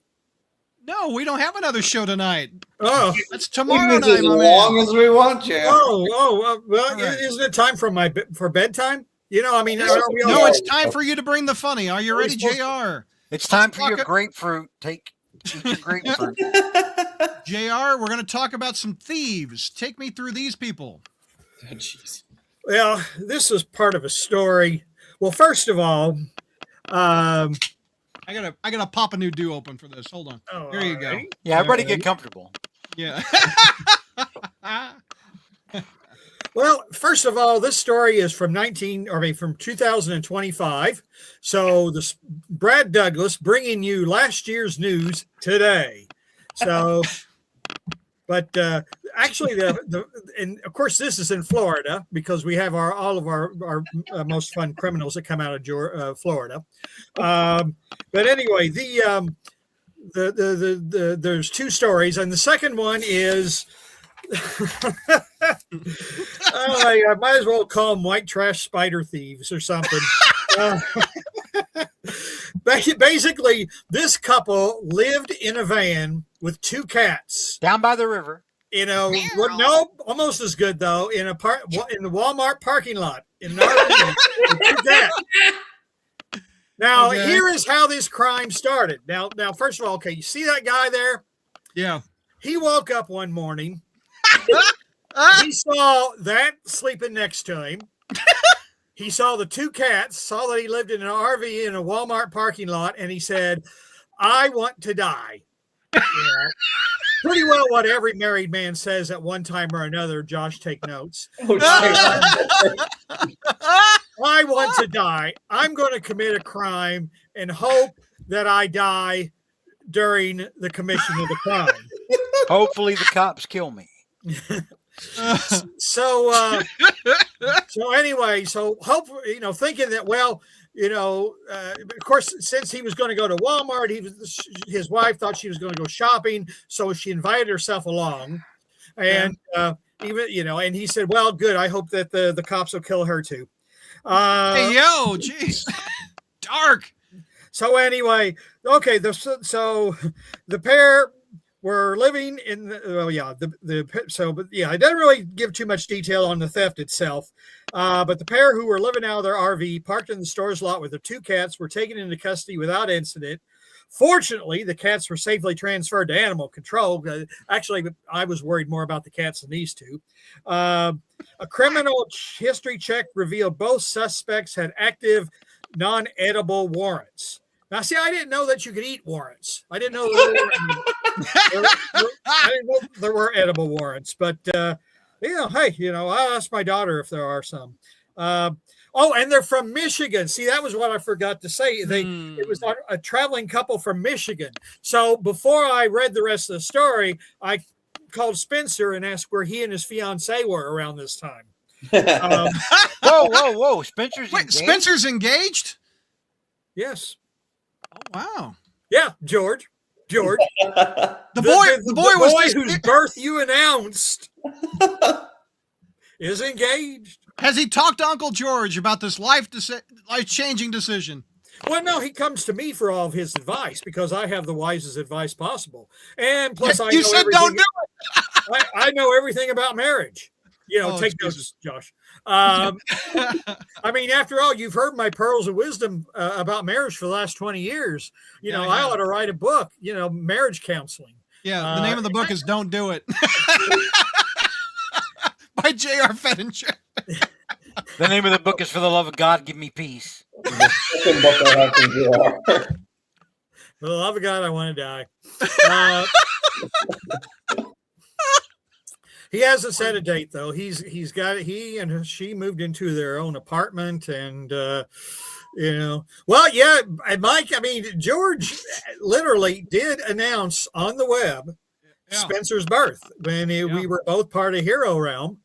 No, we don't have another show tonight.
Oh,
that's tomorrow night.
As long as we want, Jay.
Well, right. Isn't it time for bedtime? I mean,
no, it's time for you to bring the funny. Are you ready, JR?
It's time for your grapefruit. Eat your grapefruit.
JR, we're going to talk about some thieves. Take me through these people.
Oh, jeez.
Well, this is part of a story. Well, first of all,
I gotta pop a new do open for this. Hold on.
Oh,
here you go.
Yeah, everybody get comfortable.
Yeah.
Well, first of all, this story is from 2025. So Brad Douglas bringing you last year's news today. So, but actually, and of course, this is in Florida because we have all of our most fun criminals that come out of Florida. But anyway, there's two stories, and the second one is. I might as well call them white trash spider thieves or something. Basically, this couple lived in a van with two cats
down by the river.
No, almost as good though. In the Walmart parking lot in an RV with two cats. Now, here is how this crime started. Now, first of all, okay, you see that guy there?
Yeah.
He woke up one morning. He saw that sleeping next to him. He saw the two cats, saw that he lived in an RV in a Walmart parking lot, and he said, I want to die. Pretty well what every married man says at one time or another. Josh, take notes. I want to die. I'm going to commit a crime and hope that I die during the commission of the crime.
Hopefully the cops kill me.
So anyway, so hopefully, thinking that, well, of course, since he was going to go to Walmart, his wife thought she was going to go shopping, so she invited herself along, and and he said, well, good, I hope that the cops will kill her too.
Hey, yo, jeez, dark.
So anyway, okay, so the pair were living in I didn't really give too much detail on the theft itself, but the pair who were living out of their RV parked in the store's lot with their 2 cats were taken into custody without incident. Fortunately, the cats were safely transferred to animal control. Actually, I was worried more about the cats than these two. A criminal history check revealed both suspects had active non-edible warrants. Now, see, I didn't know that you could eat warrants. I didn't know there were edible warrants. But, hey, I asked my daughter if there are some. And they're from Michigan. See, that was what I forgot to say. It was a traveling couple from Michigan. So before I read the rest of the story, I called Spencer and asked where he and his fiancee were around this time.
Whoa. Spencer's
engaged?
Yes.
Oh, wow.
Yeah, George.
the boy
whose birth you announced is engaged.
Has he talked to Uncle George about this life-changing decision?
Well, no, he comes to me for all of his advice because I have the wisest advice possible. And plus, I know everything about marriage. Take notes, Josh. I mean, after all, you've heard my pearls of wisdom about marriage for the last 20 years. I ought to write a book, marriage counseling.
Yeah, the name of the book is Don't Do It. By J.R. Fettinger.
The name of the book is For the Love of God, Give Me Peace.
For the love of God, I want to die. He hasn't set a date though. He and she moved into their own apartment, and Mike. I mean, George literally did announce on the web Spencer's birth when we were both part of Hero Realm,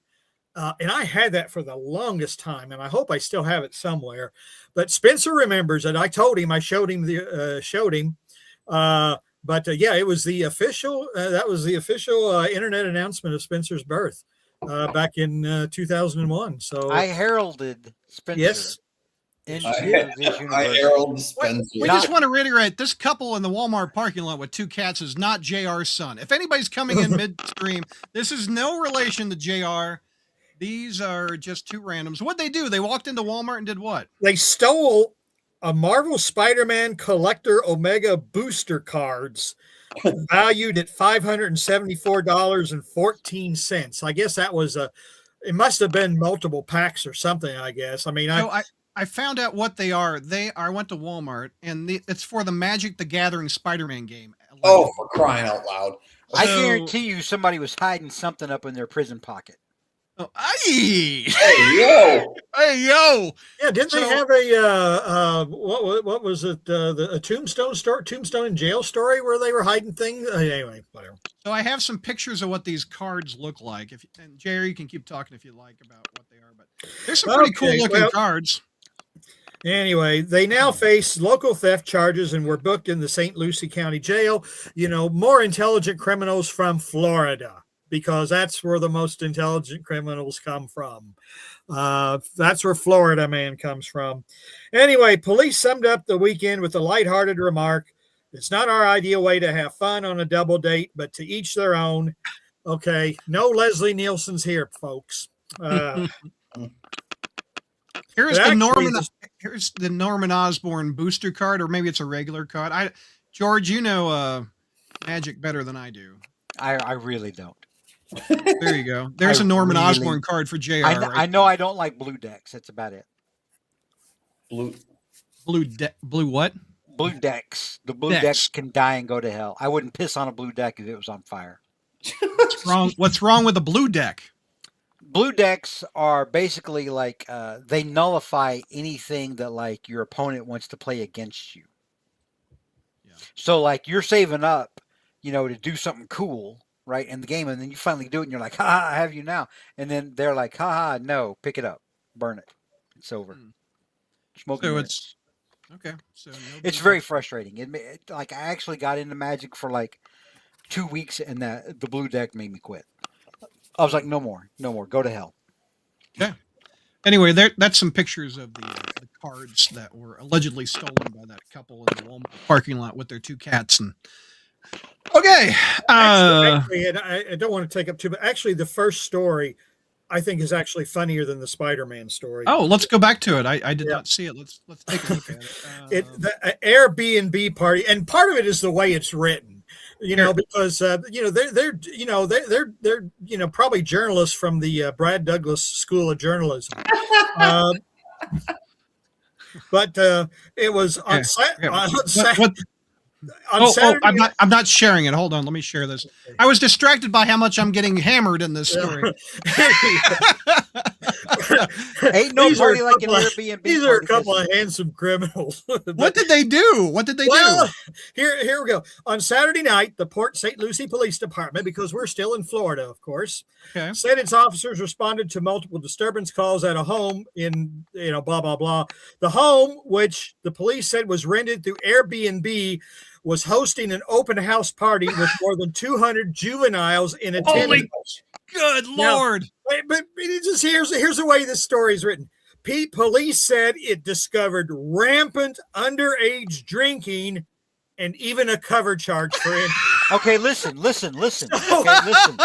and I had that for the longest time, and I hope I still have it somewhere. But Spencer remembers it. I told him. I showed him But it was the official. That was the official internet announcement of Spencer's birth back in 2001. So
I heralded Spencer.
Yes,
I herald Spencer.
We just want to reiterate: this couple in the Walmart parking lot with 2 cats is not JR's son. If anybody's coming in midstream, this is no relation to JR. These are just 2 randoms. What'd they do? They walked into Walmart and did what?
They stole a Marvel Spider-Man Collector Omega booster cards valued at $574.14. I guess that was it must have been multiple packs or something, I guess. I mean,
I found out what they are. I went to Walmart, and it's for the Magic the Gathering Spider-Man game.
Oh, for crying out loud.
I guarantee you somebody was hiding something up in their prison pocket.
Oh,
hey yo!
Yeah, didn't they have a what was it? A Tombstone in jail story where they were hiding things. Anyway, whatever.
So I have some pictures of what these cards look like. And Jerry, you can keep talking if you like about what they are, but there's some pretty cool looking cards.
Anyway, they now face local theft charges and were booked in the St. Lucie County Jail. More intelligent criminals from Florida, because that's where the most intelligent criminals come from. That's where Florida man comes from. Anyway, police summed up the weekend with a lighthearted remark: "It's not our ideal way to have fun on a double date, but to each their own." Okay, no Leslie Nielsen's here, folks.
Here's the Norman Osborn booster card, or maybe it's a regular card. George, you know Magic better than I do.
I really don't.
There you go. There's a Norman Osborn card for JR.
I know I don't like blue decks. That's about it.
Blue what?
Blue decks. The blue decks can die and go to hell. I wouldn't piss on a blue deck if it was on fire.
What's wrong with a blue deck?
Blue decks are basically like they nullify anything that like your opponent wants to play against you. Yeah. So like you're saving up, to do something cool. right, in the game, and then you finally do it, and you're like, ha, I have you now. And then they're like, ha, no, pick it up, burn it. It's over. Smoking
So
mirrors.
okay. So
It's very frustrating. Like I actually got into Magic for like 2 weeks, and the blue deck made me quit. I was like, no more. Go to hell.
Okay. Anyway, that's some pictures of the cards that were allegedly stolen by that couple in the Walmart parking lot with their 2 cats. And okay,
actually, and I don't want to take up too, but actually, the first story I think is actually funnier than the Spider-Man story.
Oh, let's go back to it. I did not see it. Let's take a look at it.
The Airbnb party, and part of it is the way it's written. Because they're probably journalists from the Brad Douglas School of Journalism. But it was on Saturday.
I'm not sharing it. Hold on, let me share this. I was distracted by how much I'm getting hammered in this story.
Ain't no party like an Airbnb.
These are a couple of handsome criminals.
What did they do?
do? Here we go. On Saturday night, the Port St. Lucie Police Department, because we're still in Florida, of course, said its officers responded to multiple disturbance calls at a home in, blah, blah, blah. The home, which the police said was rented through Airbnb, was hosting an open house party with more than 200 juveniles in attendance.
Good Lord.
Now, but here's the way this story is written. Police said it discovered rampant underage drinking and even a cover charge for entry.
Okay, listen. Okay, listen.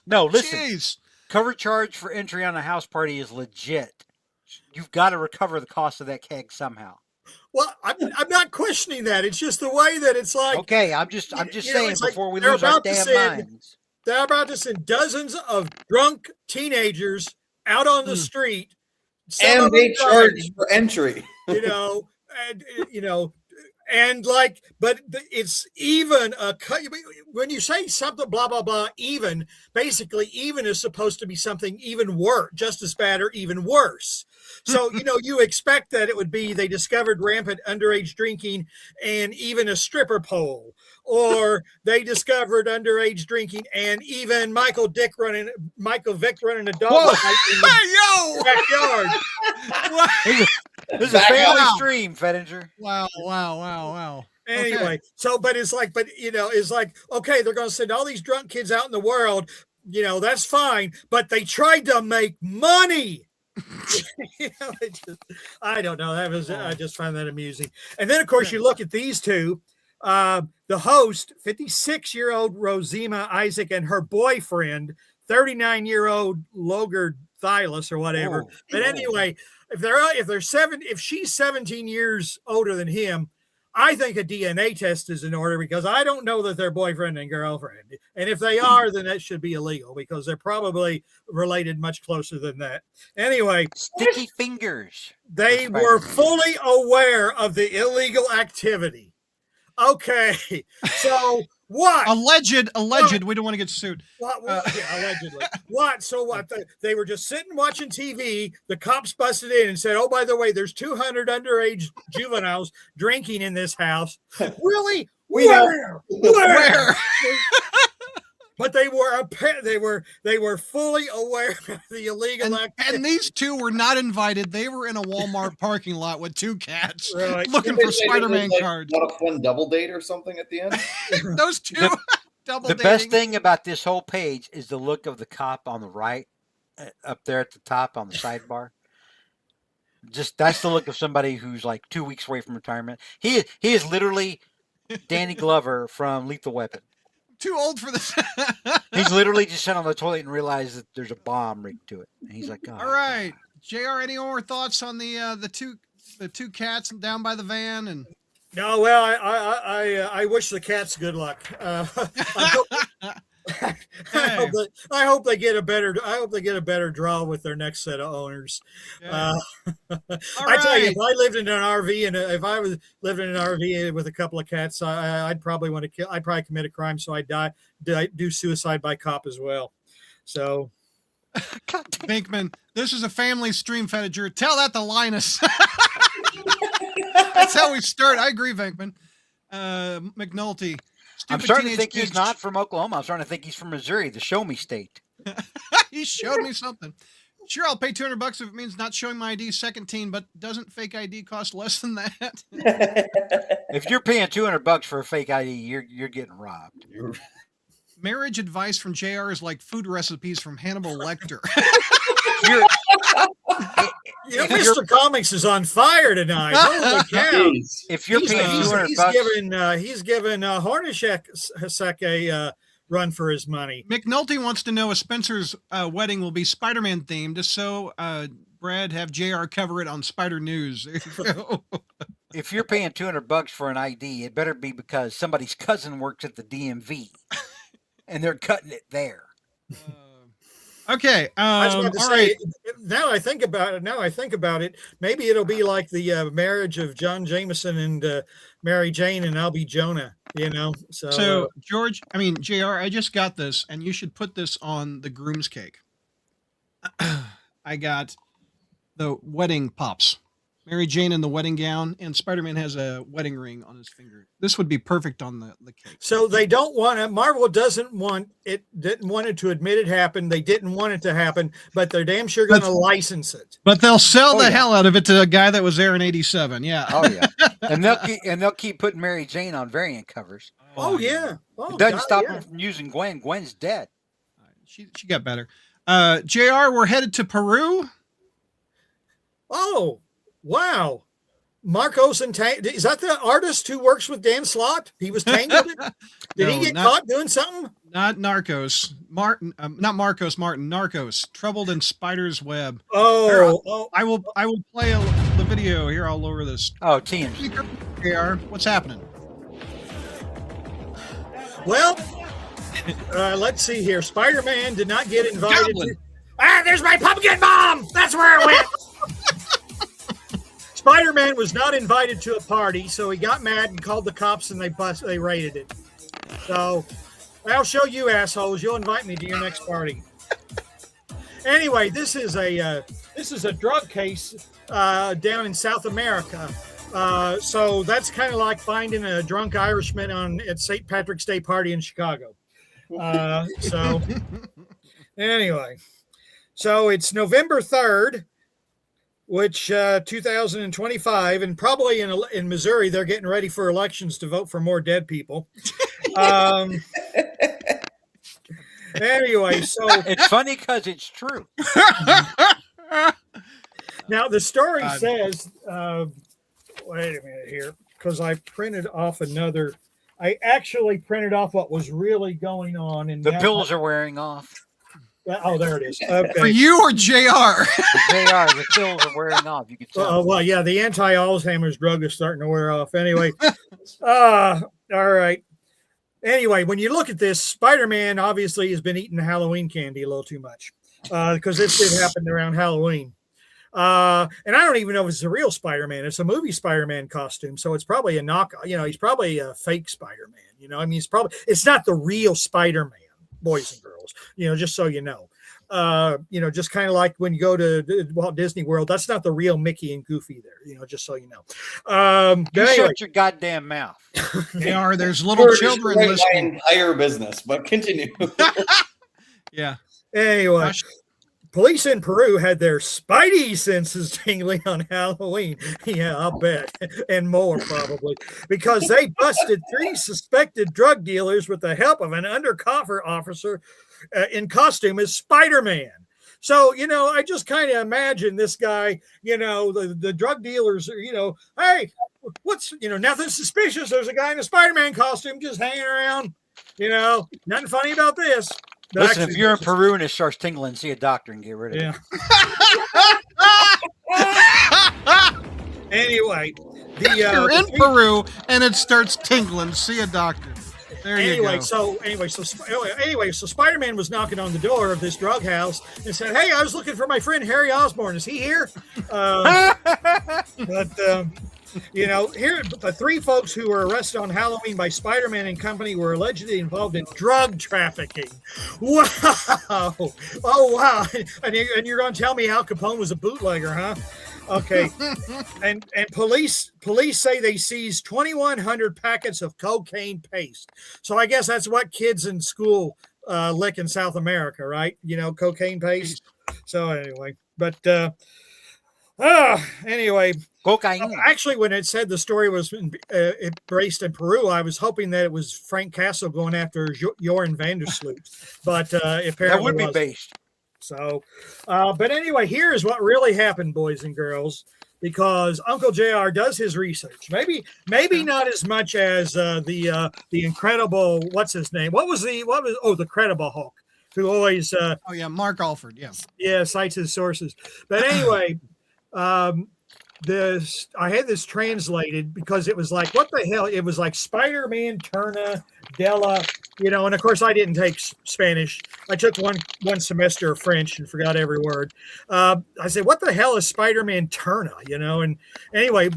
No, listen.
Jeez.
Cover charge for entry on a house party is legit. You've got to recover the cost of that keg somehow.
Well, I'm not questioning that. It's just the way that it's like.
Okay, I'm just saying before we lose our damn minds.
They're about to send dozens of drunk teenagers out on the street,
and they charge for entry.
But it's even when you say something blah blah blah. Even basically, even is supposed to be something even worse, just as bad or even worse. So, you expect that it would be they discovered rampant underage drinking and even a stripper pole, or they discovered underage drinking and even Michael Vick running a dog fight in the backyard.
This is a family stream, Fettinger.
Wow.
Anyway, but it's like, okay, they're going to send all these drunk kids out in the world. That's fine, but they tried to make money. I don't know. I just find that amusing. And then, of course, you look at these two. The host, 56-year-old Rosema Isaac, and her boyfriend, 39-year-old Logar Thylas or whatever. But anyway, if she's 17 years older than him, I think a DNA test is in order because I don't know that they're boyfriend and girlfriend. And if they are, then that should be illegal because they're probably related much closer than that. Anyway,
sticky fingers.
They were fully aware of the illegal activity. Okay, so what?
Alleged. We don't want to get sued.
Allegedly. What? So what? They were just sitting watching TV. The cops busted in and said, "Oh, by the way, there's 200 underage juveniles drinking in this house." Really? Where? But they were fully aware of the illegal activity.
And these two were not invited. They were in a Walmart parking lot with 2 cats looking
for
Spider-Man cards.
Not a fun double date or something at the end?
Those two double dating.
The best thing about this whole page is the look of the cop on the right, up there at the top on the sidebar. Just that's the look of somebody who's like 2 weeks away from retirement. He is literally Danny Glover from Lethal Weapon.
Too old for this.
He's literally just sat on the toilet and realized that there's a bomb rigged to it, and he's like, "Oh."
All right, JR. Any more thoughts on the two cats down by the van? And
no, well, I wish the cats good luck. I hope they get a better draw with their next set of owners.
Yeah.
I tell you, if I lived in an RV and if I was living in an RV with a couple of cats, I'd probably want to kill. I'd probably commit a crime, so I'd do suicide by cop as well. So,
Binkman, this is a family stream, Fettinger. Tell that to Linus. That's how we start. I agree, Venkman. McNulty.
I'm starting to think he's not from Oklahoma. I'm starting to think he's from Missouri, the show me state.
He showed me something. Sure, I'll pay $200 if it means not showing my ID second teen, but doesn't fake ID cost less than that?
If you're paying $200 for a fake ID, you're getting robbed.
Marriage advice from JR is like food recipes from Hannibal Lecter.
Mr. Comics is on fire tonight. Holy cow.
If you're paying $200,
he's given Hornacek a run for his money.
McNulty wants to know if Spencer's wedding will be Spider-Man themed. Just so Brad, have JR cover it on Spider News.
If you're paying $200 for an ID, it better be because somebody's cousin works at the DMV, and they're cutting it there.
Okay.
I was about to
all
say,
right.
Now I think about it. Maybe it'll be like the marriage of John Jameson and Mary Jane, and I'll be Jonah. So
George, JR, I just got this, and you should put this on the groom's cake. I got the wedding pops. Mary Jane in the wedding gown, and Spider-Man has a wedding ring on his finger. This would be perfect on the cake.
So they don't want it. Marvel didn't want it to admit it happened. They didn't want it to happen, but they're damn sure going to license it.
But they'll sell the hell out of it to a guy that was there in '87. Yeah.
Oh yeah. And they'll keep putting Mary Jane on variant covers.
Oh yeah.
It doesn't stop them from using Gwen. Gwen's dead.
She got better. JR, we're headed to Peru.
Oh. Wow. Marcos and is that the artist who works with Dan Slott? He was tangled. Did he get caught doing something?
Not Narcos. Not Marcos Martin. Narcos. Troubled in Spider's Web. I will play the video here all over this.
Oh, teams.
JR, what's happening?
Well, let's see here. Spider-Man did not get invited. There's my pumpkin bomb. That's where it went. Spider-Man was not invited to a party, so he got mad and called the cops, and they raided it. So I'll show you assholes. You'll invite me to your next party. Anyway, this is a drug case down in South America. So that's kind of like finding a drunk Irishman at St. Patrick's Day party in Chicago. So anyway, so it's November 3rd. Which 2025, and probably in Missouri, they're getting ready for elections to vote for more dead people. Anyway, so
it's funny because it's true.
Now the story says, wait a minute here, because I printed off another. I actually printed off what was really going on, and
the pills are wearing off.
Oh, there it is. Okay.
For you or JR?
JR, the pills are wearing off. You can tell.
Well, yeah, the anti-Alzheimer's drug is starting to wear off. Anyway, all right. Anyway, when you look at this, Spider-Man obviously has been eating Halloween candy a little too much because this did happen around Halloween. And I don't even know if it's a real Spider-Man. It's a movie Spider-Man costume, so it's probably a knock. He's probably a fake Spider-Man. It's not the real Spider-Man, boys and girls. Just so you know. Just kind of like when you go to Walt Disney World, that's not the real Mickey and Goofy there, just so you know.
Anyway. Shut your goddamn mouth.
There's little children listening.
My entire business, but continue.
Yeah.
Anyway, gosh. Police in Peru had their spidey senses tingling on Halloween. Yeah, I'll bet. And more probably. Because they busted 3 suspected drug dealers with the help of an undercover officer in costume as Spider-Man. So, I just kind of imagine this guy, the drug dealers, hey, what's, nothing suspicious. There's a guy in a Spider-Man costume just hanging around, nothing funny about this.
Listen, if you're in Peru and it starts tingling, see a doctor and get rid of it.
Anyway,
you're in Peru and it starts tingling, see a doctor. There you go.
So Spider-Man was knocking on the door of this drug house and said, "Hey, I was looking for my friend Harry Osborn. Is he here?" Here the 3 folks who were arrested on Halloween by Spider-Man and company were allegedly involved in drug trafficking. Wow! Oh wow! And you're going to tell me Al Capone was a bootlegger, huh? Okay. And police say they seized 2,100 packets of cocaine paste. So I guess that's what kids in school lick in South America, right? Cocaine paste. So anyway, but anyway,
cocaine.
Actually, when it said the story was based in Peru, I was hoping that it was Frank Castle going after Joran Vandersloot, but apparently
that would be based.
So, but anyway, here's what really happened, boys and girls, because Uncle JR does his research. Maybe not as much as the incredible, what's his name? The Credible Hulk, who always
Mark Alford,
cites his sources. But anyway, I had this translated because it was like, what the hell? It was like Spider-Man Turna Della, and of course I didn't take Spanish. I took one semester of French and forgot every word. I said, what the hell is Spider-Man Turna? And anyway,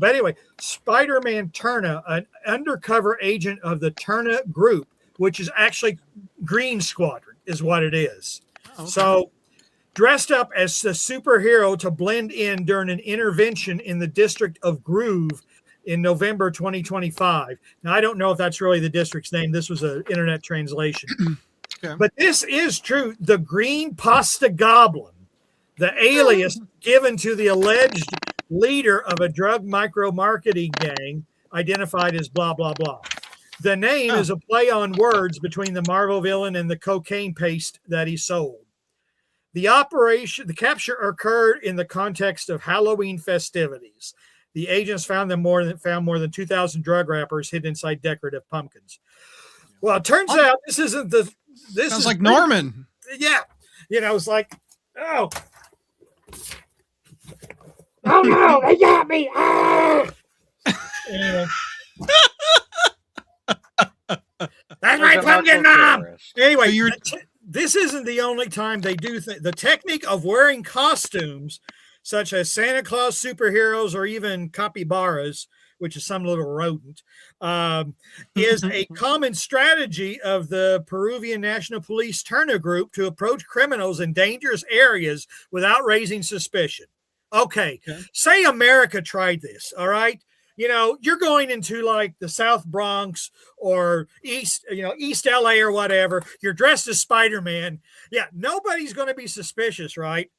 Spider-Man Turna, an undercover agent of the Turna group, which is actually Green Squadron, is what it is. Oh, okay. So dressed up as a superhero to blend in during an intervention in the district of Groove in November 2025. Now, I don't know if that's really the district's name. This was an internet translation. Okay. But this is true. The Green Pasta Goblin, the alias given to the alleged leader of a drug micro-marketing gang, identified as blah, blah, blah. The name is a play on words between the Marvel villain and the cocaine paste that he sold. The capture occurred in the context of Halloween festivities. The agents found more than 2,000 drug wrappers hidden inside decorative pumpkins. Well, it turns out this isn't the. This
sounds like Norman.
Yeah, it's like, oh no, they got me. Anyway. That's my pumpkin, Mom. Anyway, this isn't the only time they do the technique of wearing costumes such as Santa Claus superheroes or even capybaras, which is some little rodent, is a common strategy of the Peruvian National Police Turner Group to approach criminals in dangerous areas without raising suspicion. Okay. Say America tried this, all right? You're going into like the South Bronx or East LA or whatever. You're dressed as Spider-Man. Yeah, nobody's going to be suspicious, right?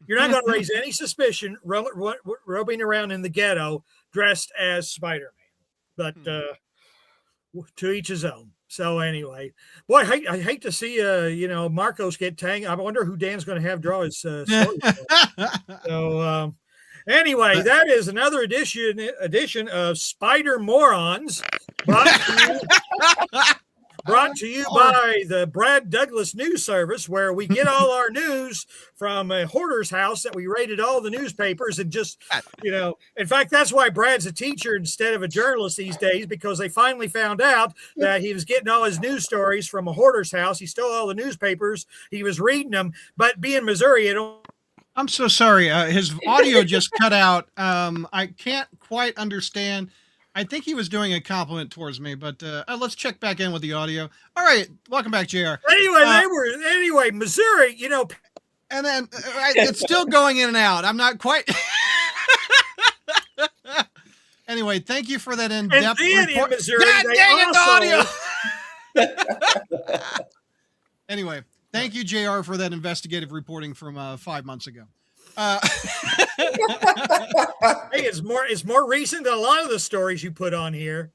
You're not going to raise any suspicion roaming around in the ghetto dressed as Spider-Man. But to each his own. So anyway, boy, I hate to see Marcos get tagged. I wonder who Dan's going to have draw his story. So. Anyway, that is another edition of Spider Morons, brought to you by the Brad Douglas News Service, where we get all our news from a hoarder's house that we raided all the newspapers and just, in fact, that's why Brad's a teacher instead of a journalist these days, because they finally found out that he was getting all his news stories from a hoarder's house. He stole all the newspapers. He was reading them, but being Missouri,
I'm so sorry. His audio just cut out. I can't quite understand. I think he was doing a compliment towards me, but let's check back in with the audio. All right. Welcome back, JR.
Anyway, Missouri,
and then it's still going in and out. I'm not quite. Anyway, thank you for that in-depth report.
In Missouri, God dang
audio. Anyway. Thank you, JR, for that investigative reporting from 5 months ago.
Hey, it's more recent than a lot of the stories you put on here.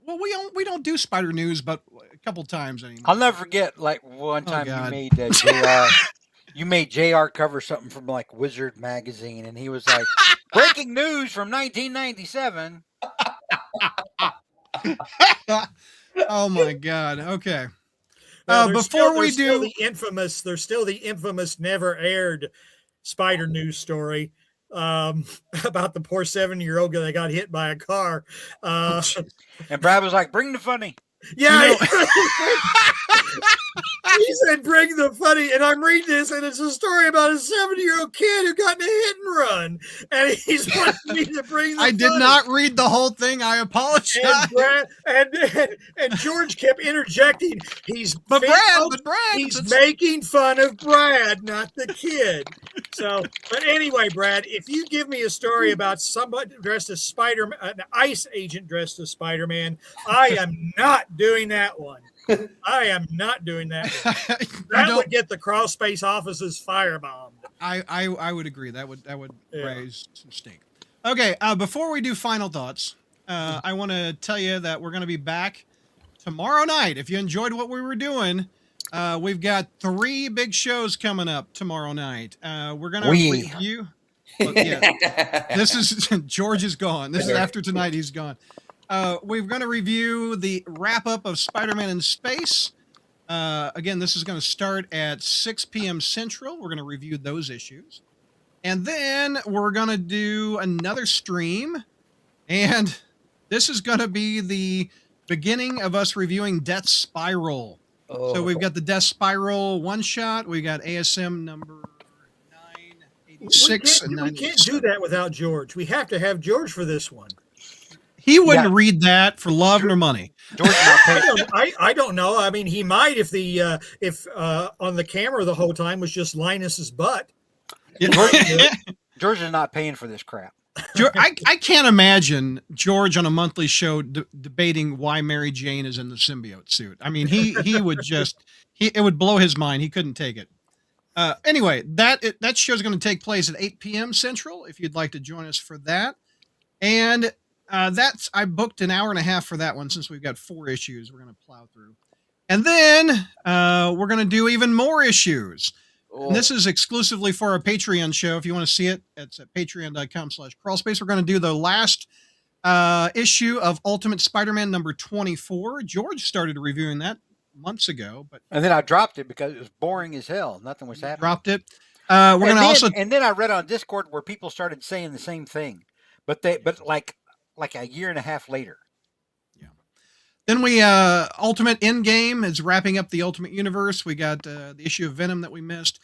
Well, we don't do Spider News, but a couple times anymore.
I'll never forget, like one time you made JR. You made JR cover something from like Wizard magazine, and he was like, "Breaking news from 1997."
Oh my God! Okay.
Before we do there's still the infamous never aired Spider News story about the poor 7-year-old that got hit by a car.
And Brad was like, "Bring the funny."
Yeah. He said, bring the funny. And I'm reading this, and it's a story about a 70-year-old kid who got in a hit and run. And he's wanting me to bring the
I did
funny.
not read the whole thing. I apologize.
And George kept interjecting.
But Brad,
he's making fun of Brad, not the kid. So, but anyway, Brad, if you give me a story about somebody dressed as Spider-Man, an ICE agent dressed as Spider-Man, I am not doing that one. I am not doing that one. That would get the crawl space offices firebombed.
I would agree. That would raise some stink. Okay, before we do final thoughts, I want to tell you that we're going to be back tomorrow night. If you enjoyed what we were doing, we've got 3 big shows coming up tomorrow night. We're going to review. Well, yeah, this is George is gone. This is after tonight. He's gone. We're going to review the wrap up of Spider-Man in Space. Again, this is going to start at 6 p.m. Central. We're going to review those issues. And then we're going to do another stream. And this is going to be the beginning of us reviewing Death Spiral. Oh. So we've got the Death Spiral one-shot. We got ASM number 986.
We can't do that without George. We have to have George for this one.
He wouldn't read that for love nor money.
I don't know. I mean, he might if on the camera the whole time was just Linus's butt.
George is not paying for this crap.
I can't imagine George on a monthly show debating why Mary Jane is in the symbiote suit. I mean, he would just it would blow his mind. He couldn't take it. Anyway, that show is going to take place at 8 p.m. Central. If you'd like to join us for that, and I booked an hour and a half for that one since we've got 4 issues we're going to plow through. And then we're going to do even more issues. Oh. And this is exclusively for our Patreon show. If you want to see it, it's at patreon.com/crawlspace. We're going to do the last issue of Ultimate Spider-Man number 24. George started reviewing that months ago.
And then I dropped it because it was boring as hell. Nothing was happening.
Dropped it. We're going to also...
And then I read on Discord where people started saying the same thing. But like a year and a half later.
Yeah. Then we Ultimate Endgame is wrapping up the Ultimate Universe. We got the issue of Venom that we missed.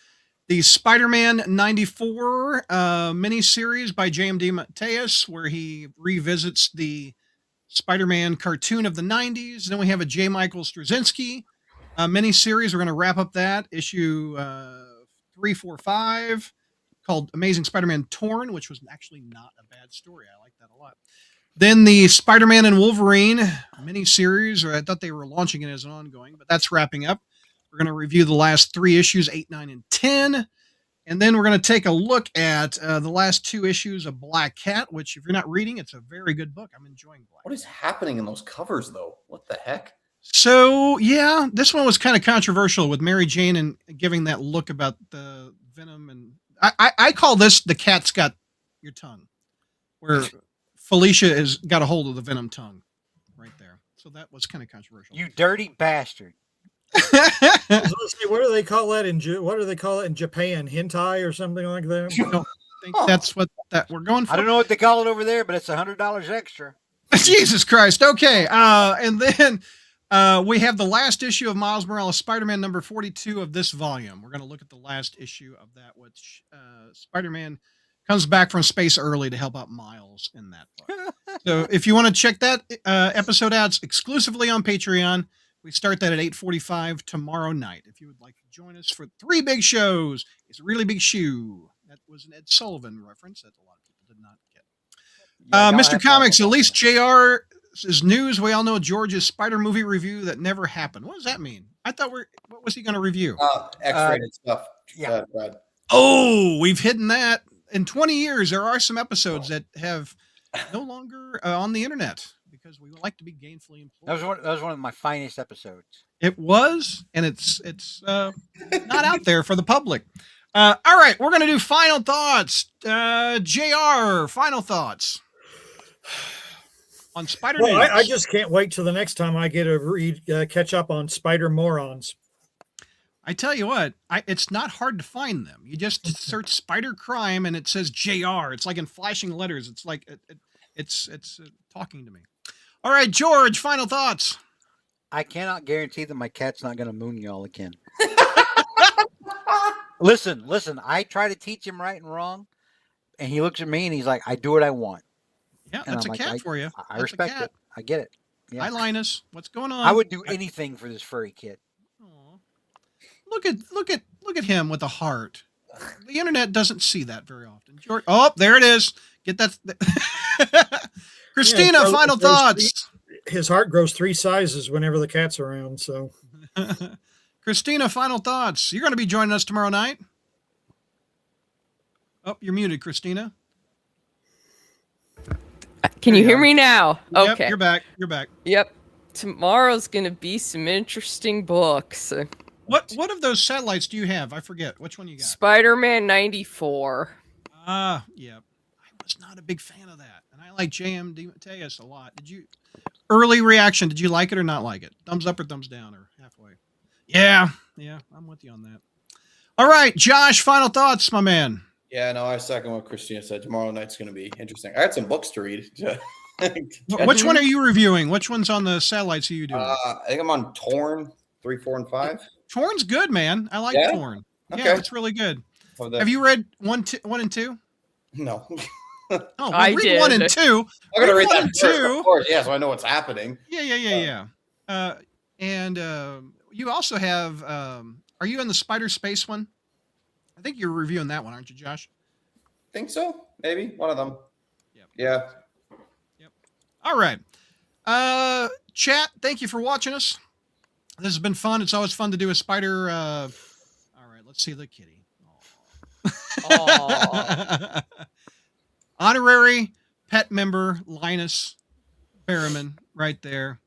The Spider-Man 94 miniseries by J.M.D. Mateus, where he revisits the Spider-Man cartoon of the 90s. Then we have a J. Michael Straczynski miniseries. We're going to wrap up that. Issue 345 called Amazing Spider-Man Torn, which was actually not a bad story. I like that a lot. Then the Spider-Man and Wolverine miniseries, or I thought they were launching it as an ongoing, but that's wrapping up. We're going to review the last 3 issues, 8, 9, and 10. And then we're going to take a look at the last 2 issues of Black Cat, which if you're not reading, it's a very good book. I'm enjoying Black Cat.
What is happening in those covers, though? What the heck?
So, yeah, this one was kind of controversial with Mary Jane and giving that look about the Venom. And I call this the cat's got your tongue, where Felicia has got a hold of the Venom tongue right there. So that was kind of controversial.
You dirty bastard.
What do they call that in Japan? Hentai or something like that?
I don't think that's what we're going for.
I don't know what they call it over there, but it's $100 extra.
Jesus Christ. Okay. And then we have the last issue of Miles Morales Spider-Man number 42 of this volume. We're going to look at the last issue of that, which Spider-Man comes back from space early to help out Miles in that book. So if you want to check that episode out, it's exclusively on Patreon. We start that at 8:45 tomorrow night. If you would like to join us for 3 big shows, it's a really big shoe. That was an Ed Sullivan reference that a lot of people did not get. Mr. Comics, at least JR's news. We all know George's Spider movie review that never happened. What does that mean? I thought what was he going to review?
X-rated stuff.
Yeah.
Oh, we've hidden that. In 20 years, there are some episodes that have no longer on the internet because we like to be gainfully employed.
That was one of my finest episodes.
It was, and it's not out there for the public. All right, we're going to do final thoughts. JR, final thoughts on Spider-Man.
Well, I just can't wait till the next time I get to catch up on Spider Morons.
I tell you what, it's not hard to find them. You just search Spider Crime and it says JR. It's like in flashing letters. It's like it's talking to me. All right, George, final thoughts.
I cannot guarantee that my cat's not going to moon y'all again. Listen. I try to teach him right and wrong, and he looks at me and he's like, "I do what I want."
Yeah,
And
that's
I'm
a
like,
cat for you.
I
That's a
respect
cat.
it. I get it. Yeah.
Hi, Linus. What's going on?
I would do anything for this furry kid.
Aw. Look at him with a heart. The internet doesn't see that very often. George, oh, there it is. Get that. Christina,
Yeah,
final thoughts.
His heart grows 3 sizes whenever the cat's around. So,
Christina, final thoughts. You're going to be joining us tomorrow night. Oh, you're muted, Christina.
Can you hear me now?
Yep,
Okay.
you're back. You're back.
Yep. Tomorrow's gonna be some interesting books.
What of those satellites do you have? I forget. Which one you got?
Spider-Man 94.
Yeah. I was not a big fan of that. And I like J.M. DeMatteis a lot. Early reaction, did you like it or not like it? Thumbs up or thumbs down or halfway? Yeah, I'm with you on that. All right, Josh, final thoughts, my man.
Yeah, no, I second what Christina said. Tomorrow night's going to be interesting. I had some books to read.
Which one are you reviewing? Which one's on the satellites are you doing?
I think I'm on Torn 3, 4, and 5.
Torn's good, man. I like Torn.
Okay.
Yeah, it's really good. Have you read 1 and 2?
No.
Oh, well,
I
read
did.
1 and 2.
I'm going to read
1
that
and
first,
2.
of course. Yeah, so I know what's happening.
Yeah. And you also have, are you in the Spider Space one? I think you're reviewing that one, aren't you, Josh?
Think so. Maybe. One of them.
Yep.
Yeah.
Yep. All right. Chat, thank you for watching us. This has been fun. It's always fun to do a spider. All right, let's see the kitty.
Aww.
Honorary pet member Linus Berriman right there.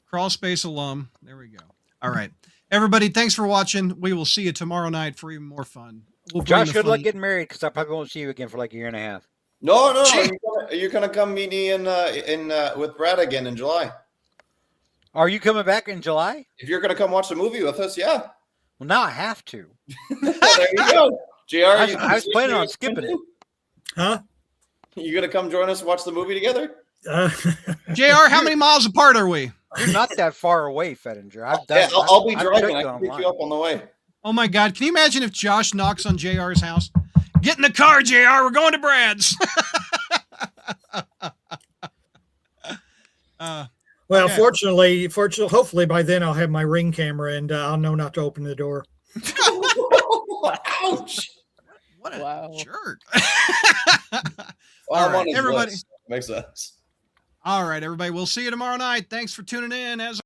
Crawl Space alum. There we go. All right. Everybody, thanks for watching. We will see you tomorrow night for even more fun. We'll
Josh, good luck getting married because I probably won't see you again for like a year and a half.
No. Are you gonna come meet me in with Brad again in July?
Are you coming back in July?
If you're gonna come watch the movie with us, yeah.
Well, now I have to.
There you go. JR,
I was planning on skipping it.
huh?
You gonna come join us and watch the movie together?
JR, how many miles apart are we?
You're not that far away, Fettinger.
I'll be driving. I can pick you up on the way.
Oh my God. Can you imagine if Josh knocks on JR's house? Get in the car, JR. We're going to Brad's.
Well,
okay.
fortunately, hopefully by then I'll have my Ring camera and I'll know not to open the door.
Ouch!
What a
Wow.
jerk.
Well,
All right, everybody.
Makes sense.
All right, everybody. We'll see you tomorrow night. Thanks for tuning in. As